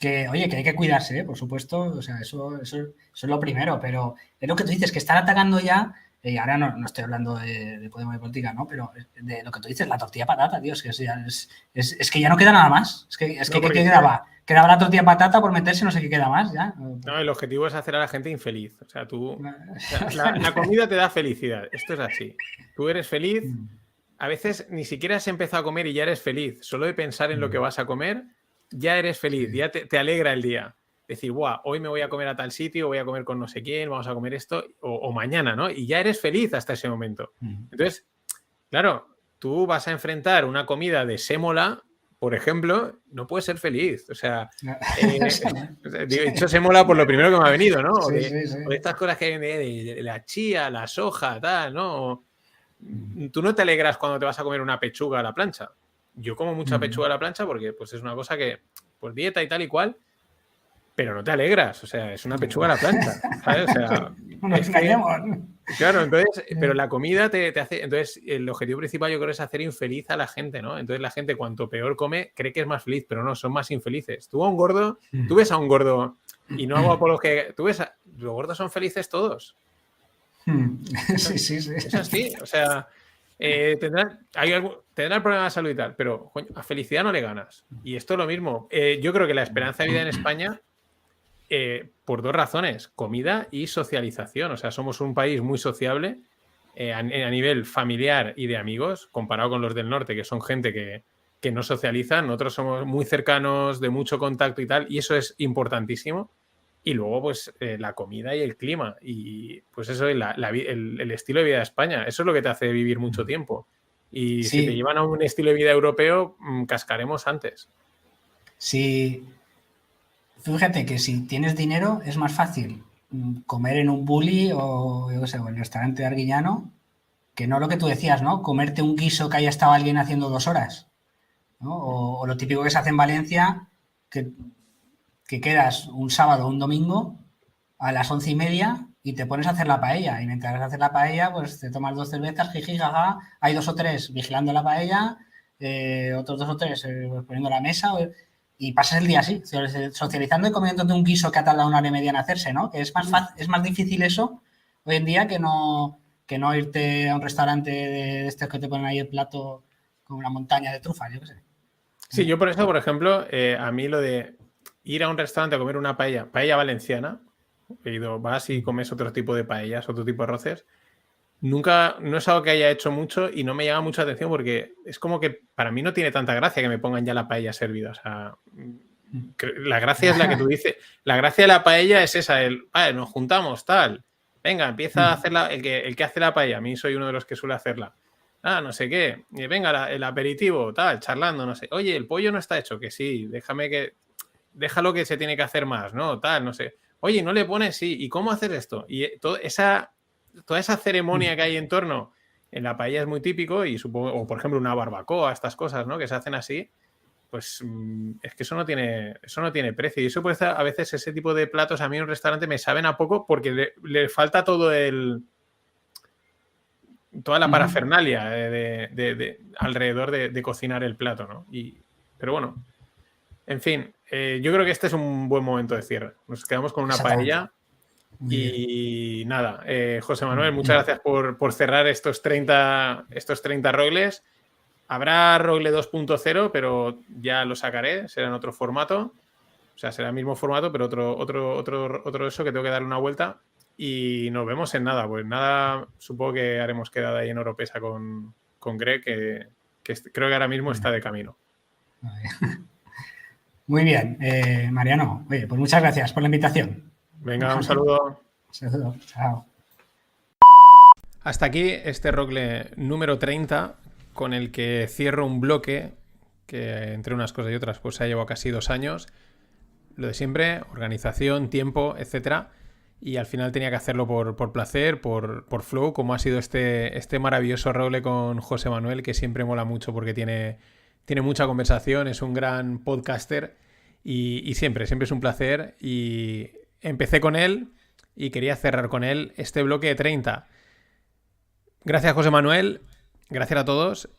B: Que, oye, que hay que cuidarse, por supuesto, o sea, eso es lo primero, pero es lo que tú dices, que están atacando ya, y ahora no estoy hablando de Podemos de política, ¿no? Pero de lo que tú dices, la tortilla de patata, tío, es que ya no queda nada más. ¿Qué quedaba? Quedaba la tortilla de patata por meterse, no sé qué queda más, ya.
A: No, el objetivo es hacer a la gente infeliz. O sea, la comida te da felicidad. Esto es así. Tú eres feliz. A veces ni siquiera has empezado a comer y ya eres feliz. Solo de pensar en lo que vas a comer, ya eres feliz. Ya te alegra el día. Decir, hoy me voy a comer a tal sitio, voy a comer con no sé quién, vamos a comer esto, o mañana, ¿no? Y ya eres feliz hasta ese momento. Entonces, claro, tú vas a enfrentar una comida de sémola, por ejemplo, no puedes ser feliz. O sea, de hecho, sémola por lo primero que me ha venido, ¿no? O de estas cosas que hay de la chía, la soja, tal, ¿no? Tú no te alegras cuando te vas a comer una pechuga a la plancha. Yo como mucha pechuga a la plancha porque pues, es una cosa que, por dieta y tal y cual, pero no te alegras. O sea, es una pechuga a la plancha, ¿sabes? O sea, claro, entonces, pero la comida te hace... Entonces, el objetivo principal yo creo es hacer infeliz a la gente, ¿no? Entonces, la gente cuanto peor come, cree que es más feliz, pero no, son más infelices. Tú ves a un gordo, y no hago apología, los gordos son felices todos.
B: Sí.
A: Es así, o sea, tendrán problemas de salud y tal, pero coño, a felicidad no le ganas. Y esto es lo mismo. Yo creo que la esperanza de vida en España... por dos razones, comida y socialización. O sea, somos un país muy sociable a nivel familiar y de amigos, comparado con los del norte, que son gente que no socializan. Nosotros somos muy cercanos, de mucho contacto y tal, y eso es importantísimo. Y luego, pues, la comida y el clima. Y, pues, eso, el estilo de vida de España. Eso es lo que te hace vivir mucho tiempo. Y si te llevan a un estilo de vida europeo, cascaremos antes.
B: Sí. Fíjate que si tienes dinero es más fácil comer en un bully o, yo qué sé, o en el restaurante de Arguiñano que no lo que tú decías, ¿no? Comerte un guiso que haya estado alguien haciendo 2 horas, ¿no? O lo típico que se hace en Valencia, que quedas un sábado o un domingo a las 11:30 y te pones a hacer la paella. Y mientras haces la paella, pues te tomas 2 cervezas, jiji, jaja, hay 2 o 3 vigilando la paella, otros 2 o 3 poniendo la mesa... Y pasas el día así, socializando y comiéndote un guiso que ha tardado 1 hora y media en hacerse, ¿no? Que es más difícil eso hoy en día que no irte a un restaurante de estos que te ponen ahí el plato con una montaña de trufas, yo qué sé.
A: Sí, yo por eso, por ejemplo, a mí lo de ir a un restaurante a comer una paella valenciana, vas y comes otro tipo de paellas, otro tipo de arroces, no es algo que haya hecho mucho y no me llama mucha atención porque es como que para mí no tiene tanta gracia que me pongan ya la paella servida. O sea, la gracia es la que tú dices. La gracia de la paella es esa, nos juntamos, tal. Venga, empieza a hacerla, el que hace la paella. A mí soy uno de los que suele hacerla. No sé qué. Venga, el aperitivo, tal, charlando, no sé. Oye, el pollo no está hecho, que sí, déjalo que se tiene que hacer más, ¿no? Tal, no sé. Oye, no le pones, sí. ¿Y cómo hacer esto? Y toda esa ceremonia que hay en torno en la paella es muy típico y supongo, o por ejemplo una barbacoa, estas cosas, ¿no? Que se hacen así, pues es que eso no tiene precio. Y eso puede ser, a veces ese tipo de platos a mí en un restaurante me saben a poco porque le falta toda la parafernalia alrededor de cocinar el plato, ¿no? Pero bueno, en fin, yo creo que este es un buen momento de cierre. Nos quedamos con una paella. Y nada, José Manuel, muchas gracias por cerrar estos 30 Roiles. Habrá Roile 2.0, pero ya lo sacaré, será en otro formato. O sea, será el mismo formato, pero otro eso que tengo que darle una vuelta. Y nos vemos en nada. Pues nada, supongo que haremos quedada ahí en Oropesa con Greg, que creo que ahora mismo está de camino.
B: Muy bien, Mariano. Oye, pues muchas gracias por la invitación.
A: Venga, un saludo.
B: Un saludo, chao.
A: Hasta aquí este Rogle número 30, con el que cierro un bloque que, entre unas cosas y otras, pues se ha llevado casi 2 años. Lo de siempre, organización, tiempo, etcétera. Y al final tenía que hacerlo por placer, por flow, como ha sido este maravilloso Rogle con José Manuel, que siempre mola mucho porque tiene mucha conversación, es un gran podcaster y siempre es un placer. Y empecé con él y quería cerrar con él este bloque de 30. Gracias, José Manuel. Gracias a todos.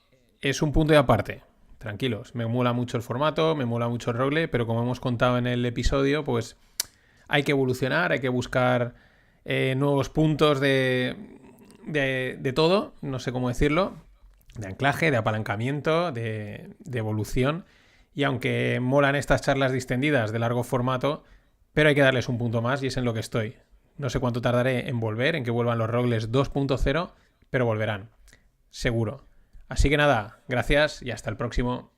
A: Es un punto y aparte. Tranquilos. Me mola mucho el formato, me mola mucho el Rogle, pero como hemos contado en el episodio, pues hay que evolucionar, hay que buscar nuevos puntos de todo, no sé cómo decirlo, de anclaje, de apalancamiento, de evolución. Y aunque molan estas charlas distendidas de largo formato, pero hay que darles un punto más y es en lo que estoy. No sé cuánto tardaré en volver, en que vuelvan los Rogles 2.0, pero volverán, seguro. Así que nada, gracias y hasta el próximo.